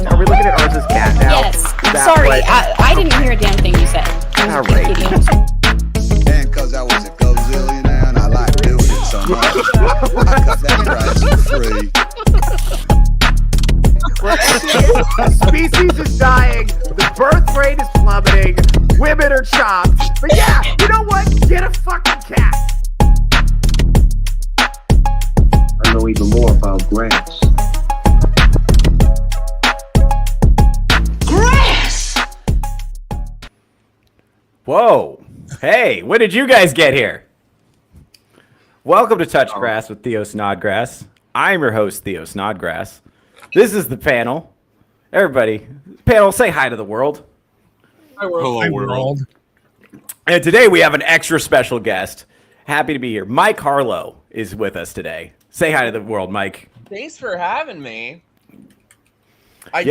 Are we looking at ours as cat now? Yes. Sorry, I didn't hear a damn thing you said. All right. And cause I was a gazillionaire and I like building so much, I cut that price for free. Species is dying. The birth rate is plummeting. Women are chopped. But yeah, you know what? Get a fucking cat. I know even more about grass. Whoa. Hey, when did you guys get here? Welcome to Touch Grass with Theo Snodgrass. I'm your host, Theo Snodgrass. This is the panel. Everybody, panel, say hi to the world. Hello, world. And today we have an extra special guest. Happy to be here. Mike Harlow is with us today. Say hi to the world, Mike. Thanks for having me. I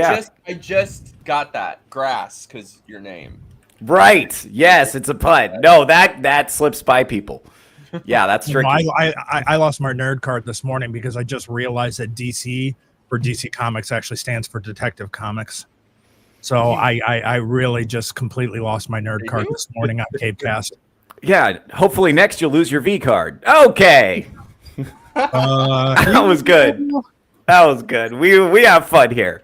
just got that grass because your name. Right. Yes, it's a pun. No, that slips by people. Yeah, that's tricky. I lost my nerd card this morning because I just realized that DC for DC Comics actually stands for Detective Comics. So I really just completely lost my nerd card this morning on Capecast. Yeah, hopefully next you'll lose your V card. Okay. That was good. That was good. We have fun here.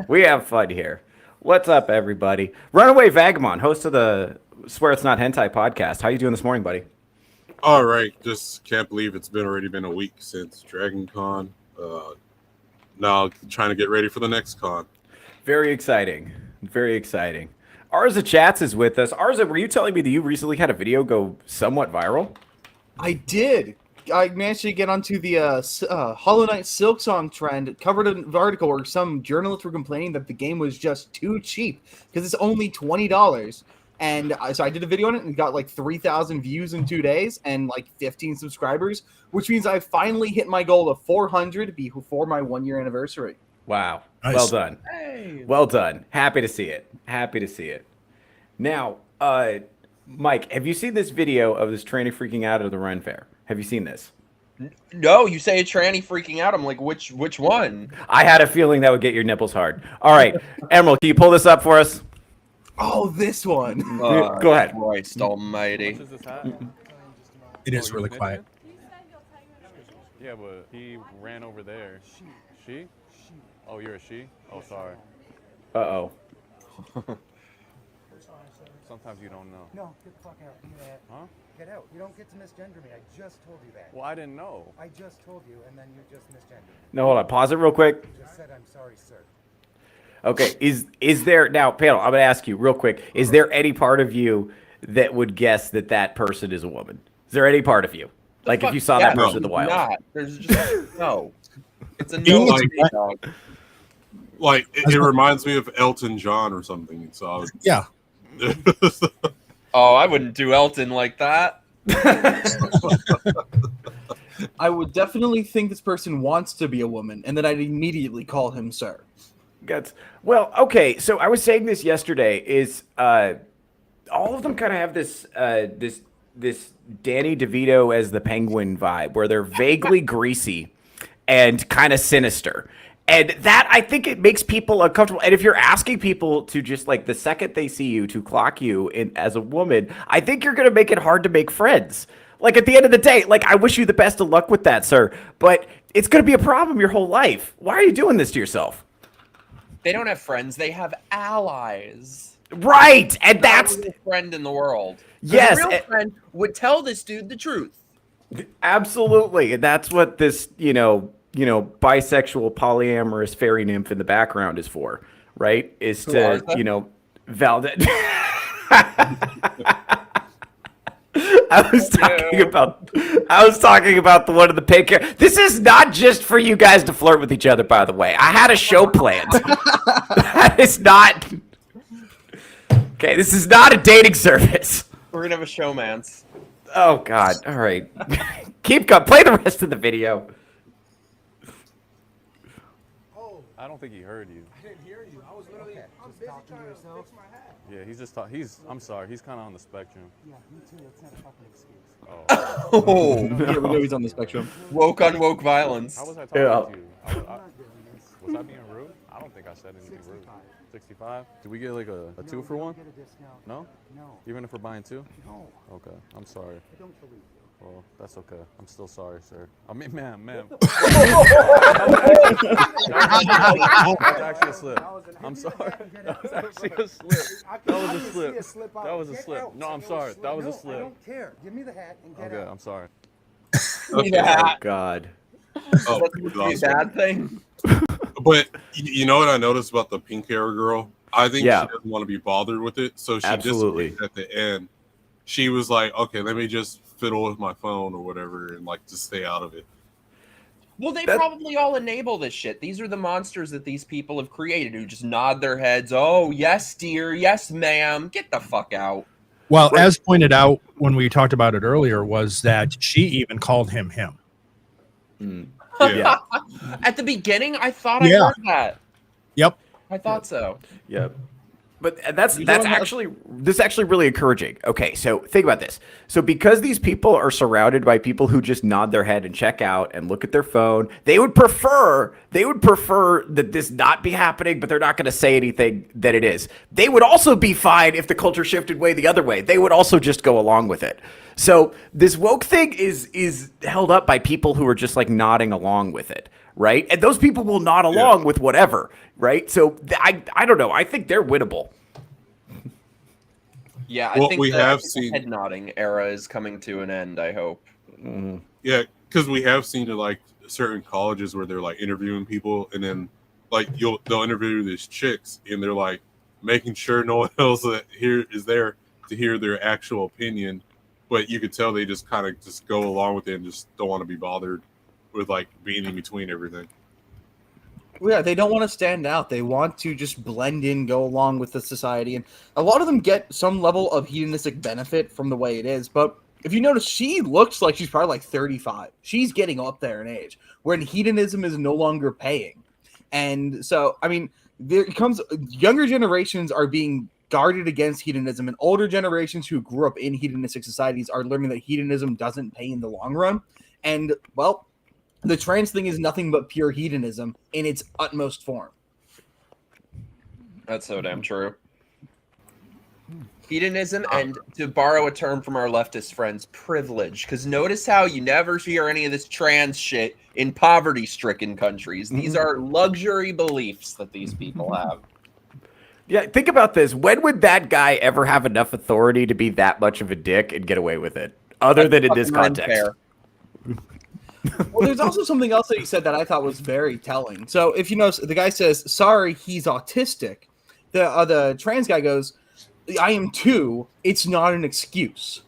We have fun here. What's up, everybody? Runaway Vagabond, host of the Swear It's Not Hentai podcast. How you doing this morning, buddy? All right. Just can't believe it's already been a week since Dragon Con. Now trying to get ready for the next con. Very exciting. Very exciting. Arza Chats is with us. Arza, were you telling me that you recently had a video go somewhat viral? I did. I managed to get onto the Hollow Knight Silk Song trend. It covered an article where some journalists were complaining that the game was just too cheap because it's only $20. And so I did a video on it and got like 3,000 views in 2 days and like 15 subscribers, which means I finally hit my goal of 400 before my 1 year anniversary. Wow. Nice. Well done. Hey. Well done. Happy to see it. Happy to see it. Now, Mike, have you seen this video of this tranny freaking out at the Ren Fair? Have you seen this? No, you say a tranny freaking out. I'm like, which one? I had a feeling that would get your nipples hard. All right, Emerald, can you pull this up for us? Oh, this one. Go ahead. Christ almighty. It is really quiet. Yeah, but he ran over there. She? Oh, you're a she? Oh, sorry. Uh-oh. Sometimes you don't know. No, get the fuck out. Huh? Get out. You don't get to misgender me. I just told you that. Well, I didn't know. I just told you, and then you just misgendered me. No, hold on. Pause it real quick. You just said, I'm sorry, sir. Okay, is there, now, panel, I'm going to ask you real quick, is there any part of you that would guess that that person is a woman? Is there any part of you? Like if you saw that person in the wild? Not. There's just no. It's a no. Like it reminds me of Elton John or something. So Yeah. Oh, I wouldn't do Elton like that. I would definitely think this person wants to be a woman, and then I'd immediately call him sir. Well, okay, so I was saying this yesterday, is all of them kind of have this this Danny DeVito as the Penguin vibe, where they're vaguely greasy and kind of sinister. And that, I think it makes people uncomfortable. And if you're asking people to just, like, the second they see you, to clock you in as a woman, I think you're going to make it hard to make friends. Like, at the end of the day, like, I wish you the best of luck with that, sir. But it's going to be a problem your whole life. Why are you doing this to yourself? They don't have friends. They have allies. Right. And that's the friend in the world. Yes. A real friend would tell this dude the truth. Absolutely. And that's what this, bisexual polyamorous fairy nymph in the background is for, right? Is to, validate. I was talking about the one of the pink hair. This is not just for you guys to flirt with each other, by the way. I had a show planned. That is not. Okay, this is not a dating service. We're gonna have a showmance. Oh God! All right, keep going. Play the rest of the video. I don't think he heard you. I didn't hear you. I was literally I'm busy trying to fix my hat. Yeah, he's just I'm sorry. He's kind of on the spectrum. Yeah, me too. That's not a fucking excuse. Oh, Yeah, we know he's on the spectrum. woke on woke violence. How was I talking Yeah. to you? Was I being rude? I don't think I said anything rude. 65? Do we get like a 2 for 1? No? No. Even if we're buying 2? No. Okay, I'm sorry. I don't believe you. Well, that's okay. I'm still sorry, sir. I mean, ma'am. That's actually a slip. I'm sorry. That was actually a slip. That was a slip. That was a slip. No, I'm sorry. That was a I slip. don't care. Give me the hat and get Okay, out. I'm sorry. Oh God. Oh, That's a bad thing. but you know what I noticed about the pink hair girl? I think Yeah. she doesn't want to be bothered with it, so she Absolutely. just at the end. She was like, "Okay, let me just fiddle with my phone or whatever, and like just stay out of it." Well, they probably all enable this shit. These are the monsters that these people have created who just nod their heads. Oh, yes, dear. Yes, ma'am. Get the fuck out. Well, as pointed out when we talked about it earlier, was that she even called him him. Yeah. At the beginning, I thought I Yeah. heard that. Yep. I thought so. Yep. But that's You don't have- actually this is actually really encouraging. Okay, so think about this. So because these people are surrounded by people who just nod their head and check out and look at their phone, they would prefer that this not be happening, but they're not going to say anything that it is. They would also be fine if the culture shifted way the other way. They would also just go along with it. So this woke thing is held up by people who are just like nodding along with it, right? And those people will nod along with whatever, right? So I don't know. I think they're winnable. Yeah, Well, I think we the have seen- head nodding era is coming to an end, I hope. Yeah, because we have seen it like certain colleges where they're like interviewing people, and then like they'll interview these chicks, and they're like making sure no one else here is there to hear their actual opinion, but you could tell they just kind of just go along with it and just don't want to be bothered with like being in between everything. Well, yeah, they don't want to stand out. They want to just blend in, go along with the society. And a lot of them get some level of hedonistic benefit from the way it is. But if you notice, she looks like she's probably like 35. She's getting up there in age, when hedonism is no longer paying. And so, I mean, there comes younger generations are being guarded against hedonism, and older generations who grew up in hedonistic societies are learning that hedonism doesn't pay in the long run. And, well, the trans thing is nothing but pure hedonism in its utmost form. That's so damn true. Hedonism, and to borrow a term from our leftist friends, privilege. Because notice how you never hear any of this trans shit in poverty-stricken countries. These are luxury beliefs that these people have. Yeah, think about this. When would that guy ever have enough authority to be that much of a dick and get away with it? Other than in this Fucking context. unfair. Well, there's also something else that he said that I thought was very telling. So if you notice, the guy says, sorry, he's autistic. The trans guy goes, I am too. It's not an excuse.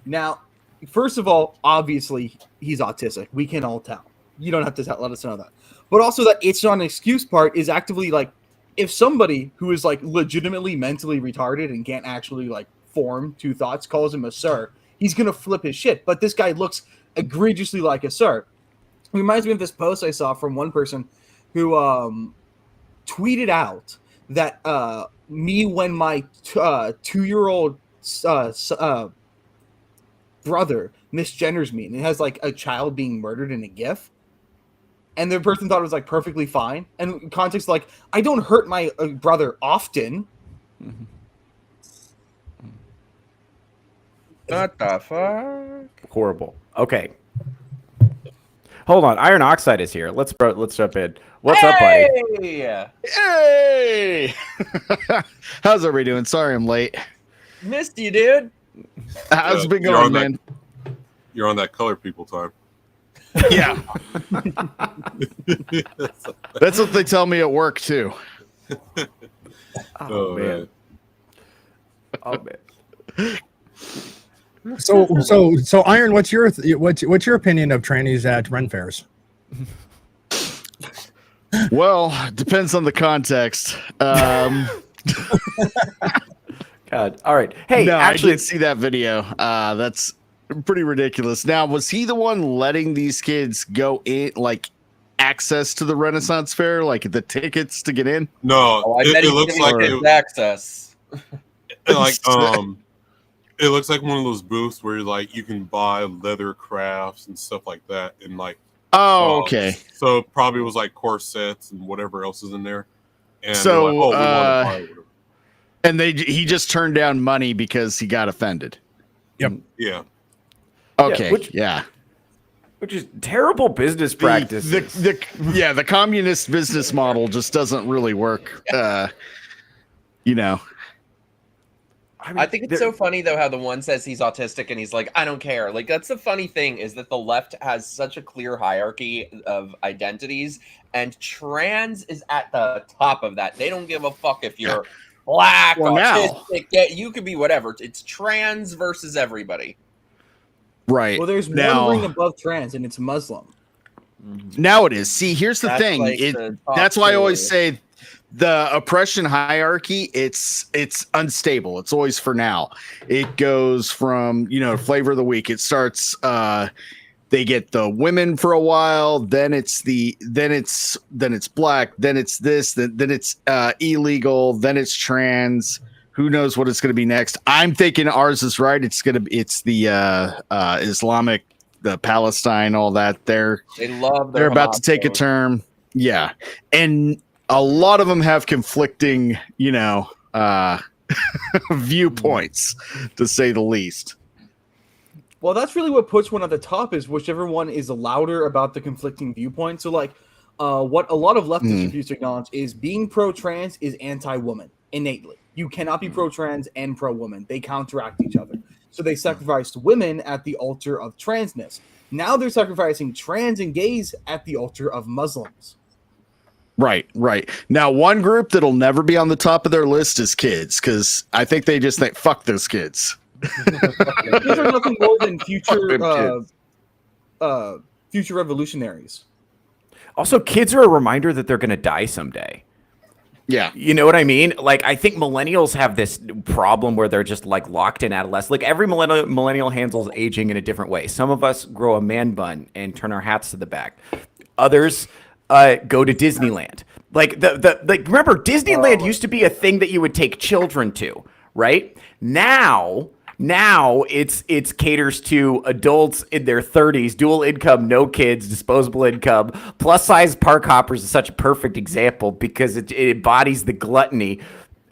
Now, first of all, obviously, he's autistic. We can all tell. You don't have to let us know that. But also that it's not an excuse part is actively like, if somebody who is like legitimately mentally retarded and can't actually like form two thoughts calls him a sir, he's going to flip his shit. But this guy looks egregiously like a sir. It reminds me of this post I saw from one person who tweeted out that me when my 2-year-old brother misgenders me, and it has like a child being murdered in a GIF, and the person thought it was like perfectly fine. And in context, like, I don't hurt my brother often. What the fuck? Horrible. Okay. Hold on. Iron Oxide is here. Let's jump in. What's up, buddy? Hey! Hey! How's everybody doing? Sorry I'm late. Missed you, dude. How's it been You're going, on that- man? You're on that color people time. Yeah. That's what they tell me at work, too. Oh, man. Oh, man. So Iron, what's your opinion of trannies at Ren fairs? Well, depends on the context. God. All right. Hey, no, actually, I did see that video. That's pretty ridiculous. Now, was he the one letting these kids go in, like access to the Renaissance Fair, like the tickets to get in? No, I bet it he's looks giving like kids access. like It looks like one of those booths where like you can buy leather crafts and stuff like that, and like okay. So it probably was like corsets and whatever else is in there. And So, they're like, oh, we want to buy it. And he just turned down money because he got offended. Yep. Yeah. Okay. Which is terrible business practices. The communist business model just doesn't really work. You know. I think it's so funny though how the one says he's autistic and he's like, I don't care. Like that's the funny thing is that the left has such a clear hierarchy of identities, and trans is at the top of that. They don't give a fuck if you're black, autistic, you could be whatever. It's trans versus everybody. Right. Well, there's one ring above trans, and it's Muslim. Now it is. See, here's the thing. Like that's why I always say the oppression hierarchy, it's unstable. It's always for now. It goes from, flavor of the week. It starts they get the women for a while, then it's black, then it's this, then it's illegal, then it's trans. Who knows what it's going to be next? I'm thinking ours is right. It's the Islamic, the Palestine, all that. They're about to take a term. Yeah. And a lot of them have conflicting, viewpoints, to say the least. Well, that's really what puts one at the top, is whichever one is louder about the conflicting viewpoints. So, like, what a lot of leftists refuse to acknowledge is being pro-trans is anti-woman innately. You cannot be pro-trans and pro-woman. They counteract each other. So they sacrificed women at the altar of transness. Now they're sacrificing trans and gays at the altar of Muslims. Right. Now, one group that'll never be on the top of their list is kids, because I think they just think, fuck those kids. Kids are nothing more than future revolutionaries. Also, kids are a reminder that they're going to die someday. Yeah. You know what I mean? Like, I think millennials have this problem where they're just like locked in adolescence. Like every millennial handles aging in a different way. Some of us grow a man bun and turn our hats to the back. Others go to Disneyland. Like remember, Disneyland used to be a thing that you would take children to, right? Now it's caters to adults in their 30s, dual income, no kids, disposable income. Plus size park hoppers is such a perfect example because it embodies the gluttony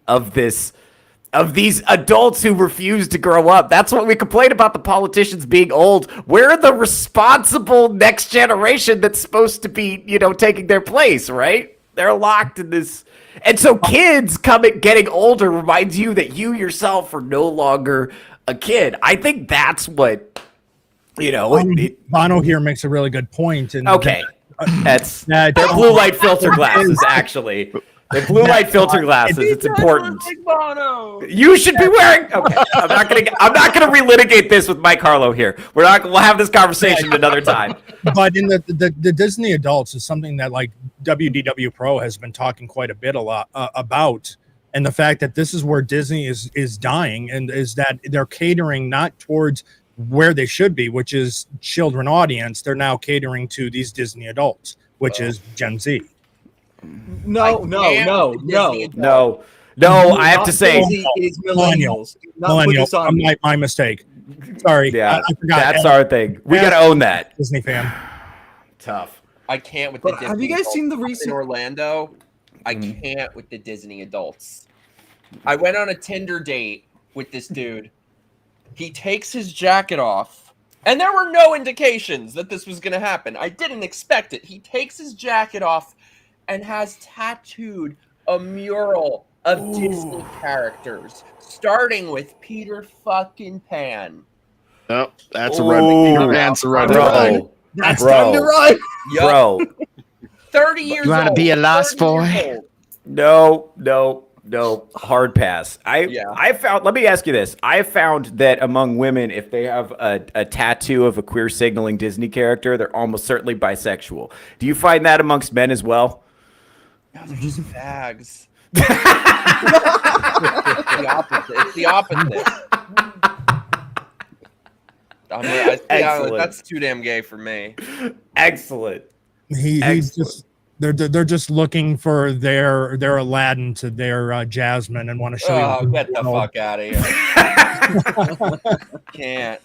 of these adults who refuse to grow up. That's what we complain about the politicians being old. We're the responsible next generation that's supposed to be, taking their place, right? They're locked in this. And so kids getting older reminds you that you yourself are no longer a kid. I think that's what, Bono here makes a really good point. And okay. That's their blue light filter glasses, actually. The blue light filter glasses. It's important. You should be wearing. Okay, I'm not gonna relitigate this with Mike Harlow here. We'll have this conversation another time. But in the Disney adults is something that like WDW Pro has been talking quite a bit about, and the fact that this is where Disney is dying, and is that they're catering not towards where they should be, which is children audience. They're now catering to these Disney adults, which is Gen Z. No. I have to say, it's millennials. Millennial. My mistake. Sorry. Yeah, I forgot. That's our thing. We got to own that. Disney fan. Tough. I can't with the Disney. Have you guys seen the recent in Orlando? I can't with the Disney adults. I went on a Tinder date with this dude. He takes his jacket off, and there were no indications that this was going to happen. I didn't expect it. He takes his jacket off and has tattooed a mural of Disney characters, starting with Peter fucking Pan. Oh, that's a red. That's a red. That's time to run. Bro. 30 years old. You want to be a lost boy? No. Hard pass. I found, let me ask you this. I found that among women, if they have a tattoo of a queer signaling Disney character, they're almost certainly bisexual. Do you find that amongst men as well? No, they're just fags. It's the opposite. Excellent. That's too damn gay for me. Excellent. He's just they're just looking for their Aladdin to their Jasmine and want to show you. Oh, get the fuck out of here. Can't.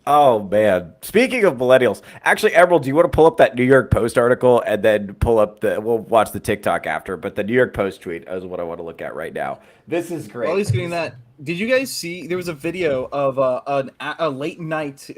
Oh man! Speaking of millennials, actually, Emerald, do you want to pull up that New York Post article and then pull up the? We'll watch the TikTok after, but the New York Post tweet is what I want to look at right now. This is great. While he's getting that, did you guys see? There was a video of a late night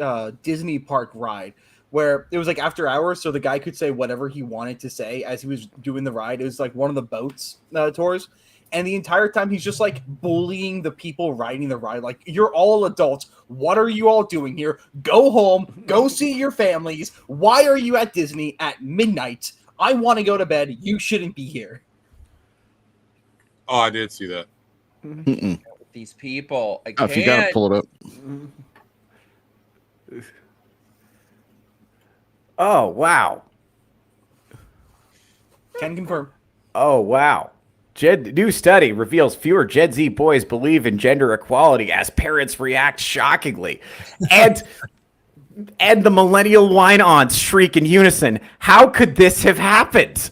Disney park ride where it was like after hours, so the guy could say whatever he wanted to say as he was doing the ride. It was like one of the boats tours. And the entire time he's just like bullying the people riding the ride. Like, you're all adults. What are you all doing here? Go home. Go see your families. Why are you at Disney at midnight? I want to go to bed. You shouldn't be here. Oh, I did see that. These people. I Oh, can't. if you gotta pull it up. Oh wow! Can confirm. Oh wow! New study reveals fewer Gen Z boys believe in gender equality as parents react shockingly, and the millennial whine-ons shriek in unison. How could this have happened?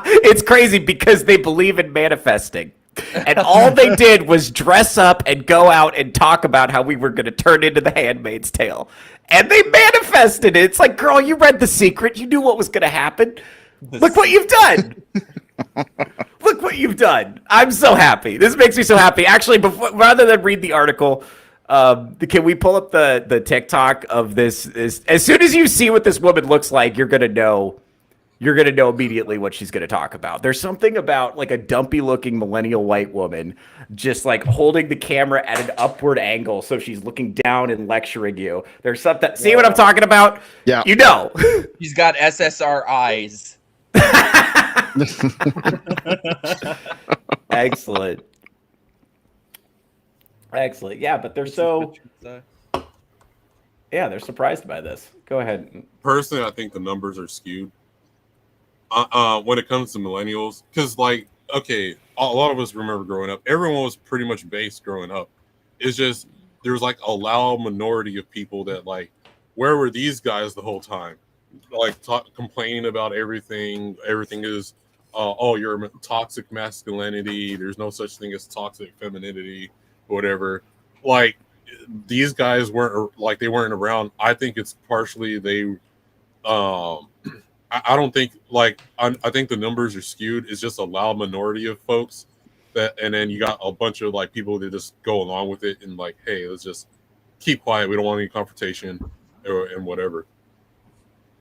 It's crazy because they believe in manifesting. And all they did was dress up and go out and talk about how we were going to turn into the Handmaid's Tale. And they manifested it. It's like, girl, you read The Secret. You knew what was going to happen. Look what you've done. Look what you've done. I'm so happy. This makes me so happy. Actually, rather than read the article, can we pull up the TikTok of this? As soon as you see what this woman looks like, you're going to know. You're going to know immediately what she's going to talk about. There's something about like a dumpy looking millennial white woman just like holding the camera at an upward angle. So she's looking down and lecturing you. There's something. See what I'm talking about? Yeah. You know. He's got SSR eyes. Excellent. Excellent. Yeah, but they're so. Yeah, they're surprised by this. Go ahead. Personally, I think the numbers are skewed. When it comes to millennials, because like, okay, a lot of us remember growing up, everyone was pretty much based growing up. It's just there's like a loud minority of people that like, where were these guys the whole time? Like complaining about everything. Everything is, oh, you're toxic masculinity. There's no such thing as toxic femininity, whatever. Like these guys weren't like they weren't around. I think it's partially they. I don't think like I think the numbers are skewed. It's just a loud minority of folks that, and then you got a bunch of like people that just go along with it and like, hey, let's just keep quiet. We don't want any confrontation and whatever.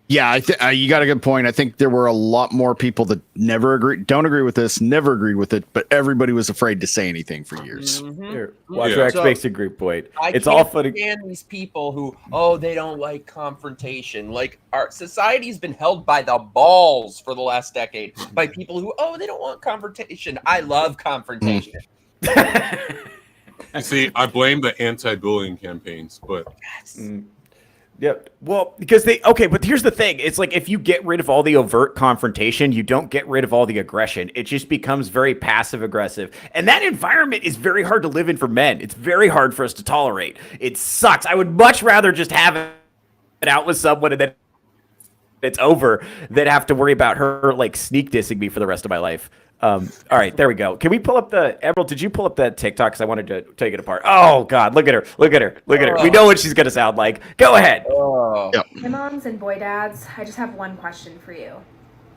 Yeah, you got a good point. I think there were a lot more people that don't agree with this, never agreed with it, but everybody was afraid to say anything for years. Here, watch Rex makes a great point. It's I all can't funny. stand these people who, they don't like confrontation. Like our society's been held by the balls for the last decade by people who, they don't want confrontation. I love confrontation. You see, I blame the anti-bullying campaigns, but. Yes. Yep. Well, because but here's the thing. It's like if you get rid of all the overt confrontation, you don't get rid of all the aggression. It just becomes very passive aggressive. And that environment is very hard to live in for men. It's very hard for us to tolerate. It sucks. I would much rather just have it out with someone and then it's over than have to worry about her like sneak dissing me for the rest of my life. All right, there we go. Can we pull up Emerald? Did you pull up that TikTok? Because I wanted to take it apart. Oh God, look at her! Look at her! Look at her! We know what she's gonna sound like. Go ahead. Yep. Hey moms and boy dads, I just have one question for you.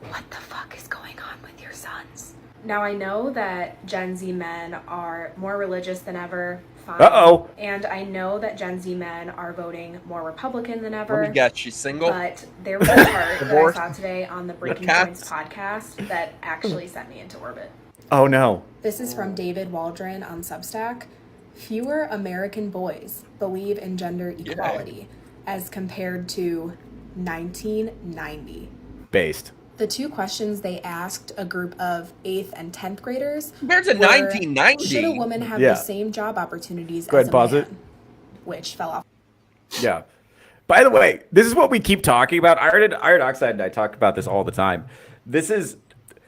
What the fuck is going on with your sons? Now I know that Gen Z men are more religious than ever. Fine. Uh-oh. And I know that Gen Z men are voting more Republican than ever. Let me guess, she's single? But there was a part that I saw today on the Breaking Points podcast that actually sent me into orbit. Oh no. This is from David Waldron on Substack. Fewer American boys believe in gender equality as compared to 1990. Based. The two questions they asked a group of 8th and 10th graders Compared to 1990. Should a woman have the same job opportunities Go ahead, as a pause man? it. Which fell off. Yeah. By the way, this is what we keep talking about. Iron Oxide and I talk about this all the time. This is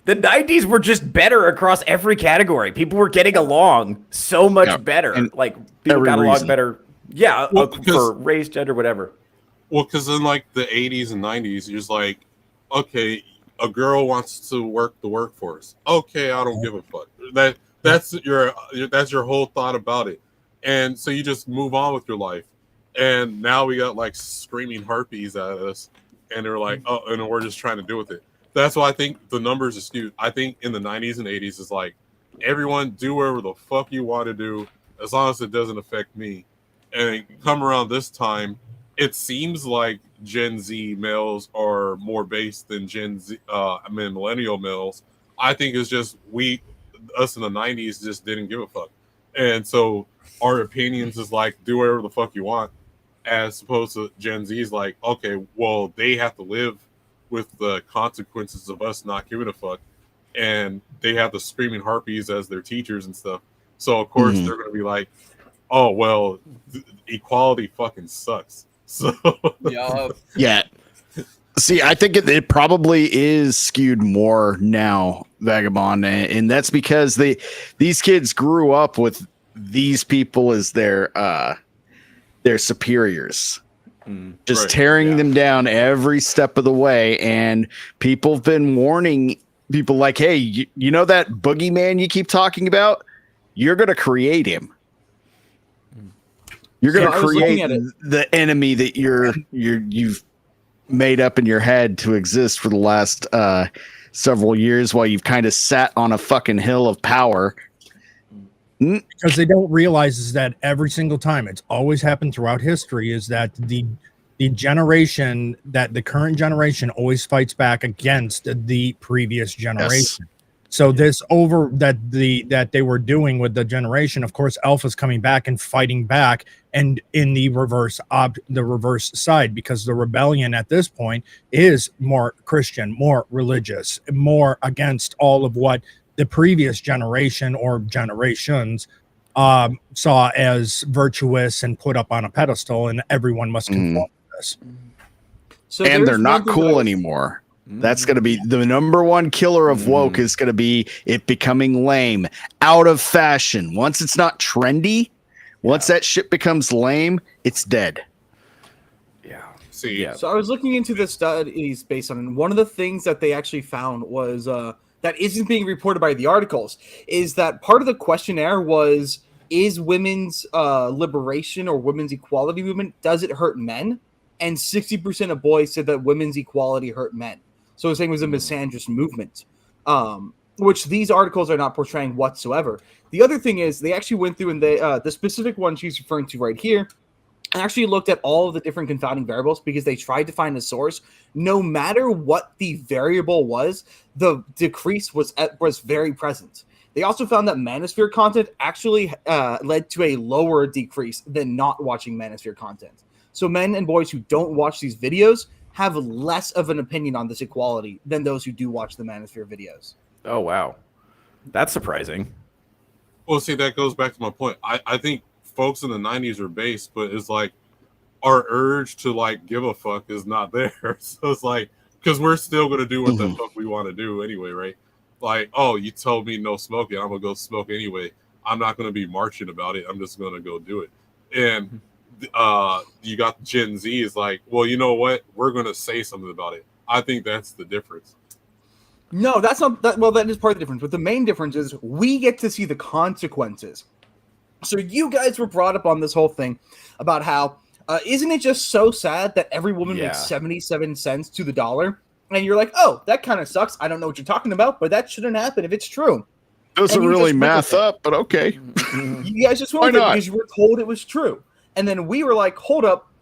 the 90s were just better across every category. People were getting along so much better. And like people got along better. Yeah, Well, for race, gender, whatever. Well, because in like the 80s and 90s, you're just like, okay, a girl wants to work the workforce. Okay, I don't give a fuck. That's your whole thought about it. And so you just move on with your life. And now we got like screaming harpies at us, and they're like, oh, and we're just trying to deal with it. That's why I think the numbers are skewed. I think in the 90s and 80s is like, everyone do whatever the fuck you want to do as long as it doesn't affect me. And come around this time, it seems like Gen Z males are more based than millennial males. I think it's just us in the 90s just didn't give a fuck. And so our opinions is like, do whatever the fuck you want, as opposed to Gen Z is like, okay, well, they have to live with the consequences of us not giving a fuck. And they have the screaming harpies as their teachers and stuff. So, of course, they're going to be like, oh, well, equality fucking sucks. So, yeah. See, I think it probably is skewed more now, Vagabond, and that's because these kids grew up with these people as their superiors, just tearing them down every step of the way. And people have been warning people like, hey, you know that boogeyman you keep talking about? You're going to create him. You're going to create the enemy that you've made up in your head to exist for the last several years while you've kind of sat on a fucking hill of power. Because they don't realize is that every single time, it's always happened throughout history, is that the generation, that the current generation always fights back against the previous generation. Yes. So this that they were doing with the generation, of course, Alpha's coming back and fighting back, and in the reverse side, because the rebellion at this point is more Christian, more religious, more against all of what the previous generation or generations saw as virtuous and put up on a pedestal, and everyone must conform to this. So and they're not cool anymore. That's going to be the number one killer of woke, is going to be it becoming lame, out of fashion. Once it's not trendy, once that shit becomes lame, it's dead. Yeah. So I was looking into the studies based on, and one of the things that they actually found was that isn't being reported by the articles, is that part of the questionnaire was, is women's liberation or women's equality movement, does it hurt men? And 60% of boys said that women's equality hurt men. So it's saying it was a misandrist movement, which these articles are not portraying whatsoever. The other thing is they actually went through, and the specific one she's referring to right here, and actually looked at all of the different confounding variables, because they tried to find a source. No matter what the variable was, the decrease was very present. They also found that manosphere content actually led to a lower decrease than not watching manosphere content. So men and boys who don't watch these videos have less of an opinion on this equality than those who do watch the manosphere videos. Oh, wow. That's surprising. Well, see, that goes back to my point. I think folks in the 90s are based, but it's like our urge to like give a fuck is not there. So it's like, because we're still going to do what the fuck we want to do anyway, right? Like, oh, you told me no smoking, I'm going to go smoke anyway. I'm not going to be marching about it. I'm just going to go do it. And you got Gen Z is like, well, you know what? We're going to say something about it. I think that's the difference. No, that's not that. Well, that is part of the difference. But the main difference is we get to see the consequences. So you guys were brought up on this whole thing about how isn't it just so sad that every woman makes 77 cents to the dollar? And you're like, oh, that kind of sucks. I don't know what you're talking about, but that shouldn't happen if it's true. Doesn't really math up, but okay. You guys just went with it because you were told it was true. And then we were like, hold up,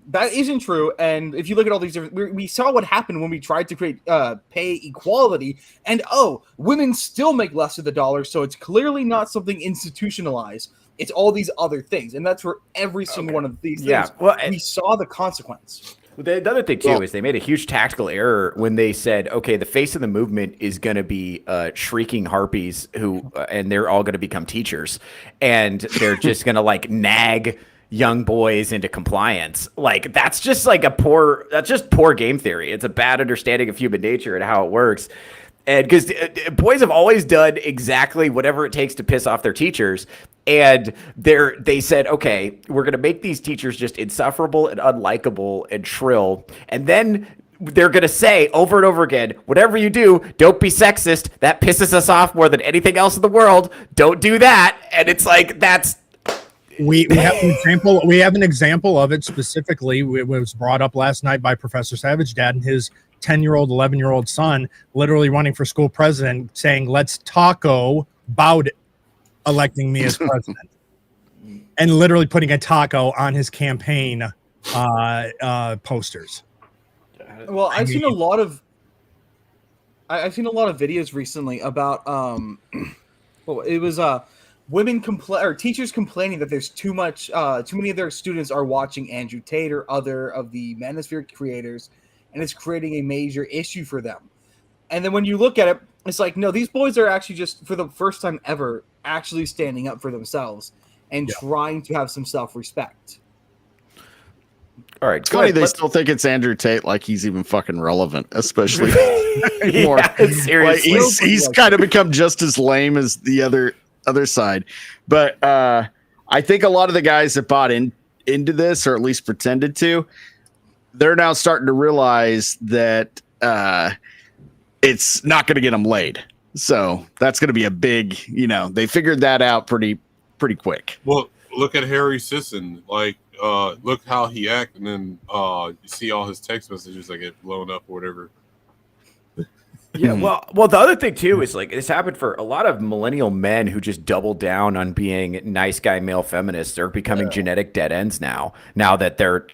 that isn't true. And if you look at all these different, we saw what happened when we tried to create pay equality. And women still make less of the dollar. So it's clearly not something institutionalized. It's all these other things. And that's for every single one of these things. Yeah. Well, we saw the consequence. The other thing, too, is they made a huge tactical error when they said, okay, the face of the movement is going to be shrieking harpies and they're all going to become teachers. And they're just going to, like, nag young boys into compliance. Like, that's just poor game theory. It's a bad understanding of human nature and how it works. And because boys have always done exactly whatever it takes to piss off their teachers. And they said, okay, we're going to make these teachers just insufferable and unlikable and shrill. And then they're going to say over and over again, whatever you do, don't be sexist. That pisses us off more than anything else in the world. Don't do that. And it's like, that's. We have an example. We have an example of it specifically. It was brought up last night by Professor Savage Dad and his 10-year-old, 11-year-old son, literally running for school president, saying, "Let's taco about electing me as president," and literally putting a taco on his campaign posters. Well, I've seen a lot of videos recently about well, it was women or teachers complaining that there's too many of their students are watching Andrew Tate or other of the Manosphere creators, and it's creating a major issue for them. And then when you look at it, it's like, no, these boys are actually just for the first time ever actually standing up for themselves and trying to have some self-respect. All right, it's funny they still think it's Andrew Tate, like he's even fucking relevant, especially more. Seriously, like he's kind of become just as lame as the other side. But I think a lot of the guys that bought into this, or at least pretended to, they're now starting to realize that it's not going to get them laid. So that's going to be a big, they figured that out pretty quick. Well, look at Harry Sisson. Like, look how he acted, and then you see all his text messages that get blown up or whatever. Yeah, well, the other thing too is like this happened for a lot of millennial men who just double down on being nice guy male feminists are becoming genetic dead ends now. Now that they're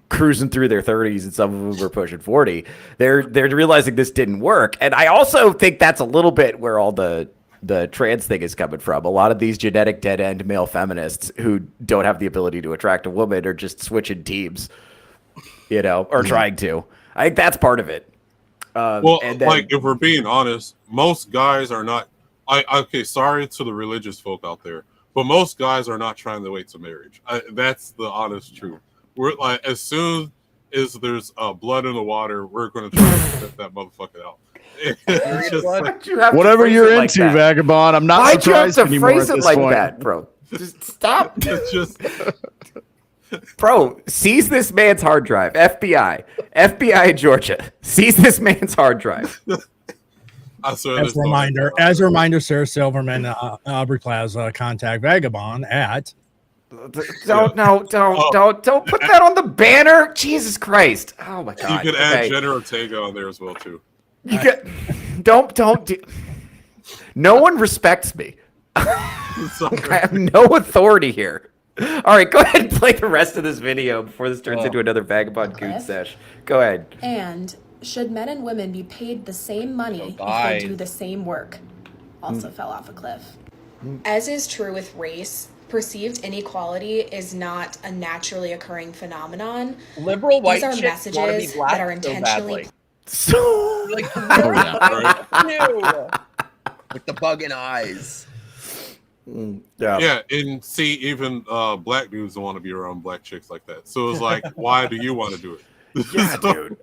cruising through their 30s and some of them are pushing 40, they're realizing this didn't work. And I also think that's a little bit where all the trans thing is coming from. A lot of these genetic dead end male feminists who don't have the ability to attract a woman are just switching teams, or trying to. I think that's part of it. And then, like, if we're being honest, most guys are not. Okay, sorry to the religious folk out there, but most guys are not trying to wait to marriage. That's the honest truth. We're like, as soon as there's blood in the water, we're going to try to set that motherfucker out. It's just like, whatever you're into, like Vagabond. I'm not surprised anymore at this point. That, bro. Just stop. It's just. Bro, seize this man's hard drive. FBI in Georgia. Seize this man's hard drive. As a reminder, Sarah Silverman, Aubrey Plaza, contact Vagabond at. Don't put that on the banner. Jesus Christ. Oh my God. You could add Jenna Ortega on there as well too. Don't do. No one respects me. I have no authority here. All right, go ahead and play the rest of this video before this turns into another Vagabond Goon sesh. Go ahead. And should men and women be paid the same money if they do the same work? Also fell off a cliff. As is true with race, perceived inequality is not a naturally occurring phenomenon. Liberal white These are chicks wanna be messages black that are intentionally. So like, no. With the bug in eyes. Yeah, and see, even black dudes don't want to be around black chicks like that. So it's like, why do you want to do it? Yeah, dude.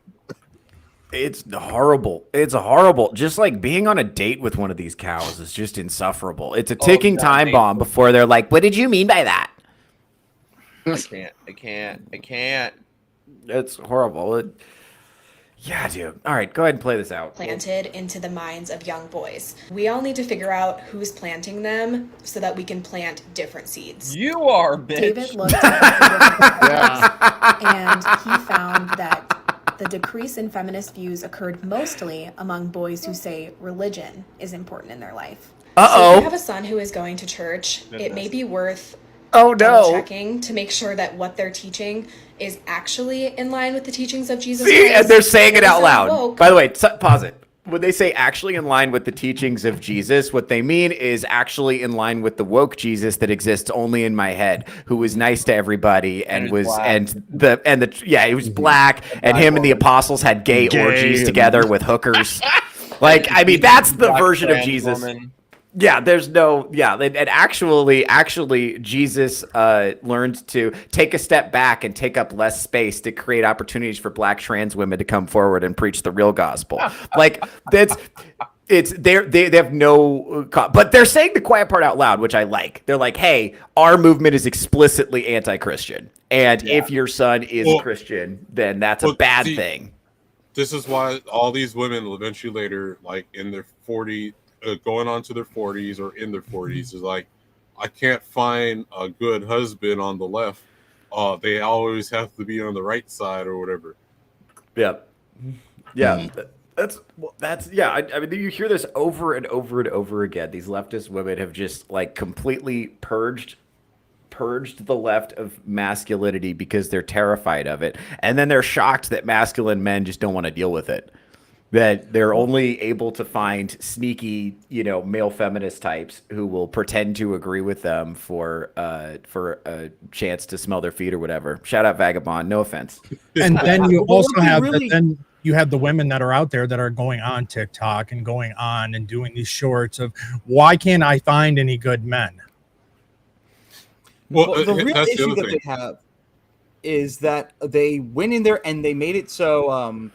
It's horrible. It's horrible. Just like being on a date with one of these cows is just insufferable. It's a ticking time bomb before they're like, what did you mean by that? I can't. It's horrible. Yeah, dude. All right, go ahead and play this out. Planted into the minds of young boys. We all need to figure out who's planting them so that we can plant different seeds. You are, bitch. David looked at and he found that the decrease in feminist views occurred mostly among boys who say religion is important in their life. So if you have a son who is going to church, it may be worth checking to make sure that what they're teaching is actually in line with the teachings of Jesus Christ. And they're saying it out loud. By the way, pause it. When they say actually in line with the teachings of Jesus, what they mean is actually in line with the woke Jesus that exists only in my head, who was nice to everybody and he was black, and him and the apostles had gay orgies together with hookers. Like, I mean, that's the version of Jesus. Yeah, there's no, and actually, Jesus learned to take a step back and take up less space to create opportunities for black trans women to come forward and preach the real gospel. Like, they have no, but they're saying the quiet part out loud, which I like. They're like, hey, our movement is explicitly anti-Christian, and if your son is Christian, then that's a bad thing. this is why all these women eventually later, like in their 40s, going on to their 40s or in their 40s, is like, I can't find a good husband on the left. They always have to be on the right side or whatever. Yeah. Yeah. That's yeah. I mean, you hear this over and over and over again. These leftist women have just like completely purged the left of masculinity because they're terrified of it, and then they're shocked that masculine men just don't want to deal with it. That they're only able to find sneaky, male feminist types who will pretend to agree with them for a chance to smell their feet or whatever. Shout out Vagabond, no offense. And then you also have you have the women that are out there that are going on TikTok and going on and doing these shorts of, why can't I find any good men? Well, the real issue that they have is that they went in there and they made it so.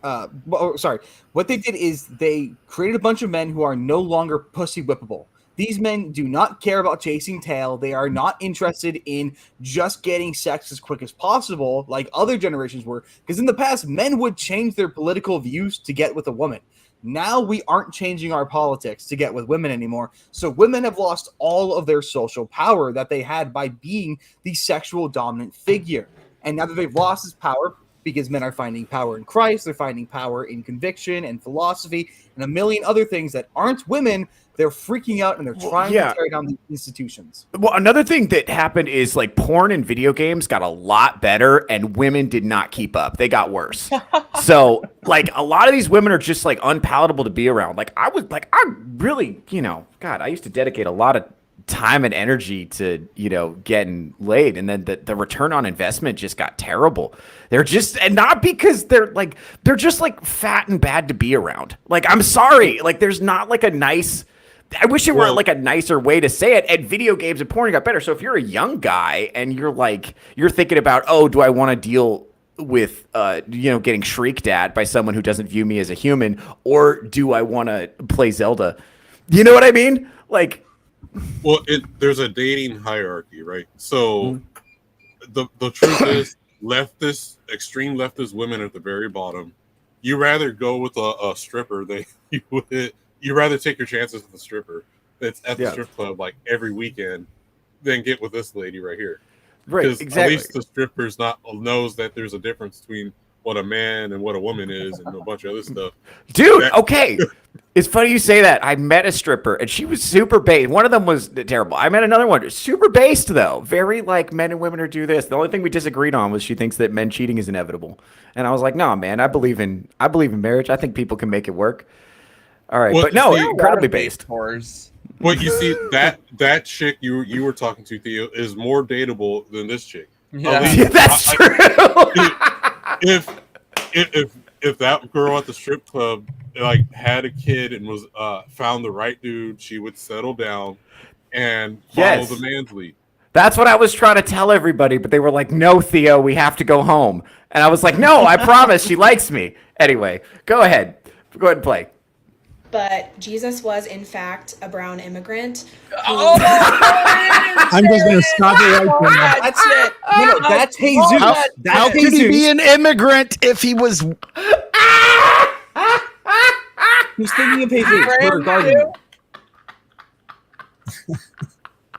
What they did is they created a bunch of men who are no longer pussy whippable. These men do not care about chasing tail. They are not interested in just getting sex as quick as possible like other generations were. Because in the past, men would change their political views to get with a woman. Now we aren't changing our politics to get with women anymore. So women have lost all of their social power that they had by being the sexual dominant figure. And now that they've lost this power, because men are finding power in Christ, they're finding power in conviction and philosophy and a million other things that aren't women, they're freaking out and they're trying to tear down these institutions. Well, another thing that happened is like porn and video games got a lot better and women did not keep up. They got worse. So like a lot of these women are just like unpalatable to be around. Like I really, God, I used to dedicate a lot of time and energy to, getting laid. And then the return on investment just got terrible. They're just, and not because they're just like fat and bad to be around. Like, I'm sorry. Like there's not like a nice, I wish it were like a nicer way to say it. And video games and porn got better. So if you're a young guy and you're thinking about, oh, do I want to deal with, getting shrieked at by someone who doesn't view me as a human, or do I want to play Zelda? You know what I mean? Like, well, there's a dating hierarchy, right? So the truth is, extreme leftist women at the very bottom, you rather go with a stripper than you rather take your chances with a stripper that's at the strip club like every weekend than get with this lady right here. Right, exactly. At least the stripper's knows that there's a difference between what a man and what a woman is and a bunch of other stuff. Dude, okay. It's funny you say that. I met a stripper and she was super based. One of them was terrible. I met another one, super based though. Very like men and women are do this. The only thing we disagreed on was she thinks that men cheating is inevitable. And I was like, no, man, I believe in marriage. I think people can make it work. All right. But no, incredibly based. Well, you see that chick you were talking to, Theo, is more dateable than this chick. Yeah, that's true. If that girl at the strip club like had a kid and was found the right dude, she would settle down and follow the man's lead. That's what I was trying to tell everybody, but they were like, no, Theo, we have to go home. And I was like, no, I promise she likes me. Anyway, go ahead. Go ahead and play. But Jesus was, in fact, a brown immigrant. I'm just going to stop it right there. That's it. No, that's Jesus. How could he be an immigrant if he was... Who's thinking of Jesus? We're guarding.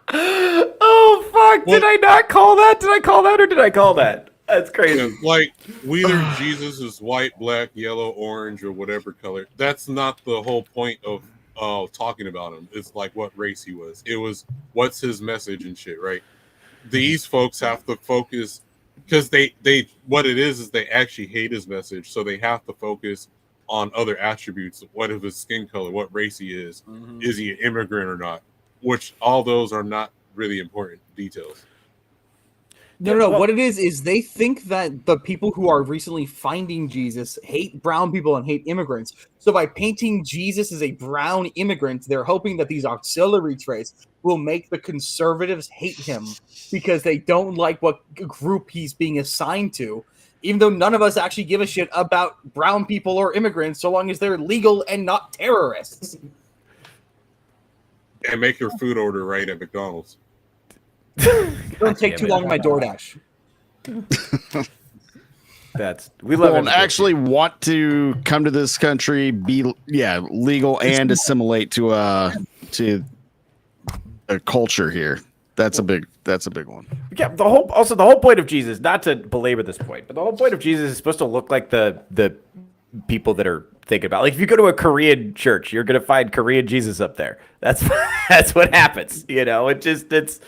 Oh, fuck. Did I not call that? Did I call that or did I call that? That's crazy. Yeah, like, whether Jesus is white, black, yellow, orange, or whatever color, that's not the whole point of talking about him. It's like what race he was. It was what's his message and shit, right? These folks have to focus because they what it is they actually hate his message, so they have to focus on other attributes. What is his skin color? What race he is? Is he an immigrant or not? Which all those are not really important details. No. What it is they think that the people who are recently finding Jesus hate brown people and hate immigrants. So by painting Jesus as a brown immigrant, they're hoping that these auxiliary traits will make the conservatives hate him because they don't like what group he's being assigned to, even though none of us actually give a shit about brown people or immigrants so long as they're legal and not terrorists. And make your food order right at McDonald's. Don't take too long on my DoorDash. we love and actually want to come to this country, be legal and assimilate to a culture here. That's a big one. Yeah, the whole point of Jesus, not to belabor this point, but the whole point of Jesus is supposed to look like the people that are thinking about. Like if you go to a Korean church, you're gonna find Korean Jesus up there. That's what happens. It's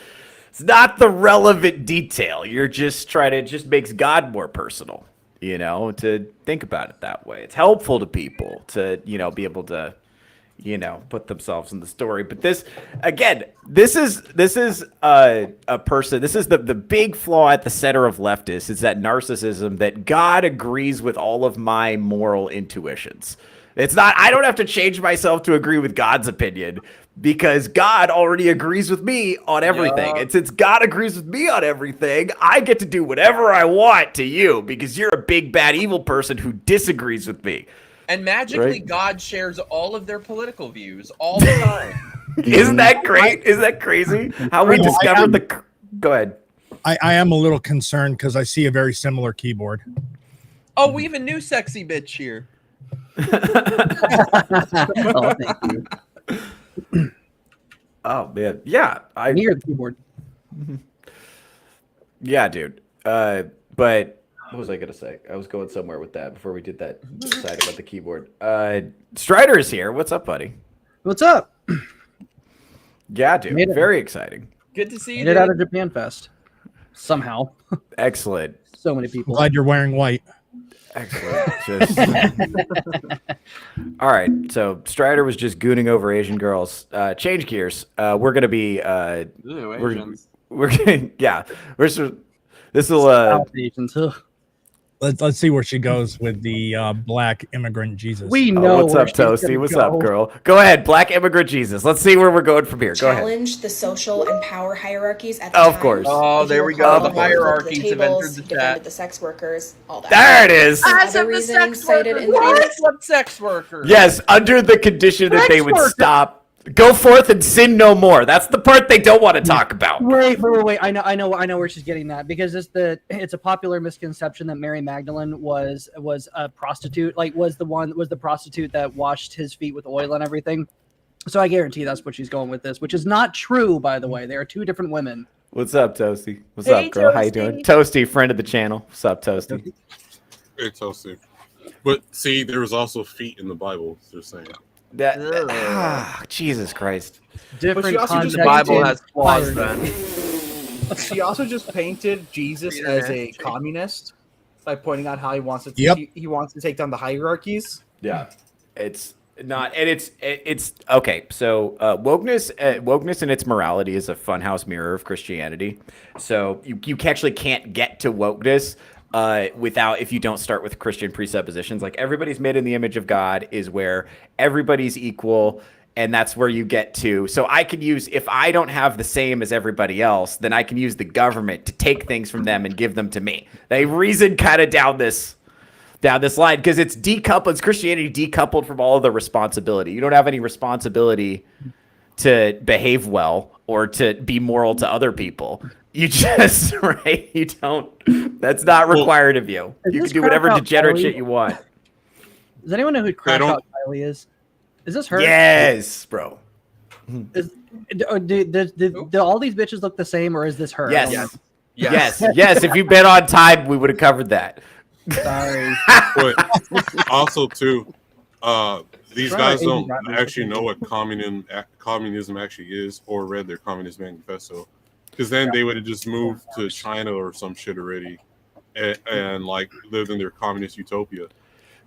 not the relevant detail. You're just it just makes God more personal. To think about it that way. It's helpful to people to be able to put themselves in the story. But this is a person. This is the big flaw at the center of leftists is that narcissism that God agrees with all of my moral intuitions. It's not, I don't have to change myself to agree with God's opinion because God already agrees with me on everything. And since God agrees with me on everything, I get to do whatever I want to you because you're a big, bad, evil person who disagrees with me. And magically, God shares all of their political views all the time. Isn't that great? Isn't that crazy? How we discovered the... Go ahead. I am a little concerned because I see a very similar keyboard. Oh, we have a new sexy bitch here. Oh, thank you. Oh, man. Yeah. Near the keyboard. Yeah, dude. But... what was I going to say? I was going somewhere with that before we did that side about the keyboard. Strider is here. What's up, buddy? What's up? Yeah, dude. Very exciting. Good to see you. Made it out of Japan Fest. Somehow. Excellent. So many people. Glad you're wearing white. Excellent. All right. So Strider was just gooning over Asian girls. Change gears. We're going to be... we're going to... This will... Let's see where she goes with the black immigrant Jesus. We know. What's up, Toasty? What's up, girl? Go ahead, black immigrant Jesus. Let's see where we're going from here. Go ahead. Challenge the social and power hierarchies at the Of time. course. Oh, there we go. The hierarchies have entered the chat. The sex workers, all that. There it is. Other reasons cited in What sex workers? Yes, under the condition that they would stop. Go forth and sin no more. That's the part they don't want to talk about. Wait. I know where she's getting that because it's a popular misconception that Mary Magdalene was a prostitute, like was the prostitute that washed his feet with oil and everything. So I guarantee that's what she's going with this, which is not true, by the way. They are two different women. What's up, Toasty? What's up, girl? How you doing? Toasty, friend of the channel. What's up, Toasty? Hey, Toasty. But see, there was also feet in the Bible. They're saying. Jesus Christ. Different the Bible has flaws, then. She also just painted Jesus as a communist by pointing out how he wants to he wants to take down the hierarchies. Yeah. It's not, and it's okay. So wokeness and its morality is a funhouse mirror of Christianity. So you actually can't get to wokeness without, if you don't start with Christian presuppositions. Like everybody's made in the image of God is where everybody's equal, and that's where you get to. So I could use, if I don't have the same as everybody else, then I can use the government to take things from them and give them to me. They reason kind of down this line because it's decoupled. It's Christianity decoupled from all of the responsibility. You don't have any responsibility to behave well or to be moral to other people. You just, right? You don't. That's not required of you. You can do whatever degenerate shit you want. Does anyone know who Crash Out Kylie is? Is this her? Yes, bro. Do all these bitches look the same, or is this her? Yes. Yes. If you've been on time, we would have covered that. Sorry. But also, too, these guys don't actually know what communism actually is or read their Communist Manifesto. Because then they would have just moved to China or some shit already and like lived in their communist utopia.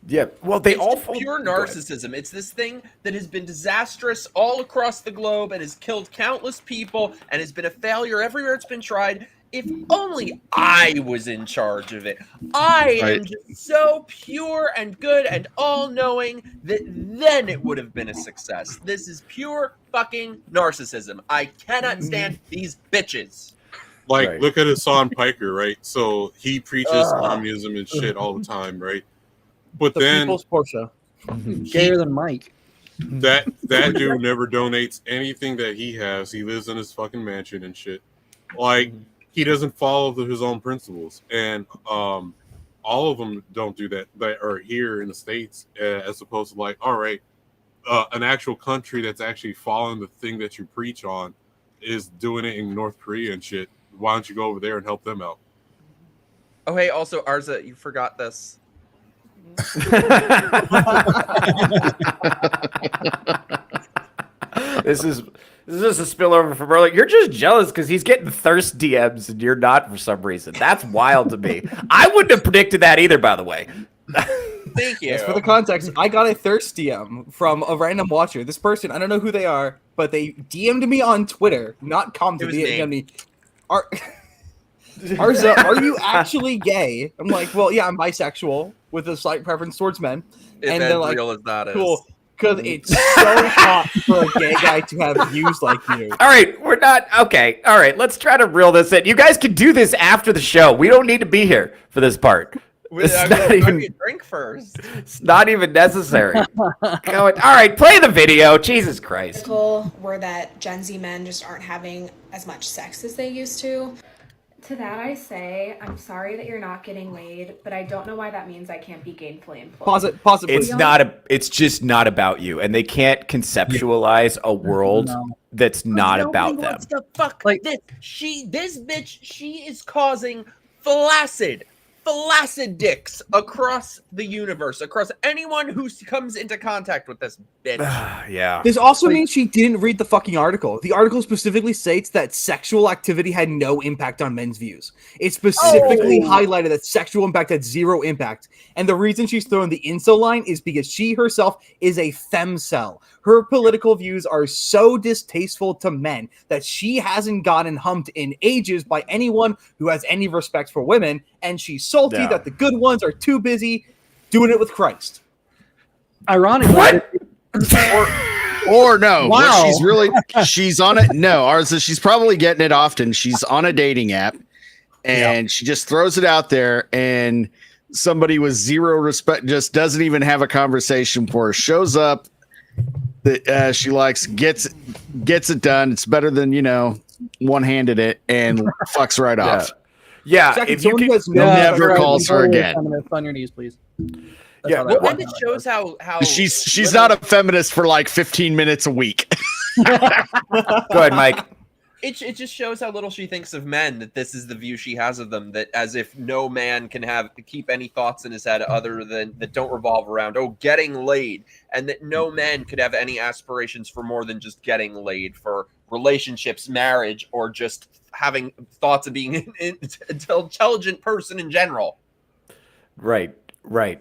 Yeah, well, it's all pure narcissism. It's this thing that has been disastrous all across the globe and has killed countless people and has been a failure everywhere it's been tried. If only I was in charge of it. I am just so pure and good and all-knowing that then it would have been a success. This is pure fucking narcissism. I cannot stand these bitches. Like, look at Hassan Piker, right? So he preaches communism and shit all the time, right? But the then people's Porsche. Gayer than Mike. That dude never donates anything that he has. He lives in his fucking mansion and shit. Like, he doesn't follow his own principles. And all of them don't do that. That are here in the States, as opposed to like, all right, an actual country that's actually following the thing that you preach on is doing it in North Korea and shit. Why don't you go over there and help them out? Oh, hey, also, Arza, you forgot this. This is just a spillover from earlier. You're just jealous because he's getting thirst DMs and you're not for some reason. That's wild to me. I wouldn't have predicted that either, by the way. Thank you. Just for the context, I got a thirst DM from a random watcher. This person, I don't know who they are, but they DM'd me on Twitter, not commented. They DM'd me. Arza, are you actually gay? I'm like, well, yeah, I'm bisexual with a slight preference towards men. And they're like, real as that cool. Because it's so hot for a gay guy to have views like you. All right, we're not okay. All right, let's try to reel this in. You guys can do this after the show. We don't need to be here for this part. It's not even drink first. It's not even necessary. All right, play the video. Jesus Christ. Were that Gen Z men just aren't having as much sex as they used to. To that I say, I'm sorry that you're not getting laid, but I don't know why that means I can't be gainfully employed. Pause it, please. It's just not about you, and they can't conceptualize a world that's not about them. What the fuck? Like this bitch, she is causing flaccid dicks across the universe, across anyone who comes into contact with this bitch. Yeah. This also means she didn't read the fucking article. The article specifically states that sexual activity had no impact on men's views. It specifically highlighted that sexual impact had zero impact. And the reason she's throwing the incel line is because she herself is a femcel. Her political views are so distasteful to men that she hasn't gotten humped in ages by anyone who has any respect for women, and she's salty that the good ones are too busy doing it with Christ. Ironically, or no, wow. She's on it. No, Arza, she's probably getting it often. She's on a dating app, and she just throws it out there, and somebody with zero respect just doesn't even have a conversation for her. Shows up that she likes, gets it done. It's better than one-handed it, and fucks right off. Yeah, Second, if you can, never calls her again. On your knees, please. Yeah, and it shows how she's not a feminist for like 15 minutes a week. Go ahead, Mike. It just shows how little she thinks of men, that this is the view she has of them, that as if no man can keep any thoughts in his head other than that don't revolve around getting laid, and that no man could have any aspirations for more than just getting laid, for relationships, marriage, or just having thoughts of being an intelligent person in general. Right.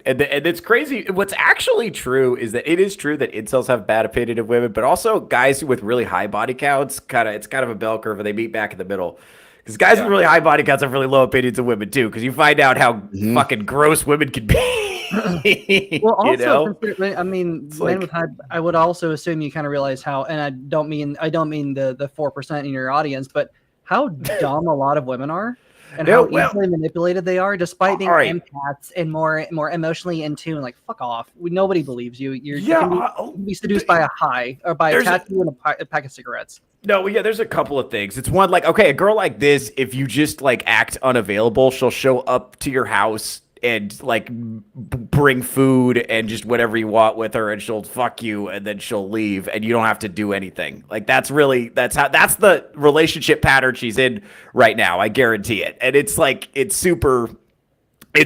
And it's crazy. What's actually true is that it is true that incels have bad opinion of women, but also guys with really high body counts, it's kind of a bell curve, and they meet back in the middle. Because guys with really high body counts have really low opinions of women too, because you find out how fucking gross women can be. Well, also, I mean, men with high, I would also assume you kind of realize how, and I don't mean the 4% in your audience, but how dumb a lot of women are. And how easily manipulated they are, despite being empaths and more emotionally in tune. Like, fuck off. Nobody believes you. You can be seduced by a high or by a tattoo and a pack of cigarettes. No, yeah, there's a couple of things. It's one, like, okay, a girl like this, if you just act unavailable, she'll show up to your house and bring food and just whatever you want with her, and she'll fuck you, and then she'll leave, and you don't have to do anything. That's the relationship pattern she's in right now. I guarantee it. And it's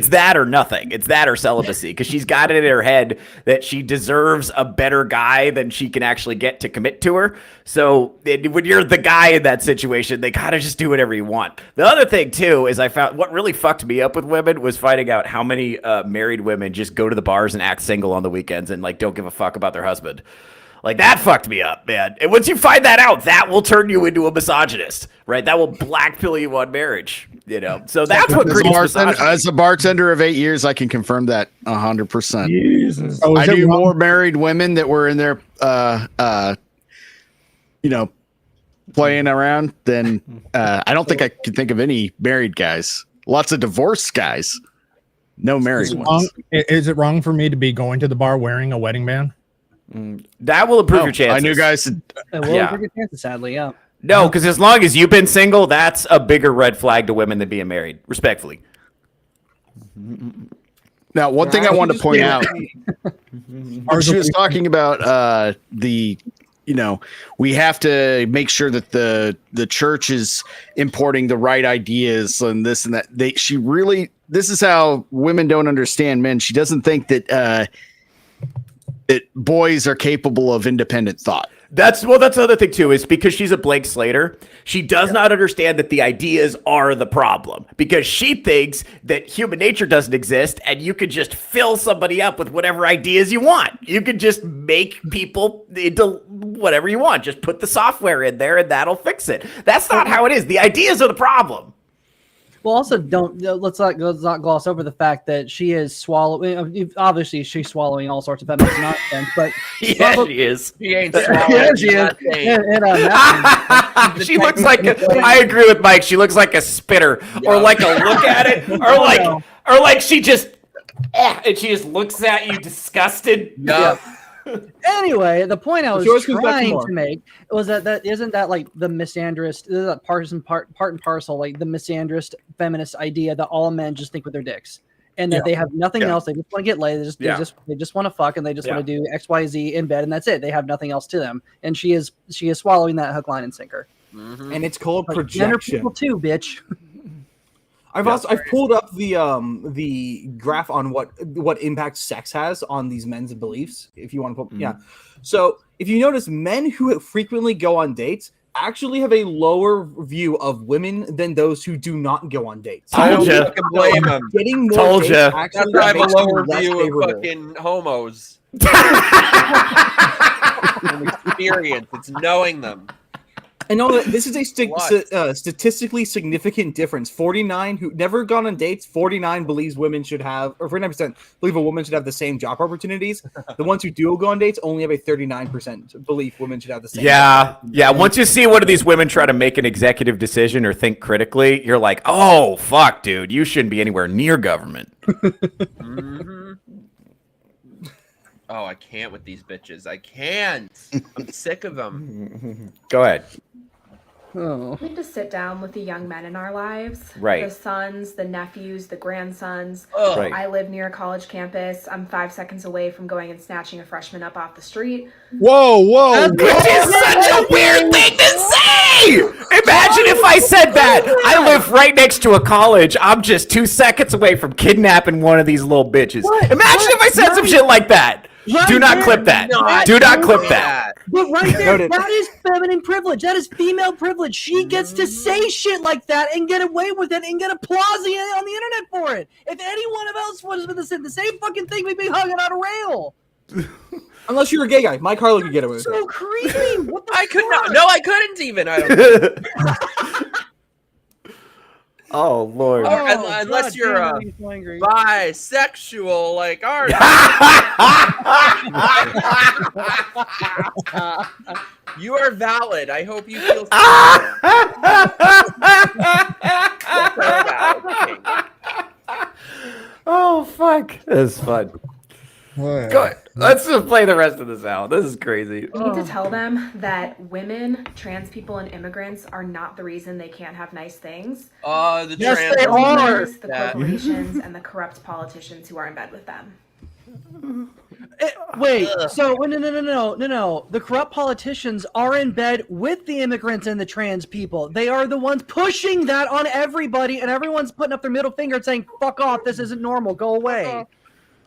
that or nothing. It's that or celibacy, because she's got it in her head that she deserves a better guy than she can actually get to commit to her. So when you're the guy in that situation, they gotta just do whatever you want. The other thing too is I found what really fucked me up with women was finding out how many married women just go to the bars and act single on the weekends and don't give a fuck about their husband. That fucked me up, man. And once you find that out, that will turn you into a misogynist, right? That will blackpill you on marriage, So that's what creates misogyny. As a bartender of 8 years, I can confirm that 100%. Jesus. I knew more married women that were in there, playing around than I don't think I could think of any married guys. Lots of divorced guys, no married ones. Is it wrong for me to be going to the bar wearing a wedding band? That will improve your chances. I knew guys. It will improve your chances, sadly, yeah. No, because as long as you've been single, that's a bigger red flag to women than being married, respectfully. Now, one thing I want to point out, she was talking about we have to make sure that the church is importing the right ideas and this and that. This is how women don't understand men. She doesn't think that that boys are capable of independent thought. That's the other thing too, is because she's a Blake Slater, she does not understand that the ideas are the problem, because she thinks that human nature doesn't exist and you could just fill somebody up with whatever ideas you want. You could just make people into whatever you want. Just put the software in there and that'll fix it. That's not how it is. The ideas are the problem. Well, also let's not gloss over the fact that she is swallowing. Obviously, she's swallowing all sorts of feminist nonsense, but yeah, she is. She ain't swallowing. Yeah, she is. She looks like I agree with Mike. She looks like a spitter, or like a look at it, or like she just and she just looks at you disgusted. Yeah. Anyway, the point I was trying to make was that isn't that like the misandrist, that part and parcel, like the misandrist feminist idea that all men just think with their dicks, and that they have nothing else. They just want to get laid. They just want to fuck, and they just want to do X, Y, Z in bed, and that's it. They have nothing else to them. And she is swallowing that hook, line, and sinker. Mm-hmm. And it's called projection. Men are people too, bitch. I've pulled up the graph on what impact sex has on these men's beliefs. If you want to put, So if you notice, men who frequently go on dates actually have a lower view of women than those who do not go on dates. I don't blame them. Getting more dates actually I have a makes lower them less view favorable. of fucking homos. Experience. It's knowing them. I know that this is a statistically significant difference. 49 who never gone on dates, 49 believes women should have, or 49% believe a woman should have the same job opportunities. The ones who do go on dates only have a 39% belief women should have the same. Yeah. Once you see one of these women try to make an executive decision or think critically, you're like, oh, fuck, dude, you shouldn't be anywhere near government. Mm-hmm. Oh, I can't with these bitches. I can't. I'm sick of them. Go ahead. Oh. We need to sit down with the young men in our lives. Right. The sons, the nephews, the grandsons. Right. I live near a college campus. I'm 5 seconds away from going and snatching a freshman up off the street. Whoa. Which is such a weird thing to say! Imagine if I said that. I live right next to a college. I'm just 2 seconds away from kidnapping one of these little bitches. Imagine if I said some shit like that. Do not clip that. Do not clip that. But right there, that is feminine privilege. That is female privilege. She gets to say shit like that and get away with it and get applause on the internet for it. If anyone else was with the same fucking thing, we'd be hugging on a rail. Unless you're a gay guy. Mike Harlow could get away with it. So creepy. What the I could not. No, I couldn't even. I don't Oh, Lord. Unless you're bisexual like ours. You are valid. I hope you feel Oh, fuck. This is fun. Go ahead. Let's just play the rest of this out. This is crazy. We need to tell them that women, trans people, and immigrants are not the reason they can't have nice things. The yes, trans they are. The corporations and the corrupt politicians who are in bed with them. Wait, so no. The corrupt politicians are in bed with the immigrants and the trans people. They are the ones pushing that on everybody, and everyone's putting up their middle finger and saying, fuck off, this isn't normal, go away.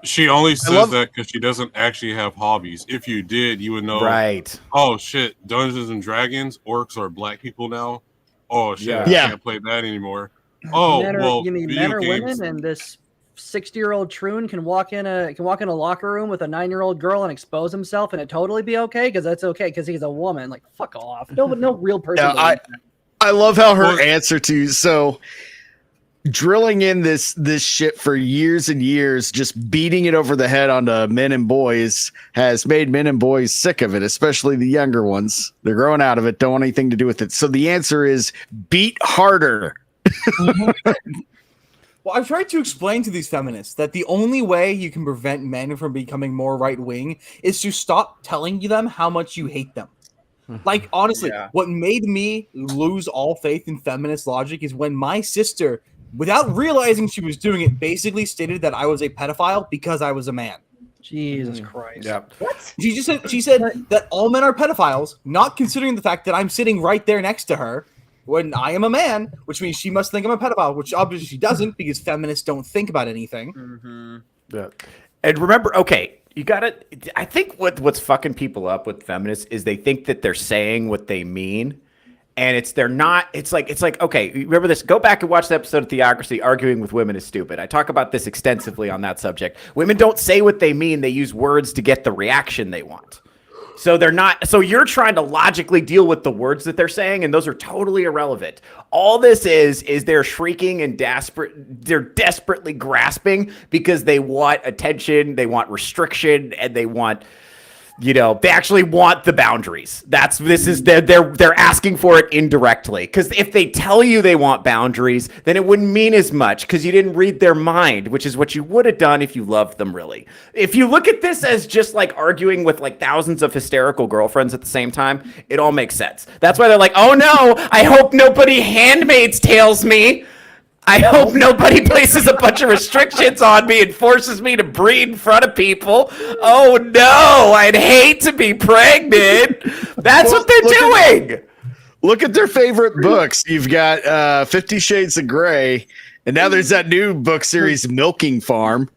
She only says that because she doesn't actually have hobbies. If you did, you would know. Right. Oh, shit. Dungeons and Dragons, orcs are black people now. Oh, shit. I can't play that anymore. Oh, you mean men or women? And this 60-year-old troon can walk in a locker room with a 9-year-old girl and expose himself, and it totally be okay because that's okay because he's a woman. Like, fuck off. No real person. I love how her answer to drilling in this shit for years and years, just beating it over the head onto men and boys has made men and boys sick of it, especially the younger ones. They're growing out of it, don't want anything to do with it. So the answer is beat harder. Well, I've tried to explain to these feminists that the only way you can prevent men from becoming more right-wing is to stop telling them how much you hate them. Like, honestly, what made me lose all faith in feminist logic is when my sister without realizing she was doing it, basically stated that I was a pedophile because I was a man. Jesus Christ. Yeah. What? She said that all men are pedophiles, not considering the fact that I'm sitting right there next to her when I am a man, which means she must think I'm a pedophile, which obviously she doesn't because feminists don't think about anything. Mm-hmm. Yeah. And remember, okay, you gotta. I think what's fucking people up with feminists is they think that they're saying what they mean, and they're not. It's like okay, remember this? Go back and watch the episode of Theocracy. Arguing with women is stupid. I talk about this extensively on that subject. Women don't say what they mean; they use words to get the reaction they want. So they're not. So you're trying to logically deal with the words that they're saying, and those are totally irrelevant. All this is they're shrieking and they're desperately grasping because they want attention, they want restriction, and they want, they actually want the boundaries. They're asking for it indirectly. Because if they tell you they want boundaries, then it wouldn't mean as much because you didn't read their mind, which is what you would have done if you loved them really. If you look at this as just like arguing with like thousands of hysterical girlfriends at the same time, it all makes sense. That's why they're like, oh no, I hope nobody Handmaid's Tales me. I hope nobody places a bunch of restrictions on me and forces me to breed in front of people. Oh no, I'd hate to be pregnant. That's what they're doing. Look at their favorite books. You've got 50 Shades of Grey, and now there's that new book series, Milking Farm.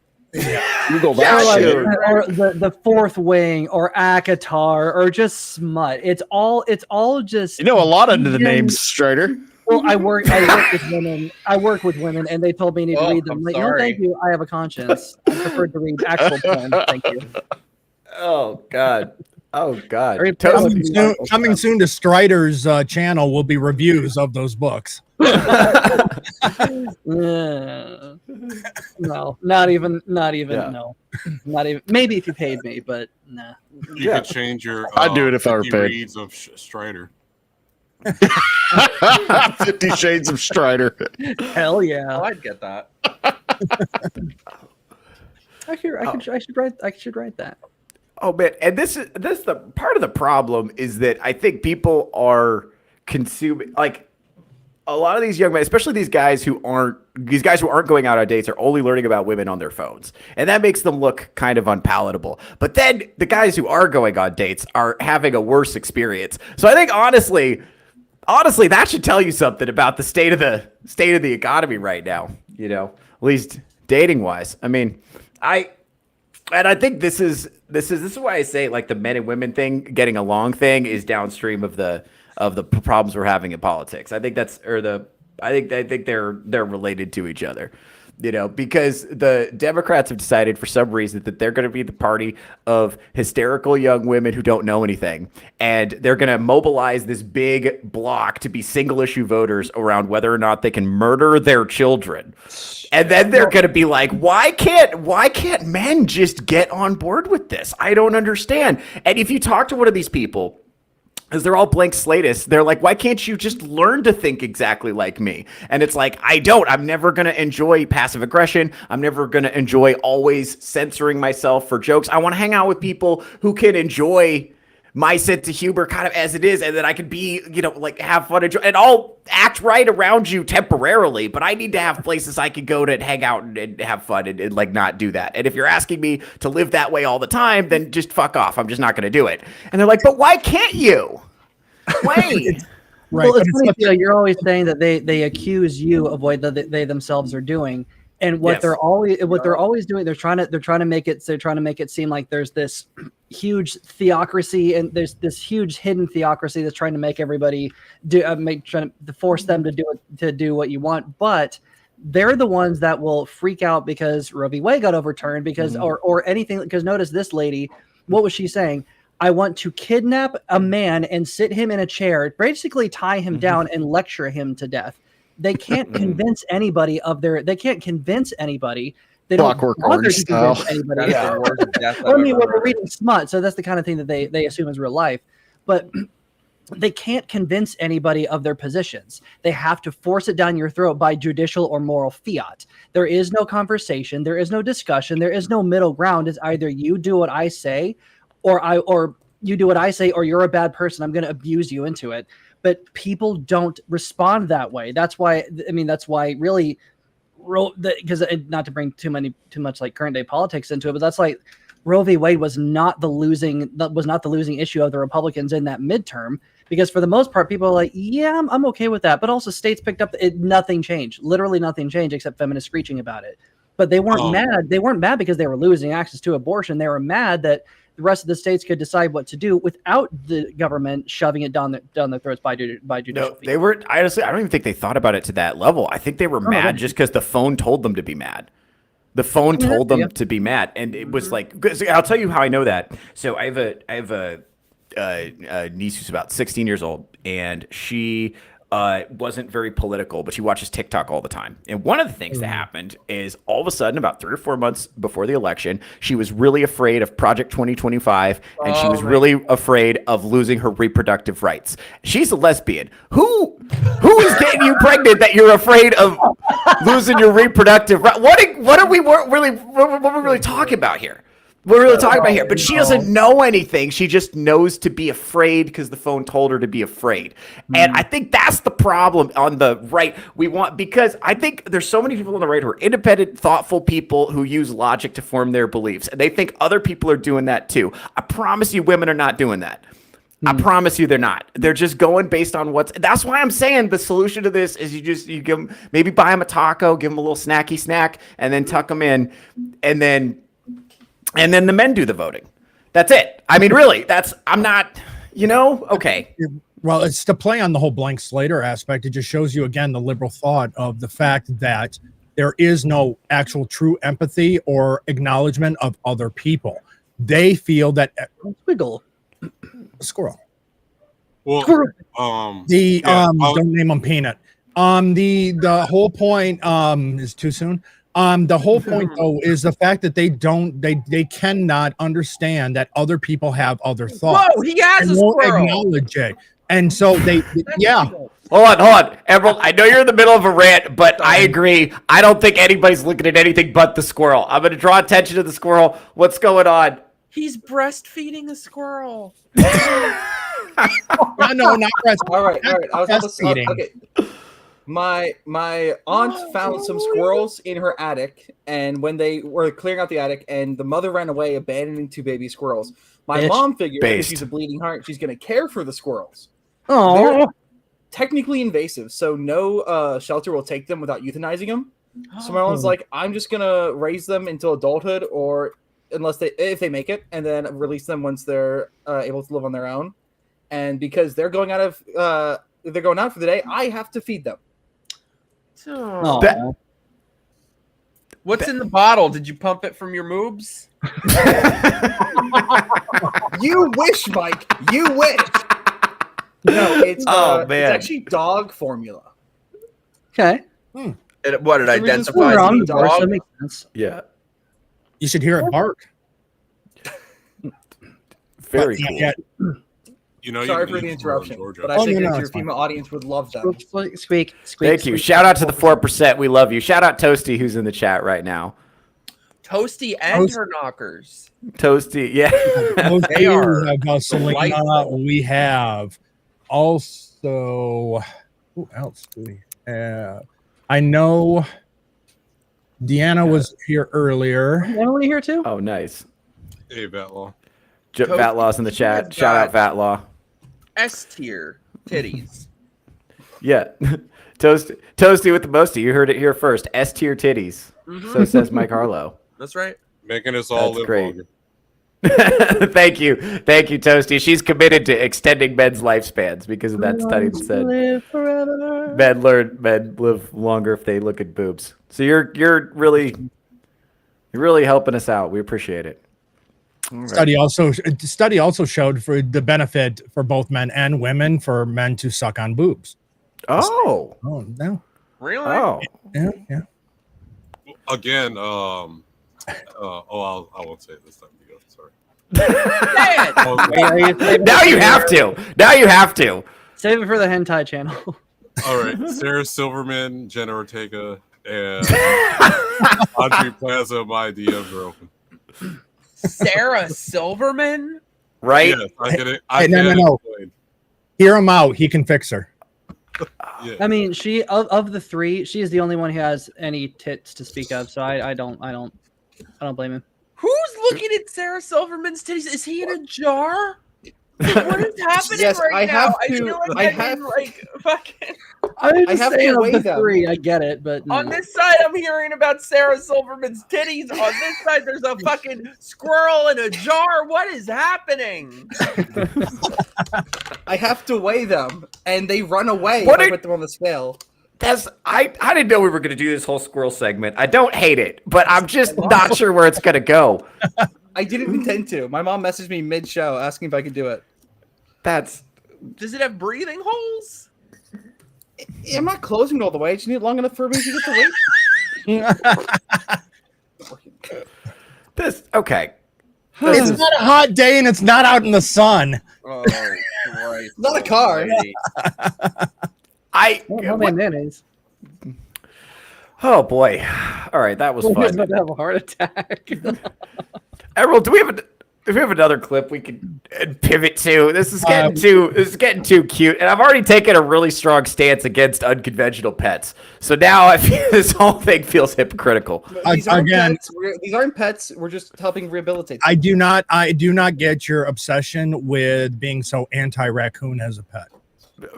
Google that shit. Or the Fourth Wing, or ACOTAR, or just smut. It's all just. You know a lot under the names, Strider. Well, I work with women. I work with women, and they told me I need to read them. Like, no, thank you. I have a conscience. I prefer to read actual porn. Thank you. Oh God. Oh God. Coming soon to Strider's channel will be reviews of those books. No, not even. Yeah. No, not even. Maybe if you paid me, but nah. You could change your. I'd do it if I were 50 paid. reads of Strider. 50 Shades of Strider. Hell yeah! Oh, I'd get that. I should write that. Oh man, and this is the part of the problem is that I think people are consuming, like, a lot of these young men, especially these guys who aren't going out on dates, are only learning about women on their phones, and that makes them look kind of unpalatable. But then the guys who are going on dates are having a worse experience. So I think honestly, that should tell you something about the state of the economy right now. At least dating wise. I mean, I think this is why I say, like, the men and women thing, getting along thing, is downstream of the problems we're having in politics. I think I think they're related to each other. Because the Democrats have decided for some reason that they're going to be the party of hysterical young women who don't know anything. And they're going to mobilize this big block to be single issue voters around whether or not they can murder their children. And then they're going to be like, why can't men just get on board with this? I don't understand. And if you talk to one of these people, because they're all blank slatists, they're like, why can't you just learn to think exactly like me? And it's like, I'm never going to enjoy passive aggression. I'm never going to enjoy always censoring myself for jokes. I want to hang out with people who can enjoy my sense of humor kind of as it is, and then I can be, like, have fun, and I'll act right around you temporarily, but I need to have places I can go to hang out and have fun and like not do that. And if you're asking me to live that way all the time, then just fuck off. I'm just not going to do it. And they're like, but why can't you? Wait. Right. Well, it's funny, you're always saying that they accuse you of what they themselves are doing. And what they're always doing, they're trying to make it seem like there's this huge theocracy, and there's this huge hidden theocracy that's trying to make everybody trying to force them to do what you want. But they're the ones that will freak out because Roe v. Wade got overturned, because or anything. Because notice this lady, what was she saying? I want to kidnap a man and sit him in a chair, basically tie him down and lecture him to death. They can't convince anybody They can't convince anybody. They don't bother to convince anybody. We're reading smut, so that's the kind of thing that they assume is real life. But they can't convince anybody of their positions. They have to force it down your throat by judicial or moral fiat. There is no conversation. There is no discussion. There is no middle ground. It's either you do what I say, or you do what I say, or you're a bad person. I'm going to abuse you into it. But people don't respond that way. That's why really because not to bring too much like current day politics into it, but that's like Roe v. Wade was not the losing issue of the Republicans in that midterm, because for the most part, people are like, yeah, I'm okay with that. But also states picked up nothing changed. Literally nothing changed except feminists screeching about it. But they weren't mad. They weren't mad because they were losing access to abortion. They were mad that the rest of the states could decide what to do without the government shoving it down their throats by judicial. No, they were honestly. I don't even think they thought about it to that level. I think they were mad just because the phone told them to be mad. The phone told them to be mad, and it was like. I'll tell you how I know that. So I have a niece who's about 16 years old, and she wasn't very political, but she watches TikTok all the time. And one of the things that happened is all of a sudden, about 3 or 4 months before the election, she was really afraid of Project 2025, and she was really afraid of losing her reproductive rights. She's a lesbian. Who is getting you pregnant that you're afraid of losing your reproductive rights? What are we really talking about here? We're really talking about here, but she doesn't know anything. She just knows to be afraid because the phone told her to be afraid. And I think that's the problem on the right. Because I think there's so many people on the right who are independent, thoughtful people who use logic to form their beliefs. And they think other people are doing that too. I promise you women are not doing that. I promise you they're not. They're just going based on that's why I'm saying the solution to this is you give them, maybe buy them a taco, give them a little snacky snack, and then tuck them in, and then the men do the voting. That's it. I mean, really, I'm not, okay. Well, it's to play on the whole blank slater aspect. It just shows you, again, the liberal thought of the fact that there is no actual true empathy or acknowledgement of other people. They feel that squirrel. Well, don't name them Peanut. The whole point is too soon. The whole point though is the fact that they cannot understand that other people have other thoughts. Whoa, he has a won't squirrel. acknowledge it. And so Hold on. Emerald, I know you're in the middle of a rant, but I agree. I don't think anybody's looking at anything but the squirrel. I'm going to draw attention to the squirrel. What's going on? He's breastfeeding a squirrel. No, not breast. All right. Okay. My aunt found some squirrels in her attic, and when they were clearing out the attic, and the mother ran away, abandoning 2 baby squirrels. My mom figured because she's a bleeding heart, she's going to care for the squirrels. Oh, they're technically invasive, so no shelter will take them without euthanizing them. So my mom's like, I'm just going to raise them until adulthood, or if they make it, and then release them once they're able to live on their own. And because they're going out for the day, I have to feed them. What's in the bottle? Did you pump it from your moobs? You wish, Mike. You wish. No, it's man. It's actually dog formula. okay. What it identifies Wrong, as a dog? that makes sense. Yeah. You should hear it bark. Oh. Very cool. Yeah. Sorry for the interruption, but I think your female audience would love them. Squeak. Thank you. Shout out to the 4%. We love you. Shout out Toasty, who's in the chat right now. Toasty and her knockers. Toasty, yeah. They are Selena. delightful. We have also. Who else do we have? I know Deanna was here earlier. Emily here too. Oh, nice. Hey, Vatlaw. Vatlaw's in the chat. Shout out Vatlaw. S tier titties. Yeah. Toasty with the mosty. You heard it here first. S tier titties. So says Mike Harlow. That's right. Making us all That's live great. longer. Thank you, Toasty. She's committed to extending men's lifespans because of that study that said men live longer if they look at boobs. So you're really helping us out. We appreciate it. Right. Study also showed for the benefit for both men and women for men to suck on boobs. Oh no. Really? Oh yeah. Again, I won't say it this time. Sorry. Now you have to. Save it for the hentai channel. All right, Sarah Silverman, Jenna Ortega, and Audrey Plaza. My DMs are open. Sarah Silverman? Right? Yes, I get it. No. Hear him out. He can fix her. Yeah. I mean, she of the three, she is the only one who has any tits to speak of. So I don't blame him. Who's looking at Sarah Silverman's titties? Is he in a jar? What is happening Yes, right I now? have I to- feel like I I'm have- in, like fucking. I have to saying of weigh the them. three. I get it, but On this side, I'm hearing about Sarah Silverman's titties. On this side, there's a fucking squirrel in a jar. What is happening? I have to weigh them, and they run away What if I are- put them on the scale. I didn't know we were going to do this whole squirrel segment. I don't hate it, but I'm just not sure where it's going to go. I didn't intend to. My mom messaged me mid-show asking if I could do it. Does it have breathing holes? I'm not closing it all the way. I just need it long enough for me to get the weight. Okay. It's not a hot day and it's not out in the sun. Oh, Christ. Not a car. mayonnaise. Oh boy! All right, that was He's fun. about to have a heart attack. Emerald, do we have another clip we can pivot to? This is getting too cute, and I've already taken a really strong stance against unconventional pets. So now I feel this whole thing feels hypocritical. These aren't Again- pets. These aren't pets. We're just helping rehabilitate. I do not get your obsession with being so anti-raccoon as a pet.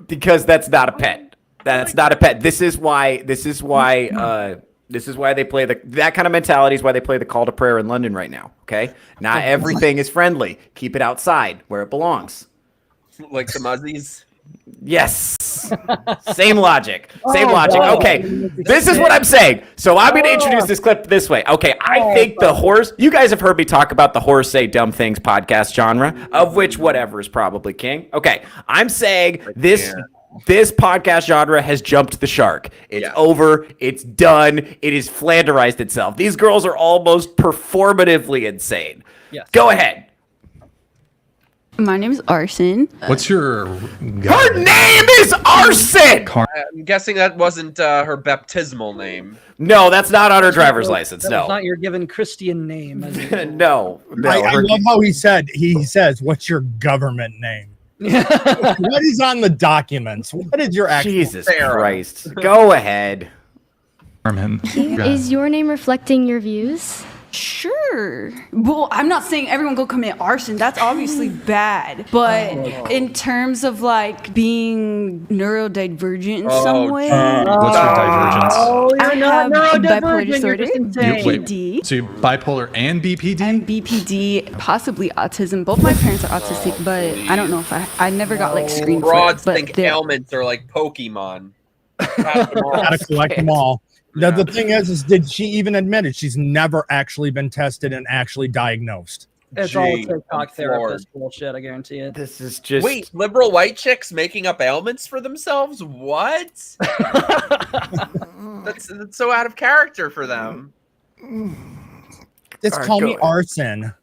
Because that's not a pet. That's not a pet. This is why they play that kind of mentality is why they play the call to prayer in London right now. Okay, not everything is friendly. Keep it outside where it belongs. Like the muzzies? Yes. Same logic. Same Oh, logic. wow. Okay. This is what I'm saying. So I'm going to introduce this clip this way. Okay. I think the horse, you guys have heard me talk about the horse say dumb things podcast genre, of which whatever is probably king. Okay. I'm saying this podcast genre has jumped the shark. It's over. It's done. It has flanderized itself. These girls are almost performatively insane. Yes. Go ahead. My name is Arson. What's your Her name is Arson. I'm guessing that wasn't her baptismal name. No, that's not on her driver's license. That No. was not your given Christian name. No. I love how he says, "What's your government name?" What is on the documents? What is your actual Jesus Christ? Go ahead. Is your name reflecting your views? Sure. Well, I'm not saying everyone go commit arson. That's obviously bad. But in terms of like being neurodivergent in some way, What's your divergence? I have bipolar disorder, Wait, so you're bipolar and BPD? and BPD, possibly autism. Both my parents are autistic, but I don't know if I never got like screened for Broads it. But think they're- ailments are like Pokemon. Gotta collect them all. Now, the thing is, did she even admit it? She's never actually been tested and actually diagnosed. It's all Gee, TikTok I'm floored. therapist bullshit. I guarantee it. This is just Wait, liberal white chicks making up ailments for themselves? What? that's so out of character for them. Just All right, call go me ahead. Arson.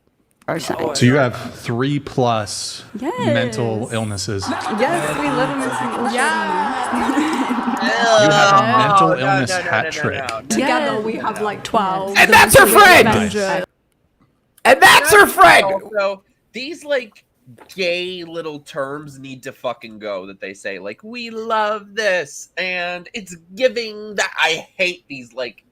arson. So you have 3+ Yes. mental illnesses. Yes, we live in this. Yeah. You have a mental illness hat trick. Together we have like 12. And that's her friend. And that's her friend. Also, these like gay little terms need to fucking go that they say like we love this and it's giving that. I hate these like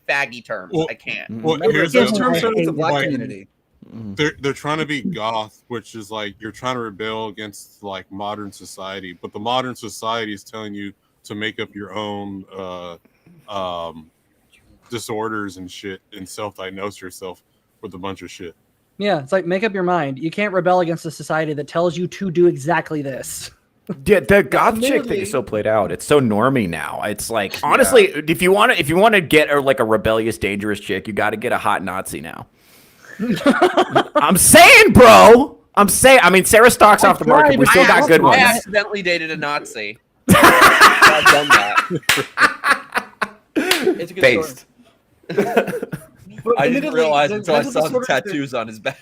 faggy terms. Well, I can't. Well, here's Those the terms serve the black like, community. they're trying to be goth, which is like you're trying to rebel against like modern society, but the modern society is telling you to make up your own disorders and shit and self-diagnose yourself with a bunch of shit. Yeah, it's like make up your mind. You can't rebel against a society that tells you to do exactly this. Yeah, the goth chick thing is so played out. It's so normy now. It's like honestly, if you want to get like a rebellious, dangerous chick, you got to get a hot Nazi now. I'm saying, bro. I mean, Sarah Stock's off the market. We still got good ones. I accidentally dated a Nazi. I've done that. It's a good Based. But I didn't admittedly, realize the until I mental saw the disorders that- tattoos on his back.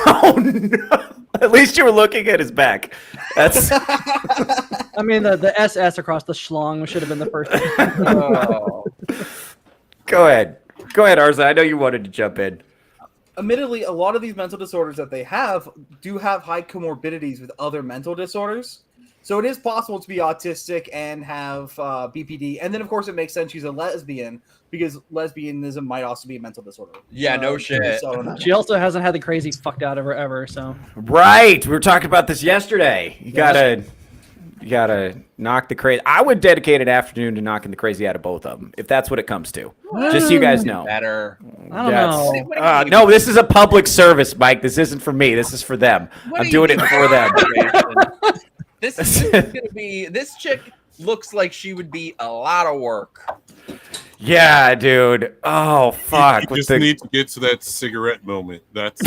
Oh no! At least you were looking at his back. That's I mean, the SS across the schlong should have been the first. Oh. Go ahead, Arza. I know you wanted to jump in. Admittedly, a lot of these mental disorders that they have do have high comorbidities with other mental disorders. So it is possible to be autistic and have BPD, and then of course it makes sense she's a lesbian because lesbianism might also be a mental disorder. Yeah, no shit. So She also hasn't had the crazy fucked out of her ever. So Right. We were talking about this yesterday. You gotta knock the crazy. I would dedicate an afternoon to knocking the crazy out of both of them, if that's what it comes to. Just so you guys know. Better. I don't know. No, this is a public service, Mike. This isn't for me. This is for them. I'm doing it for them. This is gonna be. This chick looks like she would be a lot of work. Yeah, dude. Oh fuck. You just need to get to that cigarette moment. That's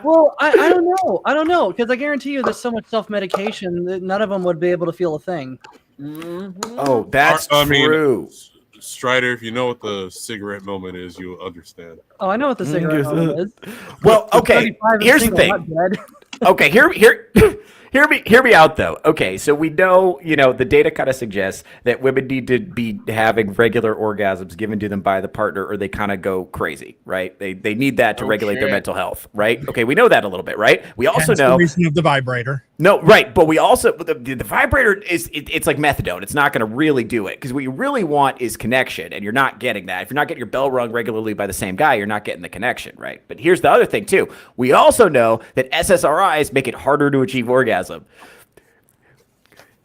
Well, I don't know. I don't know because I guarantee you, there's so much self-medication that none of them would be able to feel a thing. Oh, that's true. Strider, if you know what the cigarette moment is, you'll understand. Oh, I know what the cigarette moment is. Well, okay. 35 and Here's the single, thing. not dead. Okay, hear me out though. Okay, so we know, the data kind of suggests that women need to be having regular orgasms given to them by the partner, or they kind of go crazy, right? They need that to regulate their mental health, right? Okay, we know that a little bit, right? We also Hence know the reason of the vibrator. No, right, but we also the vibrator it's like methadone. It's not going to really do it because what you really want is connection, and you're not getting that. If you're not getting your bell rung regularly by the same guy, you're not getting the connection, right? But here's the other thing too. We also know that SSRIs make it harder to achieve orgasm,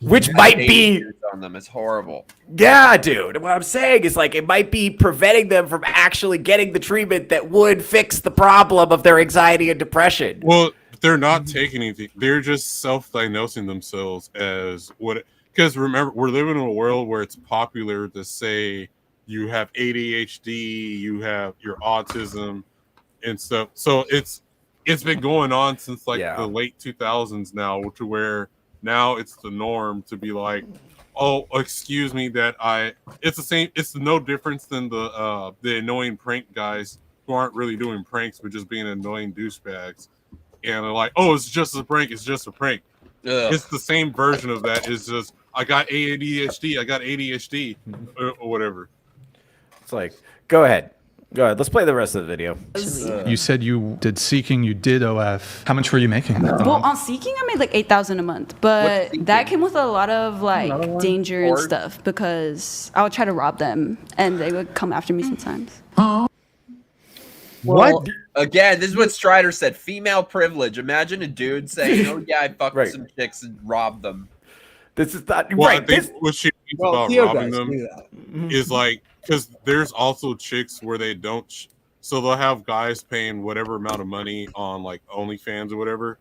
which might be on them. It's horrible. Yeah, dude. What I'm saying is it might be preventing them from actually getting the treatment that would fix the problem of their anxiety and depression. Well, they're not taking anything. They're just self-diagnosing themselves as what. Because remember, we're living in a world where it's popular to say you have ADHD, you have your autism, and stuff. So it's been going on since the late 2000s now, to where now it's the norm to be like, oh, excuse me, it's the same. It's no difference than the annoying prank guys who aren't really doing pranks but just being annoying douchebags. And they're like, oh, it's just a prank. It's just a prank. Ugh. It's the same version of that. It's just, I got ADHD, or whatever. It's like, go ahead. Let's play the rest of the video. You said you did Seeking, you did OF. How much were you making? Well, on Seeking, I made like $8,000 a month, but that came with a lot of danger and stuff because I would try to rob them and they would come after me sometimes. What? Again, this is what Strider said. Female privilege. Imagine a dude saying, "Oh yeah, I fucked with some chicks and robbed them." This is not right. I think what she means about robbing them is because there's also chicks where they don't. So they'll have guys paying whatever amount of money on OnlyFans or whatever,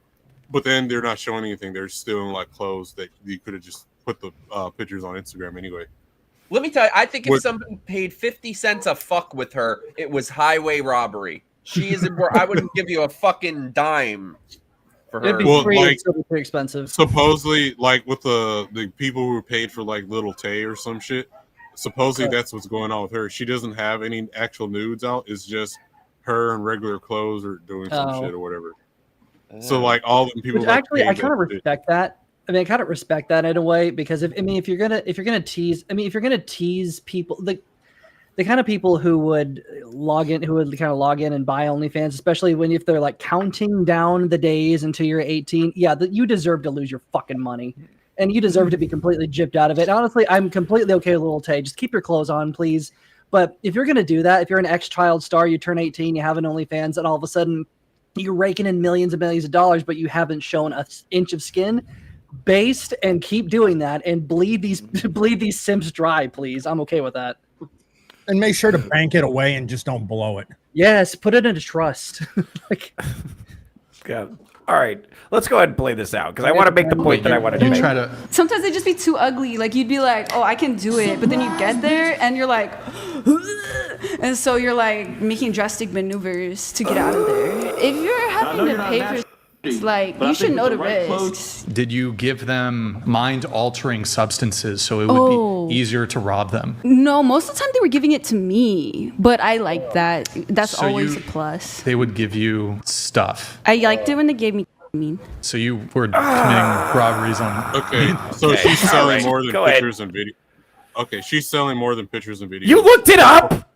but then they're not showing anything. They're stealing clothes that you could have just put the pictures on Instagram anyway. Let me tell you, I think if somebody paid 50 cents a fuck with her, it was highway robbery. She is I wouldn't give you a fucking dime for her. It'd be free. It's still pretty expensive. Supposedly, with the people who were paid for Little Tay or some shit, supposedly that's what's going on with her. She doesn't have any actual nudes out. It's just her in regular clothes or doing some shit or whatever. So all the people. Which actually, I kind of respect that. I mean, I kind of respect that in a way because if you're gonna tease people, the kind of people who would log in and buy OnlyFans, especially if they're counting down the days until you're 18, you deserve to lose your fucking money, and you deserve to be completely gypped out of it. Honestly, I'm completely okay with Little Tay. Just keep your clothes on, please. But if you're gonna do that, if you're an ex-child star, you turn 18, you have an OnlyFans, and all of a sudden you're raking in millions and millions of dollars, but you haven't shown an inch of skin. Based and keep doing that and bleed these simps dry, please. I'm okay with that. And make sure to bank it away and just don't blow it. Yes, put it into trust. Yeah. All right, let's go ahead and play this out because I want to make the point that I want to make. Sometimes they just be too ugly. You'd be like, oh, I can do it, but then you get there and you're like, and so you're making drastic maneuvers to get out of there. If you're having to pay for you should know the risks. Did you give them mind-altering substances so it would be easier to rob them? No, most of the time they were giving it to me, but I like that. That's always a plus. They would give you stuff. I liked it when they gave me mean. So you were committing robberies on. Okay, so she's selling more than pictures and video. Okay, she's selling more than pictures and videos. You looked it up?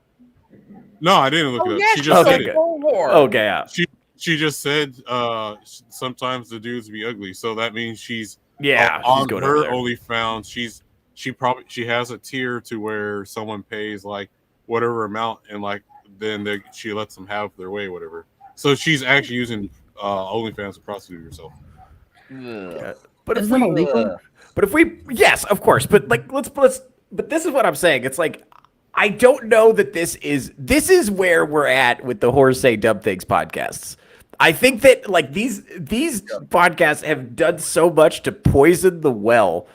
No, I didn't look it up. Yeah, she just said it. it. Okay, yeah. she just said sometimes the dudes be ugly, so that means she's she's on going her over there. OnlyFans. She has a tier to where someone pays like whatever amount, and like then she lets them have their way, whatever. So she's actually using OnlyFans to prostitute herself. Yeah. But if we yes, of course, but like let's but this is what I'm saying. It's like I don't know that this is where we're at with the Horrors Say Dumb Things podcasts. I think that like these podcasts have done so much to poison the well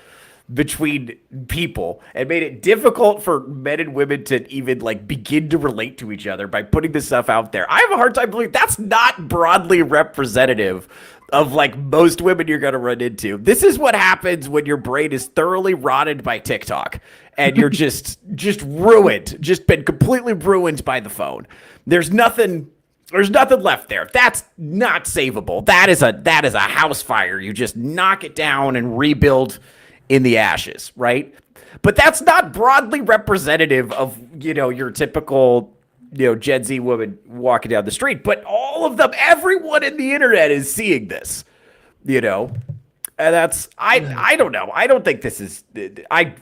between people and made it difficult for men and women to even like begin to relate to each other by putting this stuff out there. I have a hard time believing that's not broadly representative of like most women you're going to run into. This is what happens when your brain is thoroughly rotted by TikTok and you're just ruined, just been completely ruined by the phone. There's nothing left there. That's not savable. That is a house fire. You just knock it down and rebuild in the ashes, right? But that's not broadly representative of, your typical, Gen Z woman walking down the street. But all of them, everyone in the internet is seeing this, and that's, I don't know. I don't think this is, I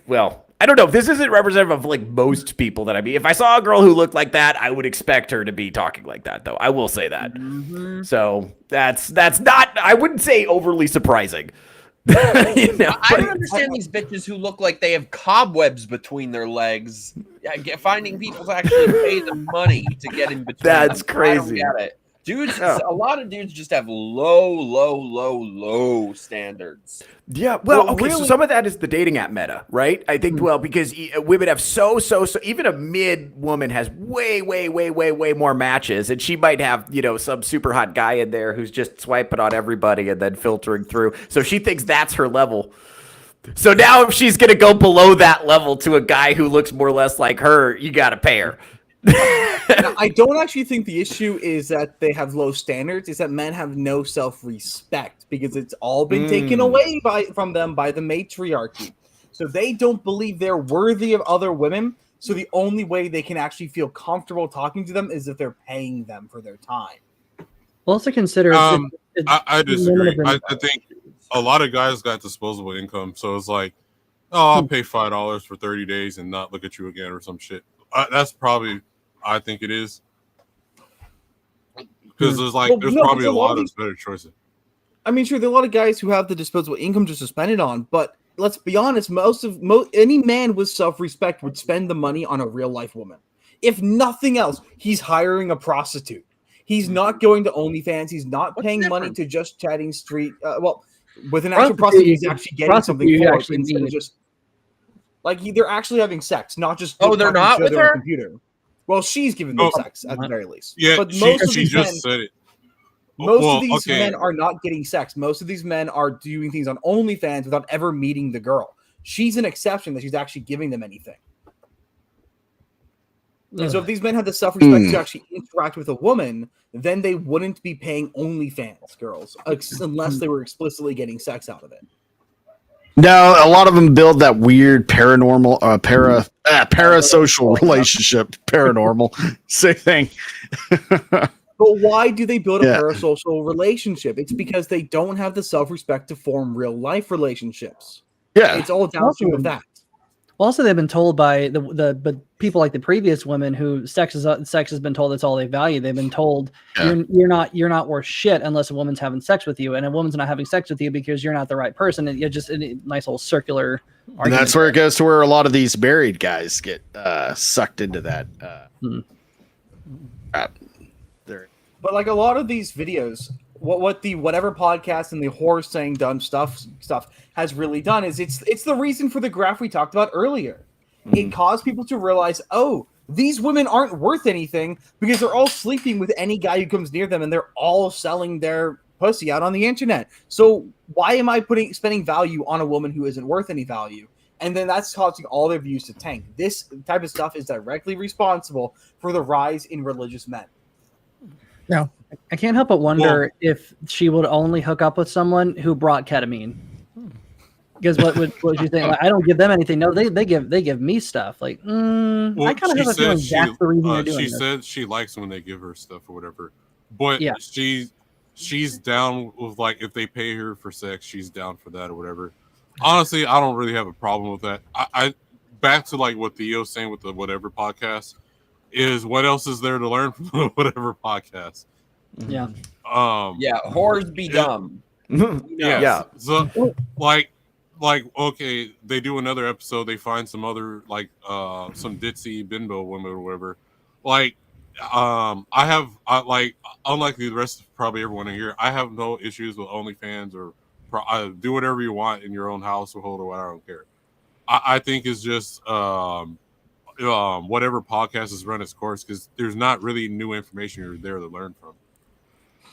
don't know. This isn't representative of like most people that I mean. If I saw a girl who looked like that, I would expect her to be talking like that, though. I will say that. Mm-hmm. So that's not, I wouldn't say overly surprising. I don't understand these bitches who look like they have cobwebs between their legs. Finding people to actually pay them money to get in between. That's them. crazy. I don't get it. Dudes, a lot of dudes just have low standards. Yeah, well, okay, really, so some of that is the dating app meta, right? I think, because women have so even a mid woman has way more matches, and she might have, some super hot guy in there who's just swiping on everybody and then filtering through. So she thinks that's her level. So now if she's going to go below that level to a guy who looks more or less like her, you got to pay her. Now, I don't actually think the issue is that they have low standards. It's that men have no self-respect because it's all been taken away from them by the matriarchy. So they don't believe they're worthy of other women. So the only way they can actually feel comfortable talking to them is if they're paying them for their time. Well, also consider. I disagree. I think a lot of guys got disposable income, so it's like, I'll pay $5 for 30 days and not look at you again or some shit. That's probably. I think it is because there's probably a lot of better choices. I mean, sure, there are a lot of guys who have the disposable income just to spend it on, but let's be honest, any man with self-respect would spend the money on a real life woman. If nothing else, he's hiring a prostitute. He's not going to OnlyFans. He's not paying money to just chatting street. With an actual prostitute, he's actually getting something for it instead of just like they're actually having sex, not just they're not with her computer. Well, she's giving them sex at the very least. Yeah, but she just said it. Most of these men are not getting sex. Most of these men are doing things on OnlyFans without ever meeting the girl. She's an exception that she's actually giving them anything. And so if these men had the self-respect to actually interact with a woman, then they wouldn't be paying OnlyFans girls unless they were explicitly getting sex out of it. No, a lot of them build that weird paranormal, parasocial relationship. Paranormal, same thing. But why do they build a parasocial relationship? It's because they don't have the self-respect to form real life relationships. Yeah, it's all downstream of that. Also, they've been told by the people like the previous women who sex has been told that's all they value. They've been told you're not worth shit unless a woman's having sex with you, and a woman's not having sex with you because you're not the right person. And you're just a nice little circular argument. And that's where it goes to where a lot of these married guys get sucked into that. But like a lot of these videos, whatever podcast and the horror saying dumb stuff has really done is it's the reason for the graph we talked about earlier. It caused people to realize, these women aren't worth anything because they're all sleeping with any guy who comes near them and they're all selling their pussy out on the internet. So why am I spending value on a woman who isn't worth any value? And then that's causing all their views to tank. This type of stuff is directly responsible for the rise in religious men. No, I can't help but wonder if she would only hook up with someone who brought ketamine. Because what would you think? Like, I don't give them anything. No, they give me stuff. Like, I kind of have a feeling that's the reason they're doing She this. said she likes when they give her stuff or whatever. But Yeah. she's down with, like, if they pay her for sex, she's down for that or whatever. Honestly, I don't really have a problem with that. I back to like what Theo's saying with the whatever podcast is, what else is there to learn from the whatever podcast? Yeah. Yeah, whores be dumb. Yeah. So like okay, they do another episode, they find some other like some ditzy bimbo women or whatever. Like I like, unlike the rest of probably everyone in here, I have no issues with OnlyFans or do whatever you want in your own household or what. I don't care. I think it's just whatever podcast has run its course, because there's not really new information you're there to learn from.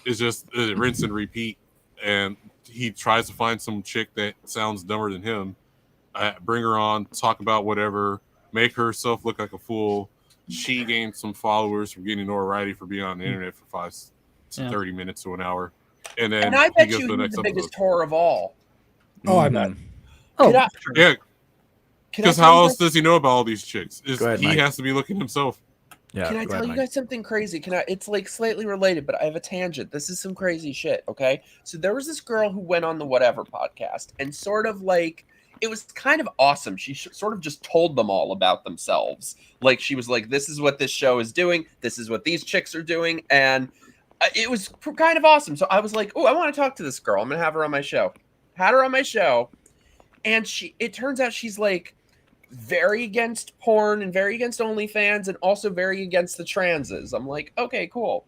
It's just rinse and repeat, and he tries to find some chick that sounds dumber than him, bring her on, talk about whatever, make herself look like a fool. She gained some followers from getting notoriety for being on the internet for 5 to 30 minutes to an hour, and then I bet he goes you to the he's next the biggest episode. whore of all. Oh, I bet. Oh, Yeah. Can I Because tell how you else guys- does he know about all these chicks? Go ahead, He Mike. has to be looking himself. Yeah. Can I tell you guys something crazy? It's like slightly related, but I have a tangent. This is some crazy shit, okay? So there was this girl who went on the Whatever podcast, and sort of like, it was kind of awesome. She sort of just told them all about themselves. Like, she was like, this is what this show is doing, this is what these chicks are doing, and it was kind of awesome. So I was like, oh, I want to talk to this girl. I'm going to have her on my show. Had her on my show, and it turns out she's like very against porn and very against OnlyFans and also very against the transes. I'm like, okay, cool.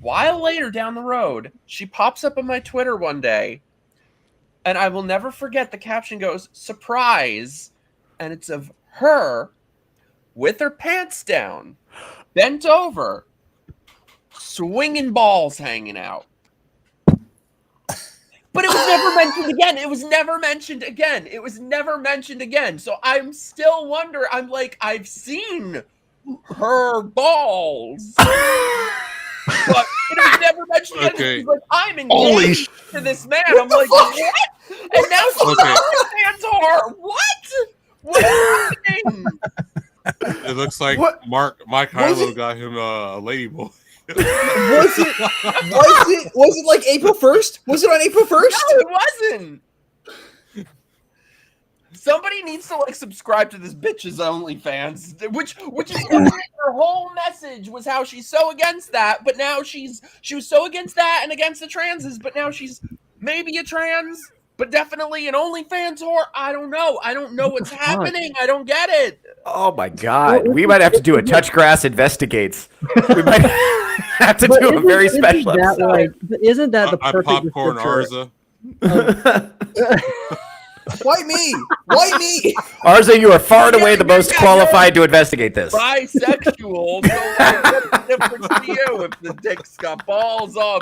While later down the road, she pops up on my Twitter one day, and I will never forget, the caption goes, surprise, and it's of her with her pants down, bent over, swinging balls hanging out. But it was never mentioned again. It was never mentioned again. It was never mentioned again. So I'm still wondering. I'm like, I've seen her balls, but it was never mentioned again. Okay. She's like, I'm Holy engaged to this man. I'm like, what? And now she's Okay. fans are what? What's happening? It looks like Mike Harlow got him a ladyboy. Was it like April 1st? Was it on April 1st? No, it wasn't. Somebody needs to like subscribe to this bitch's OnlyFans, which is her whole message was how she's so against that, but now she was so against that and against the transes, but now she's maybe a trans, but definitely an OnlyFans whore. I don't know. I don't know what's happening. I don't get it. Oh my God, we might have to do a Touchgrass investigates. We might have to But do a very isn't special that episode. like, isn't that the I perfect popcorn descriptor? Arza. Why me? Why me? Arza, you are far and away the most qualified to investigate this. Bisexual. So like, what's the difference to you if the dick's got balls on?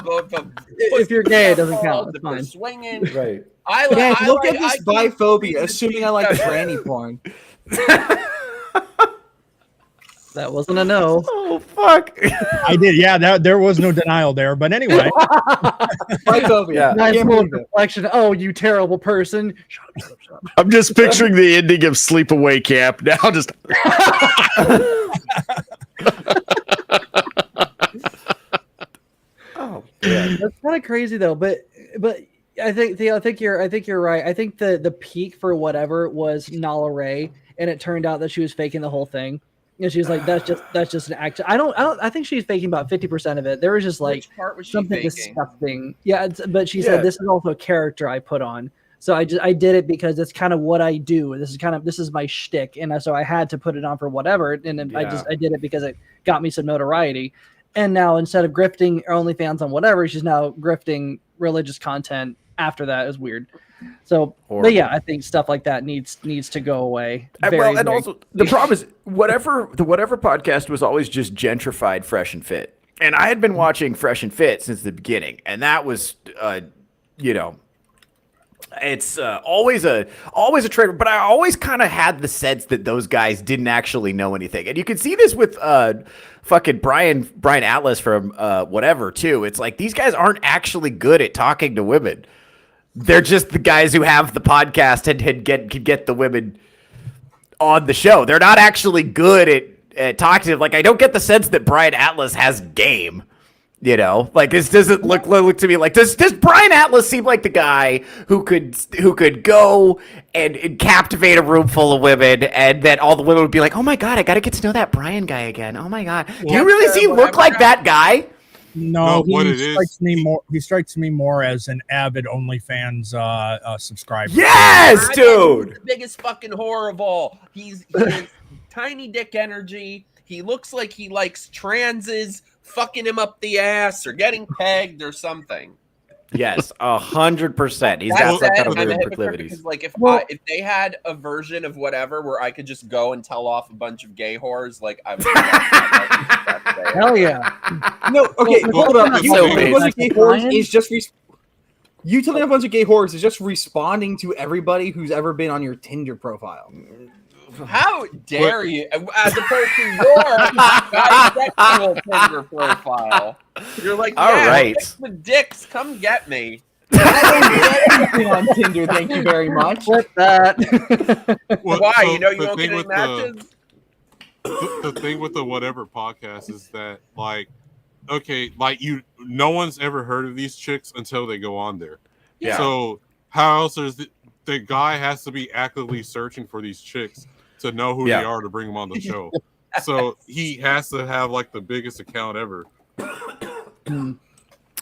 If you're gay, it doesn't count. It's If they're fine. swinging. Right. Guys, look at this I keep biphobia, assuming I like tranny porn. That wasn't a no. Oh fuck! I did. Yeah, there was no denial there. But anyway, Biphobia. Yeah. Nice Can't little believe it. reflection. Oh, you terrible person. Shut up. I'm just picturing the ending of Sleepaway Camp now. Just Oh, yeah. That's kind of crazy though, but I think Theo, I think you're right. I think the peak for whatever was Nala Ray, and it turned out that she was faking the whole thing. And she was like, "That's just an act." I think she's faking about 50% of it. There was just like Which part was she something faking? disgusting. Yeah, but she Yeah. said this is also a character I put on. So I did it because it's kind of what I do. This is my shtick, and so I had to put it on for whatever. And then Yeah. I did it because it got me some notoriety. And now instead of grifting OnlyFans on whatever, she's now grifting religious content. After that is weird. So, Horrible. but yeah, I think stuff like that needs to go away. Well, and also the problem is the whatever podcast was always just gentrified Fresh and Fit, and I had been watching Fresh and Fit since the beginning, and that was, it's always a trigger. But I always kind of had the sense that those guys didn't actually know anything, and you can see this with fucking Brian Atlas from whatever too. It's like these guys aren't actually good at talking to women. They're just the guys who have the podcast and could get the women on the show. They're not actually good at talking to them. Like, I don't get the sense that Brian Atlas has game. You know, like this doesn't look to me like does Brian Atlas seem like the guy who could go and captivate a room full of women, and then all the women would be like, oh my god, I got to get to know that Brian guy again. Oh my god, do you really see look like that guy? No, what it strikes me more. He strikes me more as an avid OnlyFans subscriber. Yes, dude. He's the biggest fucking whore of all. He's tiny dick energy. He looks like he likes transes fucking him up the ass or getting pegged or something. Yes, 100%. He's got some kind of weird proclivities. Because, like, if they had a version of whatever where I could just go and tell off a bunch of gay whores, like I would. Hell yeah! No, okay, hold up. You So telling a bunch of gay whores is just you telling a bunch of gay whores is just responding to everybody who's ever been on your Tinder profile. How dare you? As opposed to your bisexual Tinder profile, you're like, all right, the dicks, come get me. I don't get anything on Tinder, thank you very much. With that, why? So You know you the won't thing get any with matches. The thing with the whatever podcast is that, like, okay, like no one's ever heard of these chicks until they go on there. Yeah. So how else is the guy has to be actively searching for these chicks to know who they are to bring them on the show. So he has to have like the biggest account ever.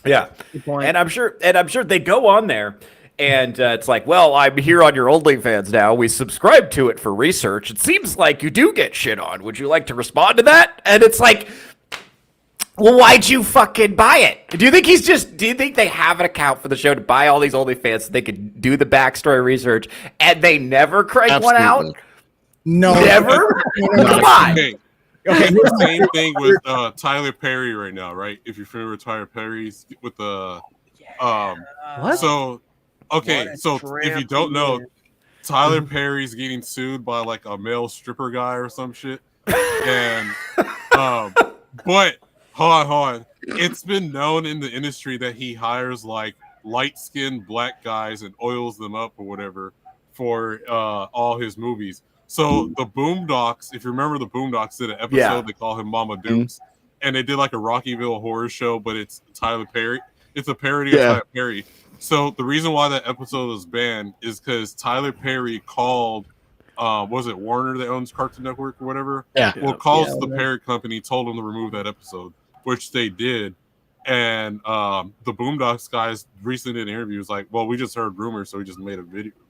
Yeah, and I'm sure they go on there, and it's like, well, I'm here on your OnlyFans now. We subscribe to it for research. It seems like you do get shit on. Would you like to respond to that? And it's like, well, why'd you fucking buy it? Do you think they have an account for the show to buy all these OnlyFans so they could do the backstory research, and they never crank one out? No, never. Come on. Okay. The same thing with Tyler Perry right now, right? If you're familiar with Tyler Perry's with the What? So if you don't know, Tyler Perry's getting sued by like a male stripper guy or some shit. And but hold on. It's been known in the industry that he hires like light-skinned black guys and oils them up or whatever for all his movies. So the Boondocks, if you remember, the Boondocks did an episode. They call him Mama Dukes, and they did like a Rockyville horror show, but it's Tyler Perry. It's a parody of Tyler Perry. So the reason why that episode was banned is because Tyler Perry called, was it Warner that owns Cartoon Network or whatever? Yeah. Well, calls the parent company, told them to remove that episode, which they did. And the Boondocks guys recently did an interview. Was like, well, we just heard rumors, so we just made a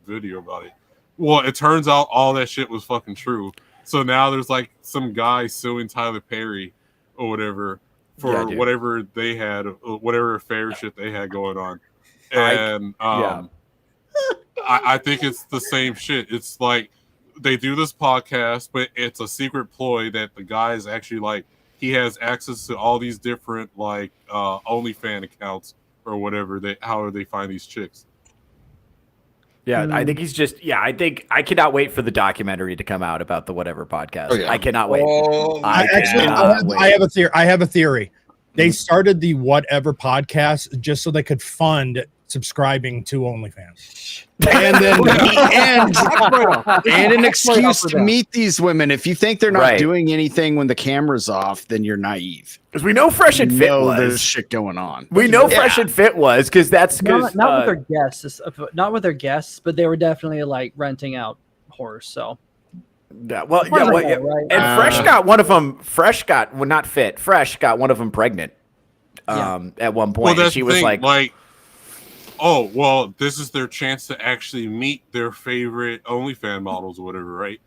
video about it. Well, it turns out all that shit was fucking true. So now there's like some guy suing Tyler Perry or whatever for whatever they had, whatever affair shit they had going on. And I think it's the same shit. It's like they do this podcast, but it's a secret ploy that the guy is actually like, he has access to all these different like OnlyFans accounts or whatever. How they find these chicks. Yeah, I think he's just. Yeah, I think I cannot wait for the documentary to come out about the whatever podcast. Oh, yeah. I cannot wait. I have a theory. They started the whatever podcast just so they could fund subscribing to OnlyFans. And then and an excuse to meet these women. If you think they're not doing anything when the camera's off, then you're naive. Because we know Fresh and Fit was. There's shit going on. We know Fresh and Fit was because that's because not with their guests, not with their guests, but they were definitely like renting out horse. So and Fresh got one of them. Fresh got not Fit. Fresh got one of them pregnant. At one point, well, she was like, oh, well, this is their chance to actually meet their favorite OnlyFans models or whatever, right?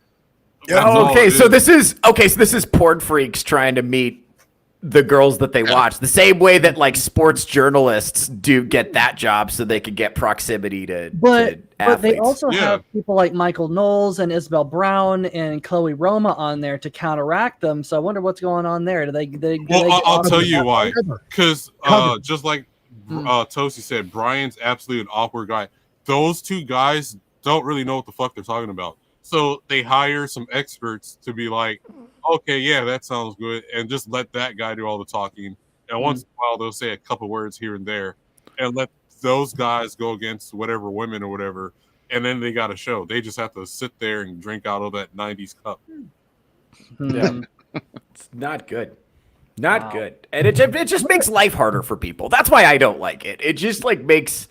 So this is porn freaks trying to meet the girls that they watch, the same way that like sports journalists do get that job so they could get proximity to but athletes. They also have people like Michael Knowles and Isabel Brown and Chloe Roma on there to counteract them. So I wonder what's going on there. I'll tell you why. Because just like Toasty said, Brian's absolutely an awkward guy. Those two guys don't really know what the fuck they're talking about. So they hire some experts to be like, okay, yeah, that sounds good, and just let that guy do all the talking. And once in a while, they'll say a couple words here and there, and let those guys go against whatever women or whatever, and then they got a show. They just have to sit there and drink out of that 90s cup. Yeah. It's not good. Not good. And it just makes life harder for people. That's why I don't like it. It just like makes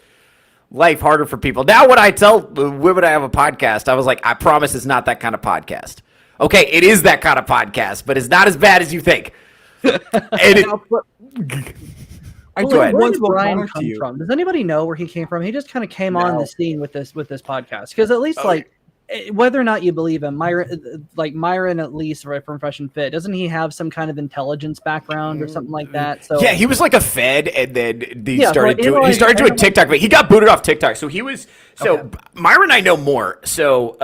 life harder for people. Now when I tell women I have a podcast, I was like, I promise it's not that kind of podcast. Okay, it is that kind of podcast, but it's not as bad as you think. And Where did Brian come from? Does anybody know where he came from? He just kind of came on the scene with this podcast. Because at least whether or not you believe him, Myron at least right from Fresh and Fit, doesn't he have some kind of intelligence background or something like that? So yeah, he was like a Fed, and then he started doing TikTok, but he got booted off TikTok. So he was Myron. I know more. So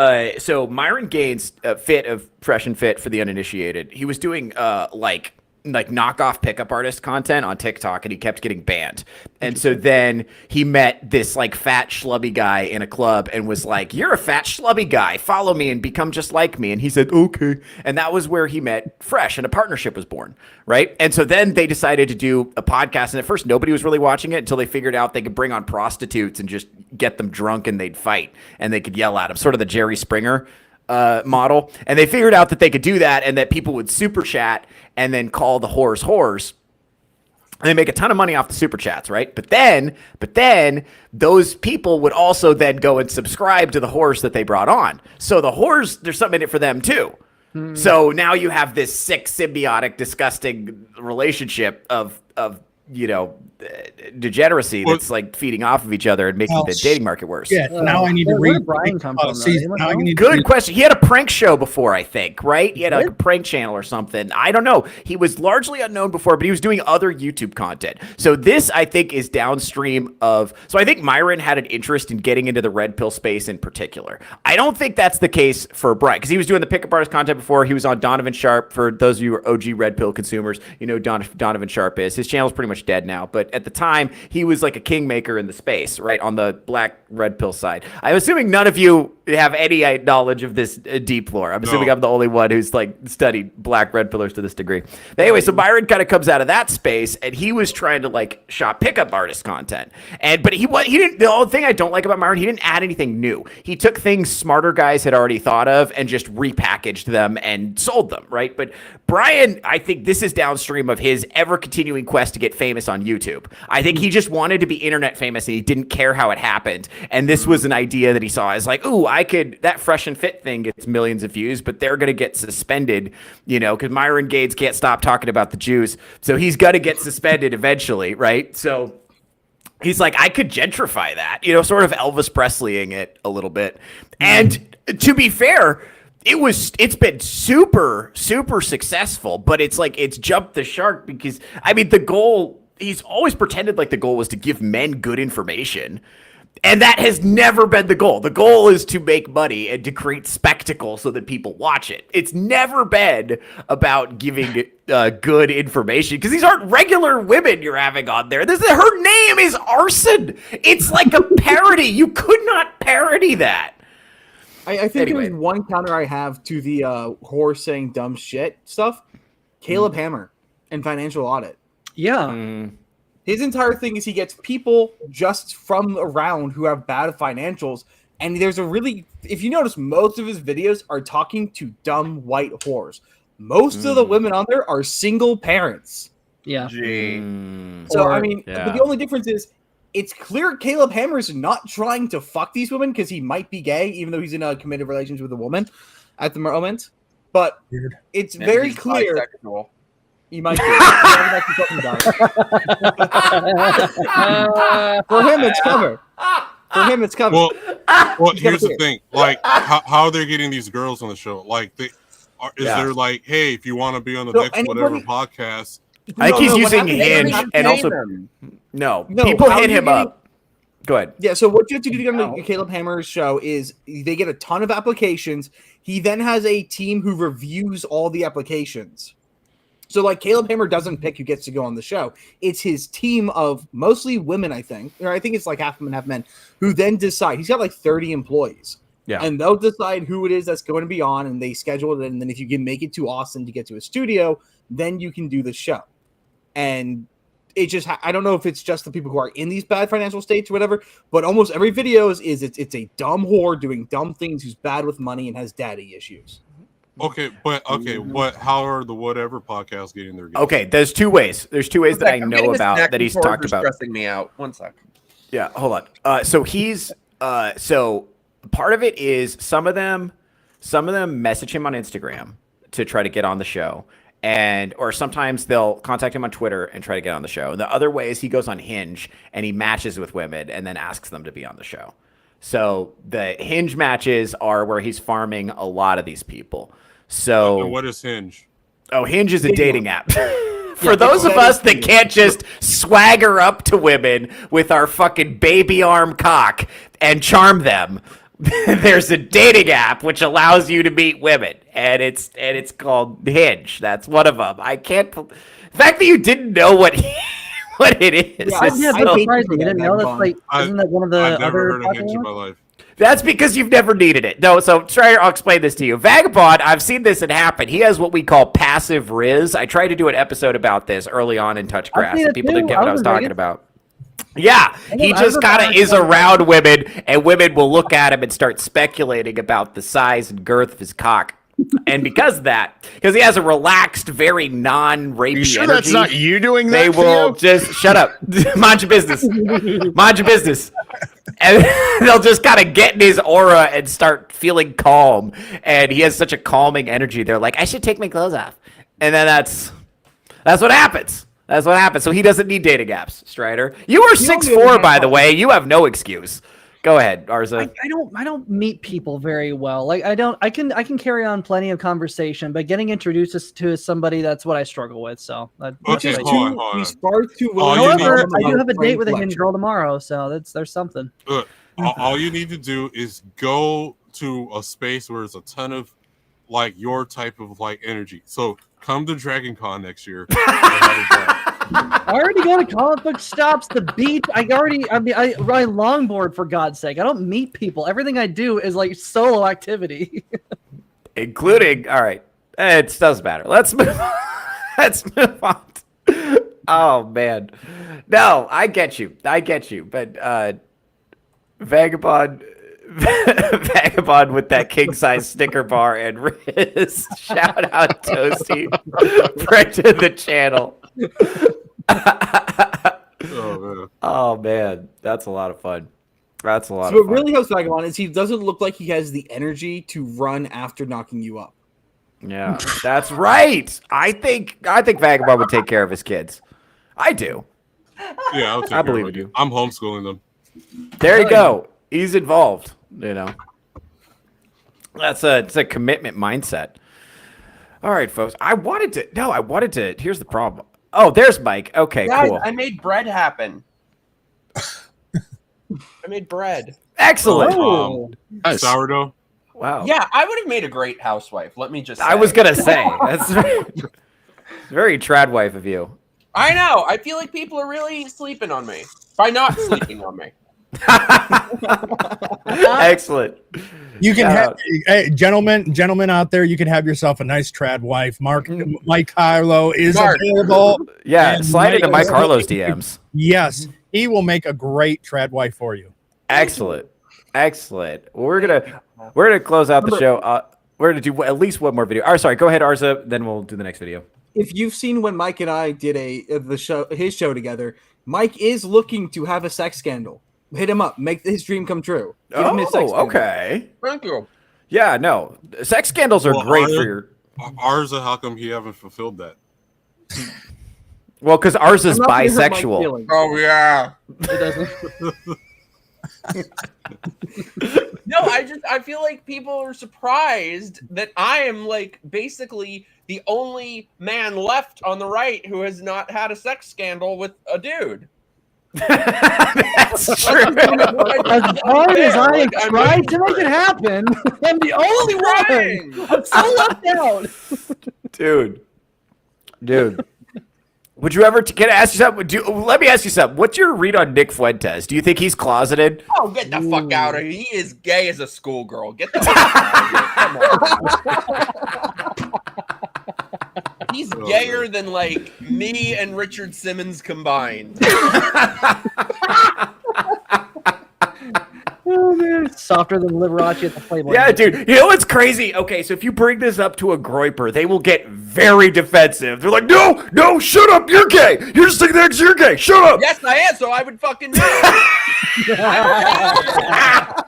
Myron Gaines, Fit of Fresh and Fit for the uninitiated. He was doing like knockoff pickup artist content on TikTok, and he kept getting banned. And so then he met this like fat schlubby guy in a club and was like, "You're a fat schlubby guy. Follow me and become just like me." And he said, "Okay." And that was where he met Fresh, and a partnership was born, right? And so then they decided to do a podcast, and at first nobody was really watching it until they figured out they could bring on prostitutes and just get them drunk, and they'd fight, and they could yell at them, sort of the Jerry Springer model. And they figured out that they could do that, and that people would super chat and then call the whores. And they make a ton of money off the super chats, right? But then those people would also then go and subscribe to the whores that they brought on. So the whores, there's something in it for them too. So now you have this sick, symbiotic, disgusting relationship of degeneracy that's like feeding off of each other and making the dating market worse. Yeah, now I need to read. Where did Brian come from? Good question. He had a prank show before, I think, right? He had like a prank channel or something. I don't know. He was largely unknown before, but he was doing other YouTube content. So this, I think, is downstream of. So I think Myron had an interest in getting into the red pill space in particular. I don't think that's the case for Brian, because he was doing the pickup artist content before. He was on Donovan Sharp. For those of you who are OG red pill consumers, you know Donovan Sharp is. His channel's pretty much dead now, but at the time, he was like a kingmaker in the space, right, on the black red pill side. I'm assuming none of you have any knowledge of this deep lore. I'm assuming I'm the only one who's like studied black red pillars to this degree. But anyway, so Myron kind of comes out of that space, and he was trying to like shop pickup artist content. But he didn't. The only thing I don't like about Myron, he didn't add anything new. He took things smarter guys had already thought of and just repackaged them and sold them, right? But Brian, I think this is downstream of his ever continuing quest to get famous on YouTube. I think he just wanted to be internet famous, and he didn't care how it happened. And this was an idea that he saw as like, ooh, that Fresh and Fit thing gets millions of views, but they're going to get suspended, because Myron Gaines can't stop talking about the Jews. So he's going to get suspended eventually, right? So he's like, I could gentrify that, sort of Elvis Presleying it a little bit. And to be fair, it's been super, super successful, but it's jumped the shark because, the goal, he's always pretended like the goal was to give men good information. And that has never been the goal. The goal is to make money and to create spectacle so that people watch it. It's never been about giving good information, because these aren't regular women you're having on there. Her name is Arson. It's like a parody. You could not parody that. I think there was one counter I have to the whore saying dumb shit stuff. Caleb Hammer and financial audit. Yeah. His entire thing is he gets people just from around who have bad financials. And there's if you notice, most of his videos are talking to dumb white whores. Most of the women on there are single parents. Yeah. So, but the only difference is it's clear Caleb Hammer is not trying to fuck these women because he might be gay, even though he's in a committed relationship with a woman at the moment. But it's very clear. Bisexual. He might be. For him, it's covered. Well, here's the thing. Like, how they're getting these girls on the show? Like, there like, hey, if you want to be on the next whatever podcast? I think he's using Hinge and also no, people hit him up. Go ahead. Yeah, so what you have to do on the Caleb Hammer's show is they get a ton of applications. He then has a team who reviews all the applications. So, like, Caleb Hammer doesn't pick who gets to go on the show. It's his team of mostly women, I think. Or I think it's like half women, half men, who then decide. He's got like 30 employees. Yeah. And they'll decide who it is that's going to be on, and they schedule it. And then if you can make it to Austin to get to a studio, then you can do the show. And it just, I don't know if it's just the people who are in these bad financial states or whatever, but almost every video it's a dumb whore doing dumb things who's bad with money and has daddy issues. Okay, but how are the whatever podcasts getting their guests? Okay, there's two ways. There's two ways that I know about that he's talked about. Stressing me out. 1 sec. Yeah, hold on. So he's so part of it is some of them message him on Instagram to try to get on the show, or sometimes they'll contact him on Twitter and try to get on the show. And the other way is he goes on Hinge and he matches with women and then asks them to be on the show. So the Hinge matches are where he's farming a lot of these people. So what is Hinge? Oh, Hinge is a dating app. For those of us that can't just swagger up to women with our fucking baby arm cock and charm them, there's a dating app which allows you to meet women, and it's called Hinge. That's one of them. I can't. The fact that you didn't know what it is. Yeah, that's surprising. You didn't know that's like. Isn't that one of the I've never other heard of Hinge in my life. That's because you've never needed it. No, so Strider, I'll explain this to you. Vagabond, I've seen this happen. He has what we call passive Riz. I tried to do an episode about this early on in Touch Grass, and people didn't get what I was talking about. Yeah, he just kind of is around women, and women will look at him and start speculating about the size and girth of his cock. And because of that, because he has a relaxed, very non-rapey You sure energy, that's not you doing that? they will just shut up, mind your business, mind your business, and they'll just kind of get in his aura and start feeling calm. And he has such a calming energy. They're like, I should take my clothes off, and then that's what happens. That's what happens. So he doesn't need dating apps, Strider. You are 6'4", by the way. You have no excuse. Go ahead, Arza. I don't meet people very well. Like I can carry on plenty of conversation, but getting introduced to somebody, that's what I struggle with. So Okay, hold on. He's far too However, I do have a date with a Hinge girl tomorrow, so there's something. Look, all you need to do is go to a space where there's a ton of like your type of like energy. So come to Dragon Con next year. I already go to comic book shops, the beach. I ride longboard, for God's sake. I don't meet people. Everything I do is like solo activity. Including, all right, it doesn't matter. Let's move on. Let's move on. Oh, man. No, I get you. But Vagabond with that king-size Snicker bar and Riz. Shout out, Toasty. Friend to the channel. Oh man, that's a lot of fun. That's a lot of fun. So what really helps Vagabond is he doesn't look like he has the energy to run after knocking you up. Yeah, that's right. I think Vagabond would take care of his kids. I do. Yeah, I believe in you. I'm homeschooling them. There you go. He's involved. You know, it's a commitment mindset. All right, folks. I wanted to. Here's the problem. Oh, there's Mike. Okay, Guys, cool. I made bread happen. I made bread. Excellent. Nice. Sourdough. Wow. Yeah, I would have made a great housewife. Let me just say. I was gonna say that's very trad wife of you. I know. I feel like people are really sleeping on me by not sleeping on me. Excellent. You can have, hey, gentlemen out there, you can have yourself a nice trad wife. Mike Harlow is available. Yeah, slide into Mike Harlow's DMs. Yes, he will make a great trad wife for you. Excellent. Well, we're gonna close out the show. We're gonna do at least one more video. Sorry, go ahead, Arza. Then we'll do the next video. If you've seen when Mike and I did his show together, Mike is looking to have a sex scandal. Hit him up. Make his dream come true. Give him his sex scandal. Okay. Thank you. Yeah, no. Sex scandals are great for your... Arza, how come he haven't fulfilled that? Well, because Arza's bisexual. Oh, yeah. No, I feel like people are surprised that I am like basically the only man left on the right who has not had a sex scandal with a dude. That's true. As hard as I tried to make it happen, I'm the only one. I'm so left out. Dude. Would you ever? Can I ask you something? Let me ask you something. What's your read on Nick Fuentes? Do you think he's closeted? Oh, get the fuck out of here! He is gay as a schoolgirl. Get the fuck out of here! Come on. He's gayer than like me and Richard Simmons combined. Oh man! Softer than Liberace at the Playboy. Yeah, dude. You know what's crazy? Okay, so if you bring this up to a groiper, they will get very defensive. They're like, no, shut up, you're gay. You're just thinking that you're gay. Shut up. Yes, I am, so I would fucking know.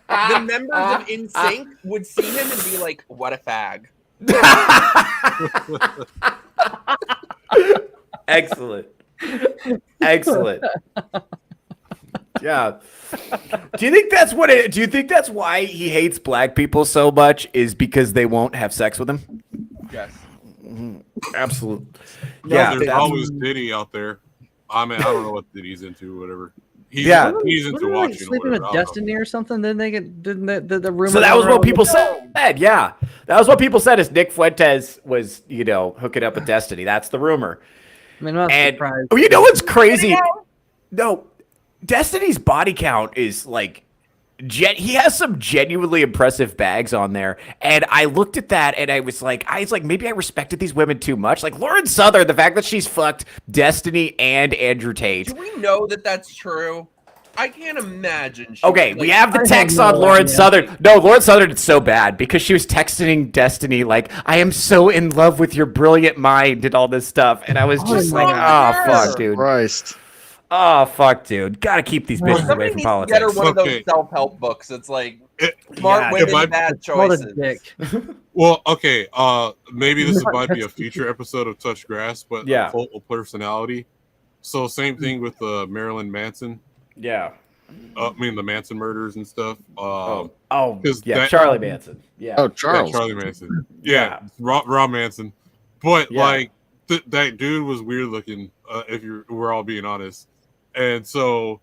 The members of NSYNC would see him and be like, what a fag. Excellent. Yeah. Do you think that's why he hates black people so much, is because they won't have sex with him? Yes. Absolutely. Yeah, there's always Diddy out there. I mean, I don't know what Diddy's into, whatever. He's into watching. Sleeping with Destiny or something? Then they get the rumor. So that was what people said. Yeah, that was what people said. Is Nick Fuentes was hooking up with Destiny? That's the rumor. I mean, I'm not surprised. You know what's crazy? No, Destiny's body count is like. He has some genuinely impressive bags on there, and I looked at that and I was like, maybe I respected these women too much. Like Lauren Southern, the fact that she's fucked Destiny and Andrew Tate. Do we know that that's true? I can't imagine. Okay, we have the text on Lauren Southern. No, Lauren Southern, it's so bad because she was texting Destiny like, I am so in love with your brilliant mind and all this stuff. And I was just fuck, dude. Christ. Oh, fuck, dude. Gotta keep these bitches away from politics. Get her one of those self-help books. It's like smart women, bad choices. Well, okay. Maybe this might be a future episode of Touch Grass, but cult of personality. So same thing with Marilyn Manson. Yeah. I mean the Manson murders and stuff. Charlie Manson. Yeah. Oh, Charles. Yeah, Charlie Manson. Yeah. Rob Manson. But that dude was weird looking. If we're all being honest. And so,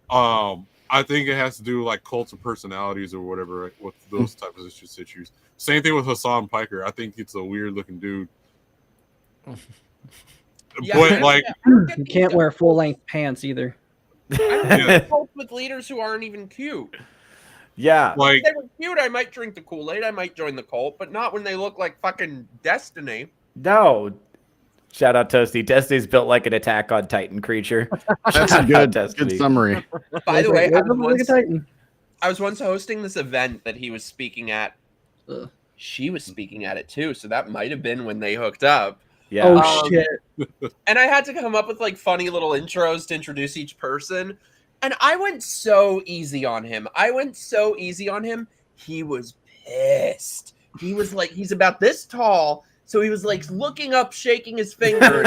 I think it has to do with like cults of personalities or whatever with those types of issues. Same thing with Hassan Piker. I think it's a weird looking dude. But like, you can't wear full length pants either. I cults with leaders who aren't even cute. Yeah, like if they were cute, I might drink the Kool-Aid. I might join the cult, but not when they look like fucking Destiny. No. Shout out Toasty. Destiny's built like an Attack on Titan creature. That's a good summary. By the way, I was once hosting this event that he was speaking at. She was speaking at it too, so that might have been when they hooked up. Yeah. Oh shit. And I had to come up with like funny little intros to introduce each person. And I went so easy on him. He was pissed. He was like, he's about this tall. So he was like looking up, shaking his finger.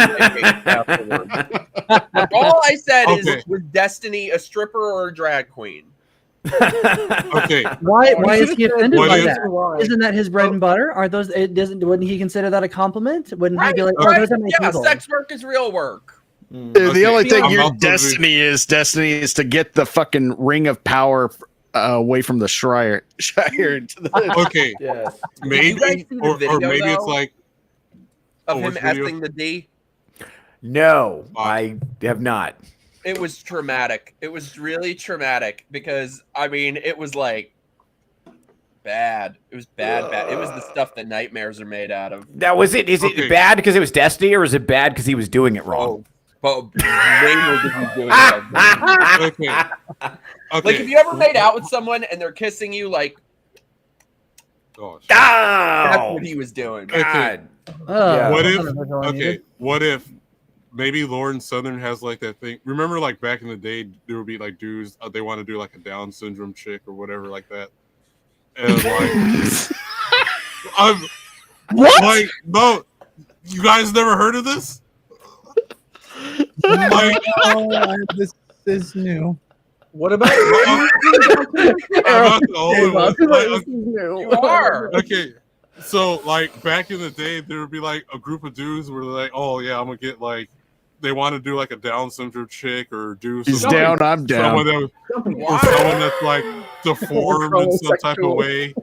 All I said is, was Destiny a stripper or a drag queen? Okay. Why is he offended by that? Isn't that his bread and butter? Are those? Wouldn't he consider that a compliment? Wouldn't he be like, "Oh, those are my people"? Sex work is real work. The only thing your destiny is to get the fucking ring of power away from the Shire. Okay. Yes. Maybe, or maybe it's like of him effing the D. No, I have not. It was traumatic. It was really traumatic because I mean, it was like bad. It was bad. It was the stuff that nightmares are made out of. That was it. Is it bad because it was Destiny, or is it bad because he was doing it wrong? But way more than he doing it. Okay. Like, have you ever made out with someone and they're kissing you like? Oh, that's what he was doing. God. What if maybe Lauren Southern has like that thing? Remember, like back in the day, there would be like dudes they want to do like a Down syndrome chick or whatever like that, and like, what? Like, no, you guys never heard of this? Like, this is new. What about you are okay. So like back in the day, there would be like a group of dudes where they're like, "Oh yeah, I'm gonna get like," they want to do like a Down syndrome chick or do. He's down. I'm down. Someone that's like deformed in some type of way.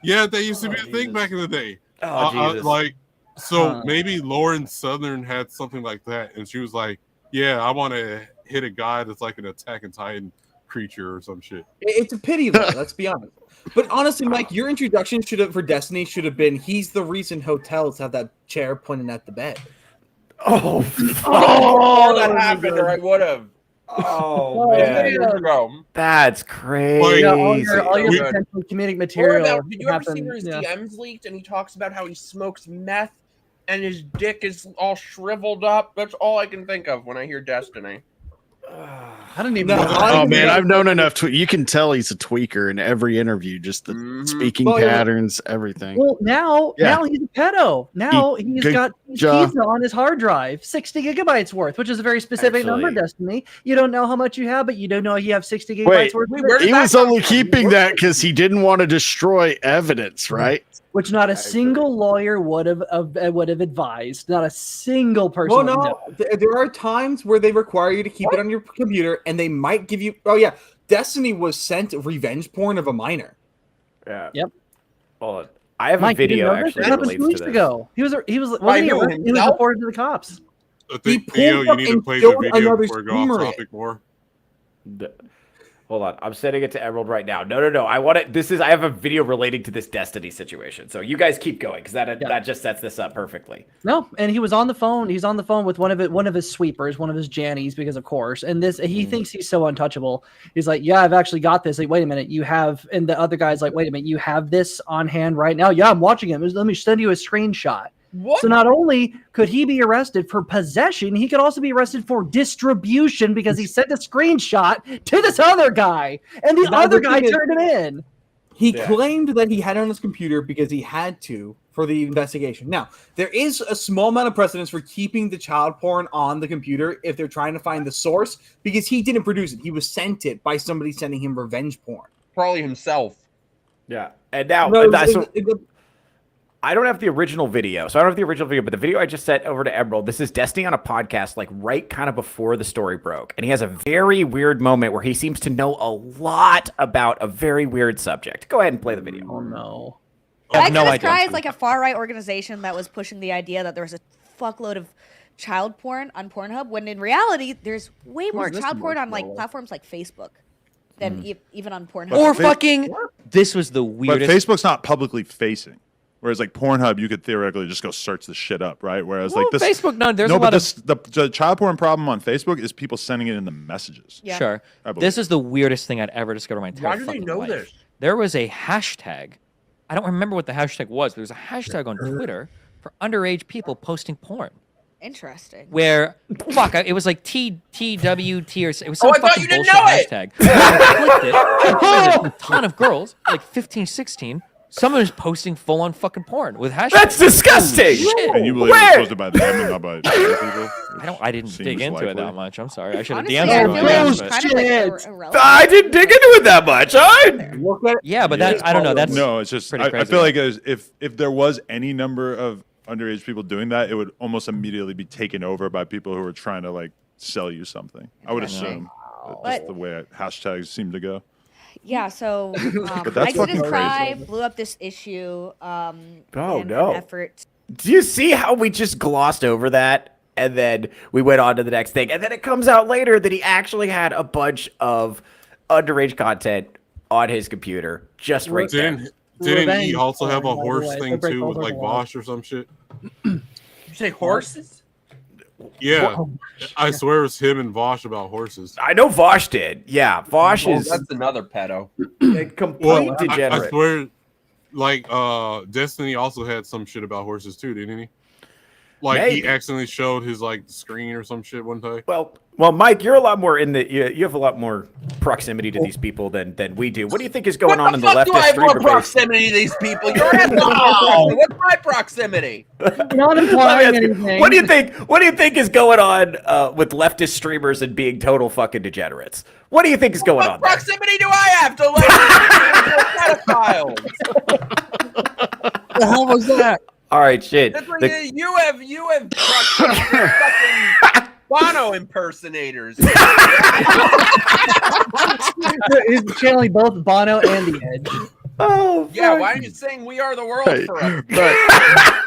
Yeah, that used to be a thing back in the day. Oh, Jesus. Like, so maybe Lauren Southern had something like that, and she was like, "Yeah, I want to hit a guy that's like an Attack on Titan creature or some shit." It's a pity though. Let's be honest. But honestly, Mike, your introduction for Destiny should have been he's the reason hotels have that chair pointing at the bed. Oh, that happened, or I would have. Oh Oh, man, yeah. that's crazy. Yeah, all your potential comedic Or material. about, did you ever see happened- where his yeah. DMs leaked and he talks about how he smokes meth and his dick is all shriveled up? That's all I can think of when I hear Destiny. I don't even No, know. Oh man, I've known enough. You can tell he's a tweaker in every interview. Just the speaking Well, yeah. patterns, everything. Well, now he's a pedo. Now he's good got job. pizza on his hard drive, 60 gigabytes worth, which is a very specific number. Actually- Destiny, you don't know how much you have, but you don't know you have 60 gigabytes Wait, worth. he was only keeping that because he didn't want to destroy evidence, right? Which not a single lawyer would have advised. Not a single person. Well, would no, know. there are times where they require you to keep it on your computer, and they might give you. Oh yeah, Destiny was sent revenge porn of a minor. Yeah. Yep. Hold on. I have Mike, a you didn't video know this? actually That happened relates 2 to weeks this. ago. He was By wasn't he who, arrested? He was himself? reported to the cops. I think, pulled Theo, you up need to and play the showed video another before we go off streamer it. topic more. Hold on, I'm sending it to Emerald right now. No. I want it. I have a video relating to this Destiny situation. So you guys keep going because that just sets this up perfectly. No, and he was on the phone. He's on the phone with one of his sweepers, one of his Jannies, because of course. And he thinks he's so untouchable. He's like, yeah, I've actually got this. Like, wait a minute, you have. And the other guy's like, wait a minute, you have this on hand right now. Yeah, I'm watching him. Let me send you a screenshot. What? So not only could he be arrested for possession, he could also be arrested for distribution because he sent a screenshot to this other guy, and the Now, other the guy thing is- turned it in. He Yeah. claimed that he had it on his computer because he had to for the investigation. Now, there is a small amount of precedence for keeping the child porn on the computer if they're trying to find the source, because he didn't produce it. He was sent it by somebody sending him revenge porn. Probably himself. Yeah, and now No, I don't have the original video, but the video I just sent over to Emerald, this is Destiny on a podcast, like right kind of before the story broke. And he has a very weird moment where he seems to know a lot about a very weird subject. Go ahead and play the video. Oh, no. I could describe like a far-right organization that was pushing the idea that there was a fuckload of child porn on Pornhub, when in reality, there's way more this child porn on like Marshmallow? platforms like Facebook than even on Pornhub. Or fucking. This was the weirdest. But Facebook's not publicly facing. Whereas like Pornhub, you could theoretically just go search the shit up, right? Whereas Well, like this Facebook, no, there's a but lot of- this, the child porn problem on Facebook is people sending it in the messages. Yeah. Sure. I believe. This is the weirdest thing I'd ever discovered in my entire Why do they fucking know life. this? There was a hashtag. I don't remember what the hashtag was, but there was a hashtag on Twitter for underage people posting porn. Interesting. Where it was like TWT or it was Oh, some I thought fucking you didn't bullshit know it! hashtag. I clicked it. There's a ton of girls, like 15, 16. Someone was posting full on fucking porn with hashtags. That's disgusting! Holy shit. And you believe it was posted by them and not by other people? I didn't dig Seems into it that likely. much. I'm sorry. I should have Honestly, DM'd I you. feel like it's kind of like irrelevant. I didn't dig into it that much. Yeah, but that I don't know. That's no. It's just pretty I crazy. feel like if there was any number of underage people doing that, it would almost immediately be taken over by people who are trying to like sell you something. I would assume. That's But- the way hashtags seem to go. Yeah, so But that's Exodus fucking Cry crazy. blew up this issue. Oh, in no. An effort. Do you see how we just glossed over that? And then we went on to the next thing. And then it comes out later that he actually had a bunch of underage content on his computer just right there. Didn't he also have a by the horse way. thing They break too all with the like laws. Vosh or some shit? You say horses? Yeah, I swear it was him and Vosh about horses. I know Vosh did. Yeah, Vosh Well, is that's another pedo. a complete Well, degenerate. I swear, like Destiny also had some shit about horses too, didn't he? Like Maybe. he accidentally showed his like screen or some shit one time. Well, Mike, you're a lot more in the. You have a lot more proximity to these people than we do. What do you think is going on in the What do I leftist have more streamer base? proximity to these people? You're at What's my proximity? Not implying anything. What do you think? What do you think is going on with leftist streamers and being total fucking degenerates? What do you think is going on What there? proximity do I have to pedophiles? the hell was that? All right, shit. That's where The- you have fucking Bono impersonators. He's channeling both Bono and the Edge. Oh, yeah, why aren't you saying "We Are the World" Right. forever?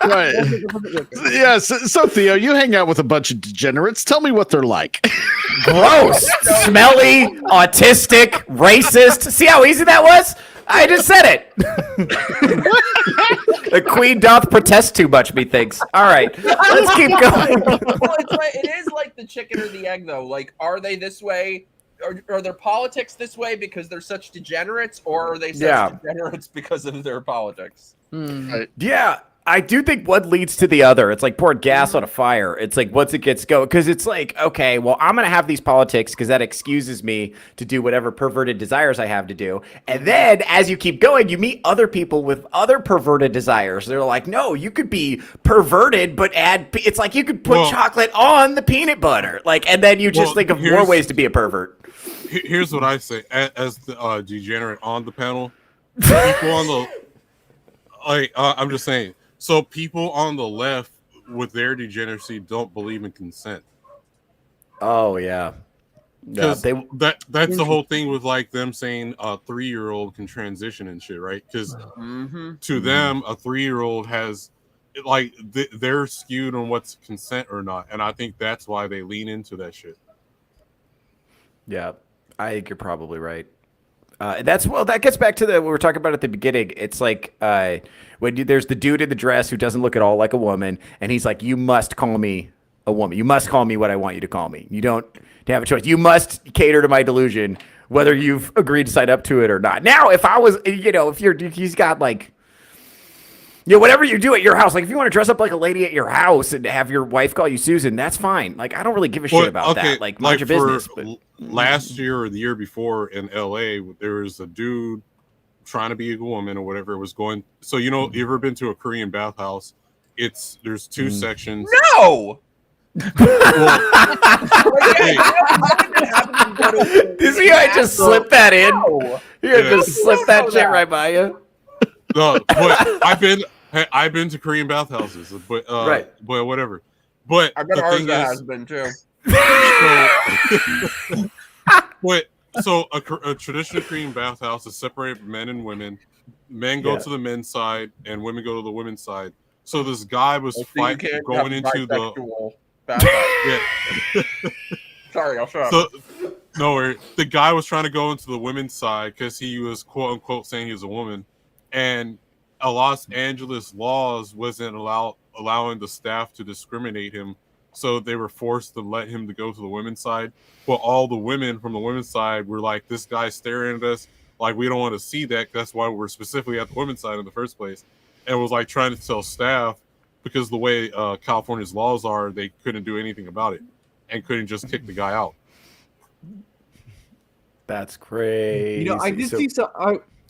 Right. Yeah. So Theo, you hang out with a bunch of degenerates. Tell me what they're like. Gross, smelly, autistic, racist. See how easy that was? I just said it. The queen doth protest too much, methinks. All right, let's keep going. Well, it's like, it is like the chicken or the egg, though. Like, are they this way? Are their politics this way because they're such degenerates, or are they such degenerates because of their politics? Yeah, I do think one leads to the other. It's like pouring gas on a fire. It's like once it gets going, because it's like, okay, well, I'm going to have these politics because that excuses me to do whatever perverted desires I have to do. And then as you keep going, you meet other people with other perverted desires. They're like, no, you could be perverted, but it's like you could put chocolate on the peanut butter. Like, and then you just think of more ways to be a pervert. Here's what I say as the degenerate on the panel. People on the I'm just saying. So people on the left with their degeneracy don't believe in consent. Oh yeah, because that's the whole thing with like them saying a 3-year-old can transition and shit, right? Because to them, a 3-year-old has like they're skewed on what's consent or not, and I think that's why they lean into that shit. Yeah, I think you're probably right. That gets back to what we were talking about at the beginning. It's like when there's the dude in the dress who doesn't look at all like a woman, and he's like, "You must call me a woman. You must call me what I want you to call me. You don't have a choice. You must cater to my delusion, whether you've agreed to sign up to it or not." Now, if I was, he's got like, whatever you do at your house, like if you want to dress up like a lady at your house and have your wife call you Susan, that's fine. Like I don't really give a shit about that. Like mind your business. But last year or the year before in LA, there was a dude trying to be a woman or whatever. It was going. So you ever been to a Korean bathhouse? There's 2 sections. No. You see how I just slipped that in? You just slipped that shit right by you. No, but I've been to Korean bathhouses, but but whatever. But I bet ours has been too. So a traditional Korean bathhouse is separated men and women. Men go to the men's side, and women go to the women's side. So this guy was going into the Sorry, I'll shut up. No worry. The guy was trying to go into the women's side because he was quote unquote saying he was a woman, and a Los Angeles laws wasn't allowing the staff to discriminate him, so they were forced to let him to go to the women's side. But all the women from the women's side were like, "This guy's staring at us. Like we don't want to see that. That's why we're specifically at the women's side in the first place." And was like trying to tell staff, because the way California's laws are, they couldn't do anything about it and couldn't just kick the guy out. That's crazy. I did see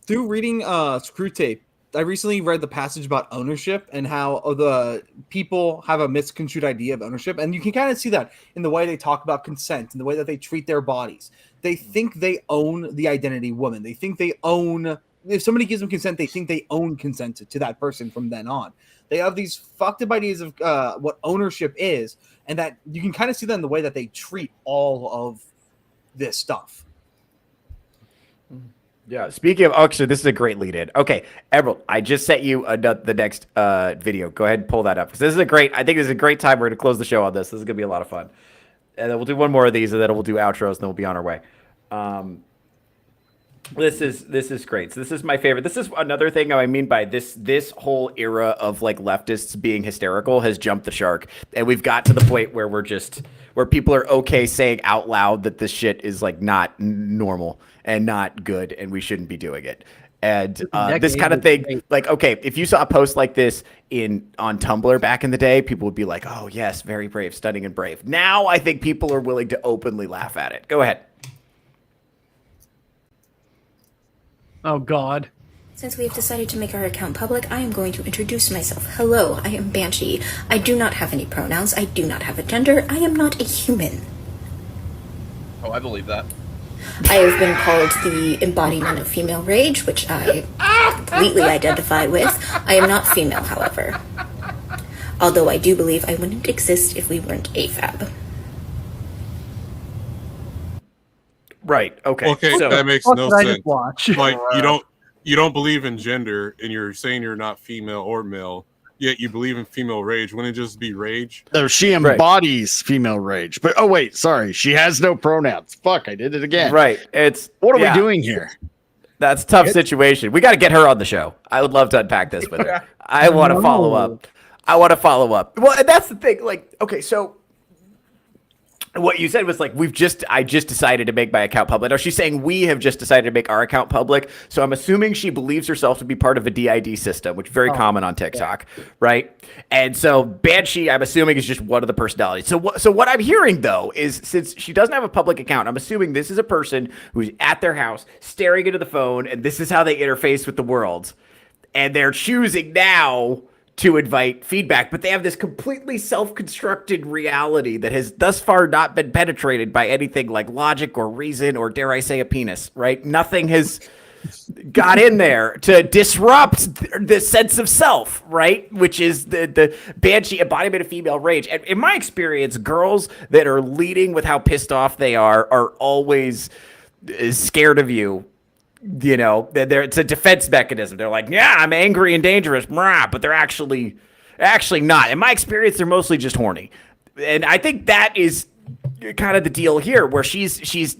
through reading Screw Tape. I recently read the passage about ownership and how the people have a misconstrued idea of ownership, and you can kind of see that in the way they talk about consent and the way that they treat their bodies. They think they own the identity woman. They think they own. If somebody gives them consent, they think they own consent to that person from then on. They have these fucked up ideas of what ownership is, and that you can kind of see that in the way that they treat all of this stuff. Yeah. Speaking of, actually, this is a great lead-in. Okay, Emerald, I just sent you the next video. Go ahead and pull that up, because this is I think this is a great time. We're going to close the show on this. This is going to be a lot of fun. And then we'll do one more of these, and then we'll do outros, and then we'll be on our way. This is great. So this is my favorite. This is another thing I mean by this whole era of like leftists being hysterical has jumped the shark, and we've got to the point where where people are okay saying out loud that this shit is like not normal and not good, and we shouldn't be doing it. And this kind of thing, like, okay, if you saw a post like this on Tumblr back in the day, people would be like, "Oh yes, very brave, stunning, and brave." Now I think people are willing to openly laugh at it. Go ahead. Oh, God. Since we've decided to make our account public, I am going to introduce myself. Hello, I am Banshee. I do not have any pronouns. I do not have a gender. I am not a human. Oh, I believe that. I have been called the embodiment of female rage, which I completely identify with. I am not female, however. Although I do believe I wouldn't exist if we weren't AFAB. Right. Okay. Okay. So, that makes no sense. Watch? Like you don't believe in gender, and you're saying you're not female or male, yet you believe in female rage. Wouldn't it just be rage? No, she embodies female rage. But oh wait, sorry, she has no pronouns. Fuck, I did it again. Right. What are we doing here? That's a tough situation. We got to get her on the show. I would love to unpack this with her. I want to follow up. Well, and that's the thing. Like, okay, so what you said was like, I just decided to make my account public. Now she's saying we have just decided to make our account public. So I'm assuming she believes herself to be part of a DID system, which is very common on TikTok, right? And so Banshee, I'm assuming, is just one of the personalities. So what I'm hearing though is, since she doesn't have a public account, I'm assuming this is a person who's at their house staring into the phone, and this is how they interface with the world. And they're choosing now to invite feedback, but they have this completely self-constructed reality that has thus far not been penetrated by anything like logic or reason or, dare I say, a penis, right? Nothing has got in there to disrupt the sense of self, right? Which is the Banshee embodiment of female rage. And in my experience, girls that are leading with how pissed off they are always scared of you. You know, it's a defense mechanism. They're like, yeah, I'm angry and dangerous, but they're actually not. In my experience, they're mostly just horny. And I think that is kind of the deal here, where she's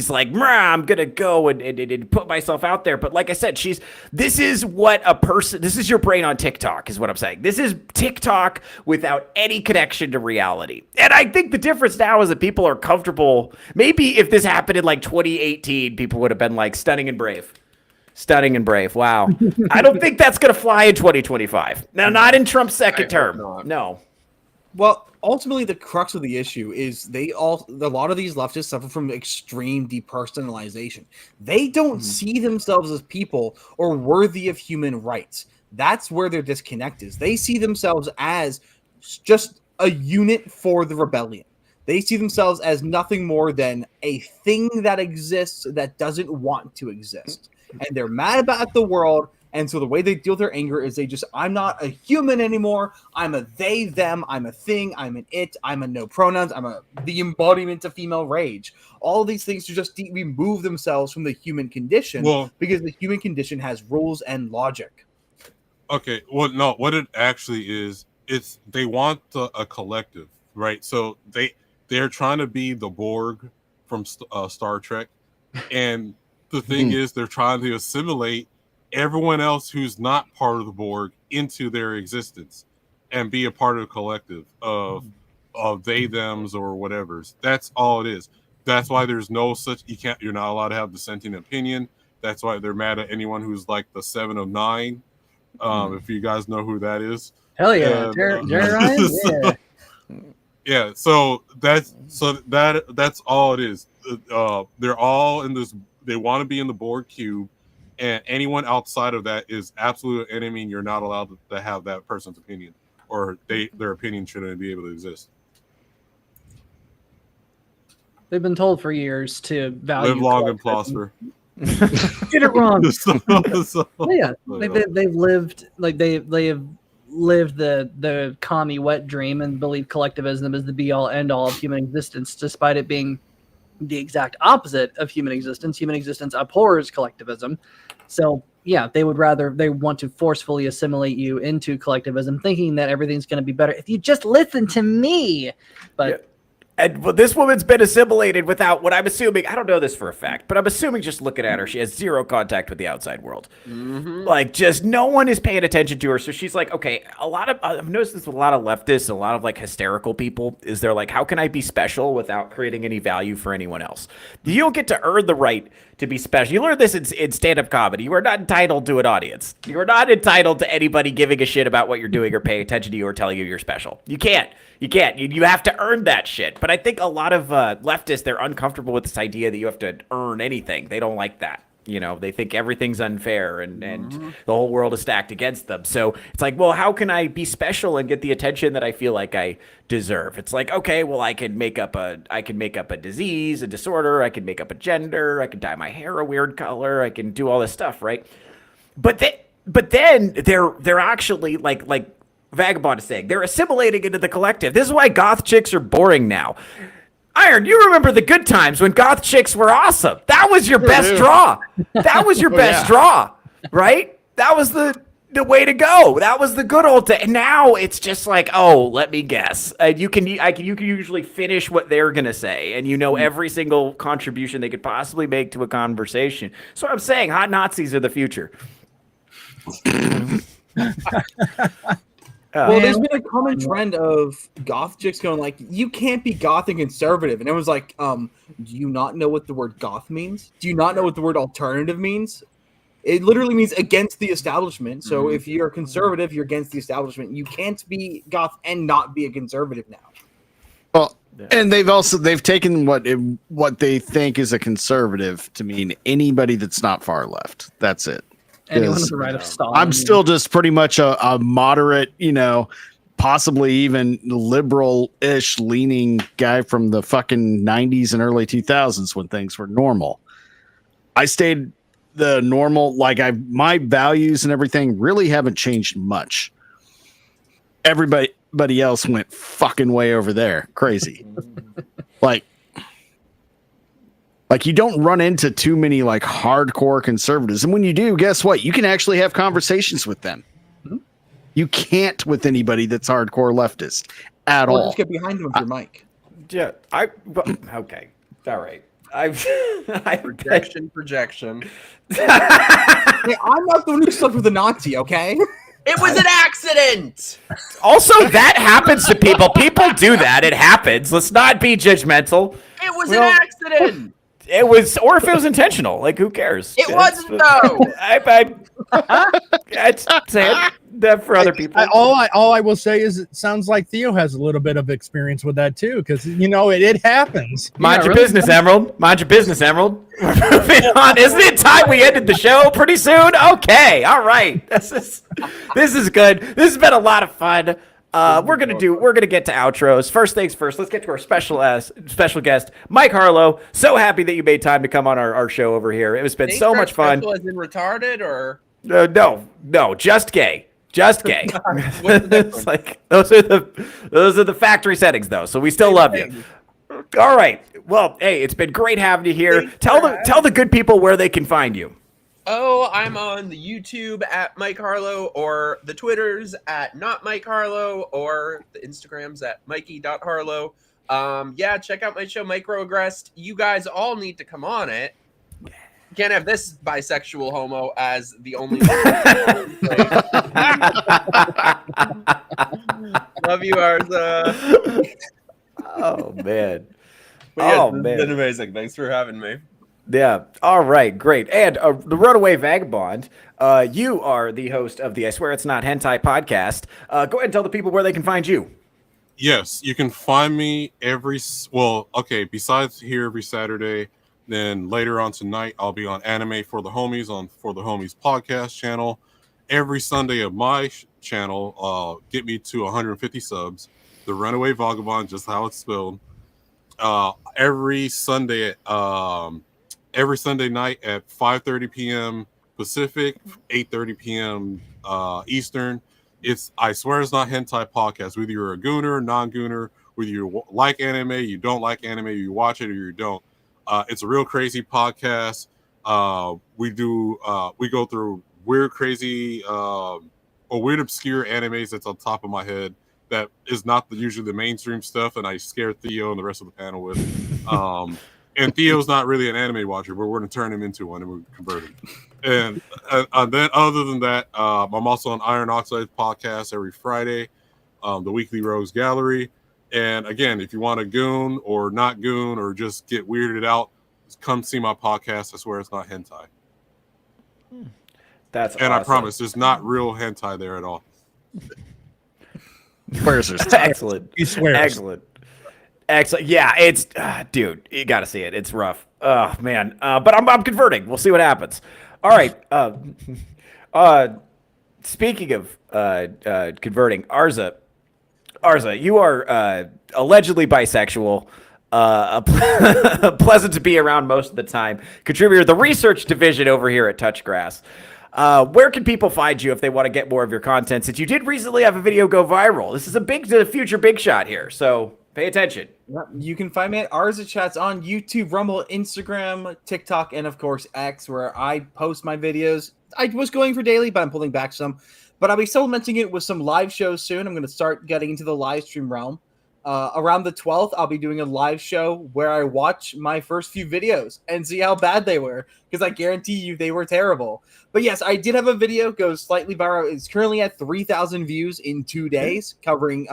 like, I'm gonna go and put myself out there. But like I said, this is your brain on TikTok, is what I'm saying. This is TikTok without any connection to reality. And I think the difference now is that people are comfortable. Maybe if this happened in like 2018, people would have been like stunning and brave. Wow. I don't think that's gonna fly in 2025. Now, not in Trump's second term. No. Well, ultimately, the crux of the issue is a lot of these leftists suffer from extreme depersonalization. They don't see themselves as people or worthy of human rights. That's where their disconnect is. They see themselves as just a unit for the rebellion. They see themselves as nothing more than a thing that exists that doesn't want to exist. And they're mad about the world. And so the way they deal with their anger is I'm not a human anymore. I'm a they, them. I'm a thing. I'm an it. I'm a no pronouns. The embodiment of female rage. All of these things to just remove themselves from the human condition, because the human condition has rules and logic. Okay. Well, no, what it actually is, they want a collective, right? So they're trying to be the Borg from Star Trek. And the thing is, they're trying to assimilate everyone else who's not part of the Borg into their existence and be a part of a collective of they, thems, or whatever's. That's all it is. That's why there's no such, you're not allowed to have dissenting opinion. That's why they're mad at anyone who's like the 7 of 9. If you guys know who that is. Hell yeah. Jerry Ryan? Yeah. Yeah, so that's all it is. They're all in this, they want to be in the Borg cube. And anyone outside of that is absolute enemy, and you're not allowed to have that person's opinion, or their opinion shouldn't be able to exist. They've been told for years to value. Live long and prosper. Get it wrong. They've lived they have lived the commie wet dream and believe collectivism is the be all end all of human existence, despite it being the exact opposite of human existence. Human existence abhors collectivism. So yeah, they want to forcefully assimilate you into collectivism, thinking that everything's going to be better if you just listen to me. But And this woman's been assimilated without what I'm assuming. I don't know this for a fact, but I'm assuming just looking at her, she has zero contact with the outside world. Like, just no one is paying attention to her. So she's like, okay, I've noticed this with a lot of leftists, a lot of like hysterical people, is they're like, how can I be special without creating any value for anyone else? You don't get to earn the right to be special. You learn this in stand-up comedy. You are not entitled to an audience. You are not entitled to anybody giving a shit about what you're doing or paying attention to you or telling you you're special. You can't. You have to earn that shit. But I think a lot of leftists, they're uncomfortable with this idea that you have to earn anything. They don't like that. You know, they think everything's unfair and the whole world is stacked against them. So it's like, well, how can I be special and get the attention that I feel like I deserve? It's like, okay, well, I can make up a disease, a disorder. I can make up a gender. I can dye my hair a weird color. I can do all this stuff, right? But then they're actually like Vagabond is saying, they're assimilating into the collective. This is why goth chicks are boring now. Iron, you remember the good times when goth chicks were awesome. That was your best draw. That was your best draw, right? That was the the way to go. That was the good old day. And now it's just like, oh, let me guess. You can usually finish what they're gonna say, and you know every single contribution they could possibly make to a conversation. So I'm saying, hot Nazis are the future. Well, there's been a common trend of goth chicks going like, you can't be goth and conservative. And it was like, do you not know what the word goth means? Do you not know what the word alternative means? It literally means against the establishment. So if you're conservative, you're against the establishment. You can't be goth and not be a conservative now. Well, and they've taken what they think is a conservative to mean anybody that's not far left. That's it. Anyone on the right of Stalin. I'm still just pretty much a moderate, possibly even liberal-ish leaning guy from the fucking 90s and early 2000s when things were normal. I stayed the normal, my values and everything really haven't changed much. Everybody else went fucking way over there. Crazy. Like you don't run into too many hardcore conservatives. And when you do, guess what? You can actually have conversations with them. You can't with anybody that's hardcore leftist at all. Just get behind them with your mic. Yeah, okay. All right. Projection. Hey, I'm not the one who slept with a Nazi, okay? It was an accident. Also, that happens to people. People do that. It happens. Let's not be judgmental. It was an accident. It was, or if it was intentional, who cares? It wasn't though. I'd say that for other people. All I will say is it sounds like Theo has a little bit of experience with that too, because it happens. Mind your business, Emerald. Mind your business, Emerald. We're moving on. Isn't it time we ended the show pretty soon? Okay, all right. This is good. This has been a lot of fun. We're gonna get to outros. First things first, let's get to our special guest, Mike Harlow. So happy that you made time to come on our show over here. It's been so much fun. As in retarded or no, just gay. Just gay. It's those are the factory settings though. So we still love you. All right. Well, hey, it's been great having you here. Tell the good people where they can find you. Oh, I'm on the YouTube at Mike Harlow, or the Twitters at not Mike Harlow, or the Instagrams at Mikey.Harlow. Yeah, check out my show, Microaggressed. You guys all need to come on it. Can't have this bisexual homo as the only Love you, Arza. Oh, man. But yes, this has been amazing. Thanks for having me. Yeah. All right. Great. And the Runaway Vagabond, you are the host of the I Swear It's Not Hentai podcast. Go ahead and tell the people where they can find you. Yes, you can find me besides here every Saturday, then later on tonight, I'll be on Anime for the Homies on For the Homies podcast channel. Every Sunday of my channel, get me to 150 subs. The Runaway Vagabond, just how it's spelled. Every Sunday night at 5:30 p.m. Pacific, 8:30 p.m. Eastern. It's I Swear It's Not Hentai podcast. Whether you're a gooner, non-gooner, whether you like anime, you don't like anime, you watch it or you don't. It's a real crazy podcast. We go through weird, crazy, or weird, obscure animes that's on top of my head that is not usually the mainstream stuff, and I scare Theo and the rest of the panel with. And Theo's not really an anime watcher, but we're going to turn him into one and we'll convert him. And then other than that, I'm also on Iron Oxide podcast every Friday, the Weekly Rogues Gallery. And again, if you want to goon or not goon or just get weirded out, come see my podcast. I swear it's not hentai. That's and awesome. I promise there's not real hentai there at all. Excellent. He swears. Excellent. Yeah, it's dude, you got to see it. It's rough. Oh man. But I'm converting. We'll see what happens. All right. Speaking of converting, Arza, you are allegedly bisexual. Pleasant to be around most of the time. Contributor to the research division over here at Touchgrass. Where can people find you if they want to get more of your content? Since you did recently have a video go viral, this is a future big shot here. So pay attention. You can find me at Arza Chats on YouTube, Rumble, Instagram, TikTok, and of course X, where I post my videos I was going for daily, but I'm pulling back some. But I'll be supplementing it with some live shows soon. I'm going to start getting into the live stream realm. Around the 12th, I'll be doing a live show where I watch my first few videos and see how bad they were, because I guarantee you they were terrible. But yes, I did have a video go slightly viral. It's currently at 3,000 views in 2 days, covering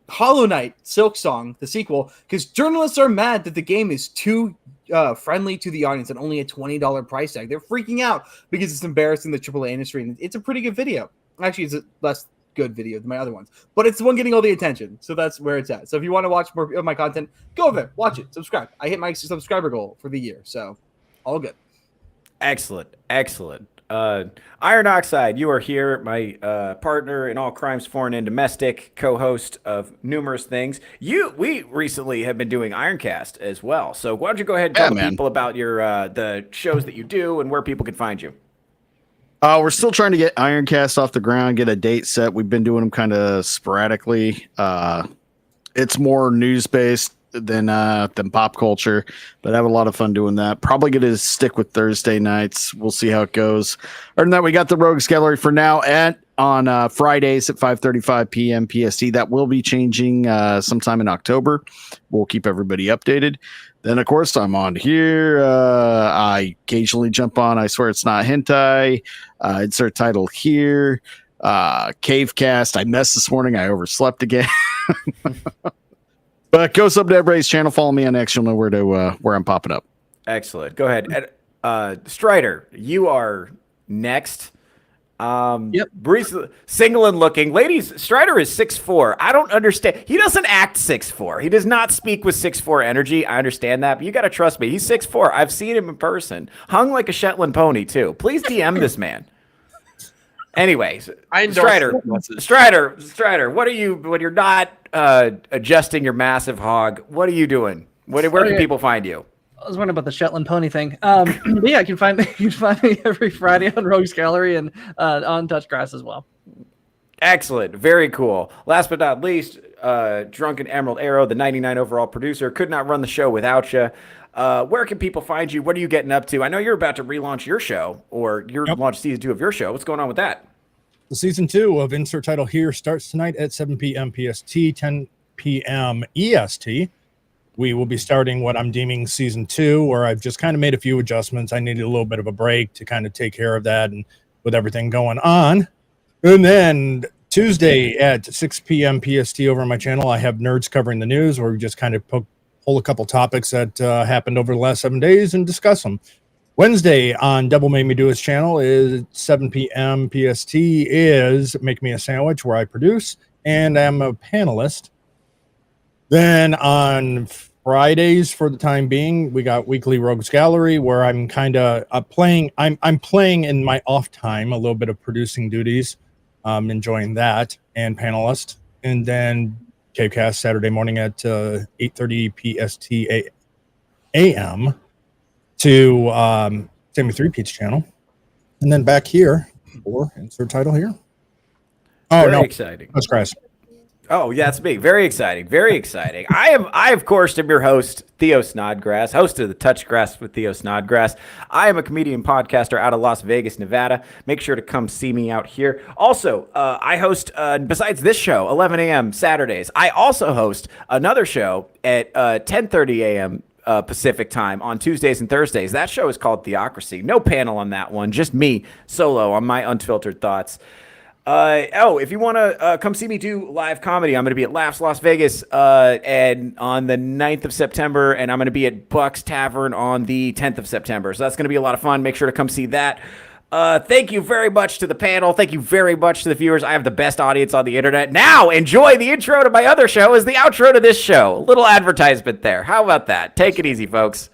Hollow Knight Silk Song, the sequel, because journalists are mad that the game is too friendly to the audience and only a $20 price tag. They're freaking out because it's embarrassing the AAA industry. And it's a pretty good video. Actually, it's a less good video than my other ones, but it's the one getting all the attention. So that's where it's at. So if you want to watch more of my content, go over there, watch it, subscribe. I hit my subscriber goal for the year. So all good. Excellent. Iron Oxide, you are here, my partner in all crimes, foreign and domestic, co-host of numerous things. We recently have been doing Ironcast as well. So why don't you go ahead and tell the people about your the shows that you do and where people can find you. We're still trying to get Ironcast off the ground, get a date set. We've been doing them kind of sporadically. It's more news based than pop culture, but I have a lot of fun doing that. Probably going to stick with Thursday nights. We'll see how it goes. Other than that, we got the Rogues Gallery for now on Fridays at 5:35 p.m. PST. That will be changing sometime in October. We'll keep everybody updated. Then, of course, I'm on here. I occasionally jump on. I swear it's not hentai. Insert title here. Cavecast. I messed this morning. I overslept again. But go sub to everybody's channel. Follow me on X. You'll know where I'm popping up. Excellent. Go ahead. Strider, you are next. Yep. Single and looking. Ladies, Strider is 6'4". I don't understand. He doesn't act 6'4". He does not speak with 6'4" energy. I understand that, but you got to trust me. He's 6'4". I've seen him in person. Hung like a Shetland pony, too. Please DM this man. Anyways, Strider, what are you, when you're not adjusting your massive hog, what are you doing? Where can people find you? I was wondering about the Shetland pony thing. But yeah, you can find me every Friday on Rogues Gallery and on Touchgrass as well. Excellent. Very cool. Last but not least, Drunken Emerald Arrow, the 99 overall producer, could not run the show without you. Where can people find you? What are you getting up to? I know you're about to relaunch your show, or you're launch season 2 of your show. What's going on with that? The season 2 of Insert Title Here starts tonight at 7 p.m. PST, 10 p.m. EST. We will be starting what I'm deeming season 2, where I've just kind of made a few adjustments. I needed a little bit of a break to kind of take care of that, and with everything going on. And then Tuesday at 6 p.m. PST over on my channel, I have Nerds Covering the News, where we just kind of pull a couple topics that happened over the last 7 days and discuss them. Wednesday on Double Made Me Do His channel is 7 p.m. PST is Make Me a Sandwich, where I produce and I'm a panelist. Then on Fridays, for the time being, we got weekly Rogues Gallery, where I'm kind of playing. I'm playing in my off time, a little bit of producing duties, enjoying that, and panelist. And then Cavecast Saturday morning at 8:30 PST a.m. to Sammy 3 Pete's channel, and then back here for Insert Title Here. Oh, very no, exciting. That's Grass. Oh, yeah, that's me. Very exciting. Very exciting. I, of course, am your host, Theo Snodgrass, host of the Touchgrass with Theo Snodgrass. I am a comedian podcaster out of Las Vegas, Nevada. Make sure to come see me out here. Also, I host, besides this show, 11 a.m. Saturdays, I also host another show at 10:30 a.m. Pacific time on Tuesdays and Thursdays. That show is called Theocracy. No panel on that one, just me solo on my unfiltered thoughts. If you want to come see me do live comedy, I'm going to be at Laughs Las Vegas and on the 9th of September, and I'm going to be at Buck's Tavern on the 10th of September. So that's going to be a lot of fun. Make sure to come see that. Thank you very much to the panel. Thank you very much to the viewers. I have the best audience on the internet. Now enjoy the intro to my other show as the outro to this show. A little advertisement there. How about that? Take it easy, folks.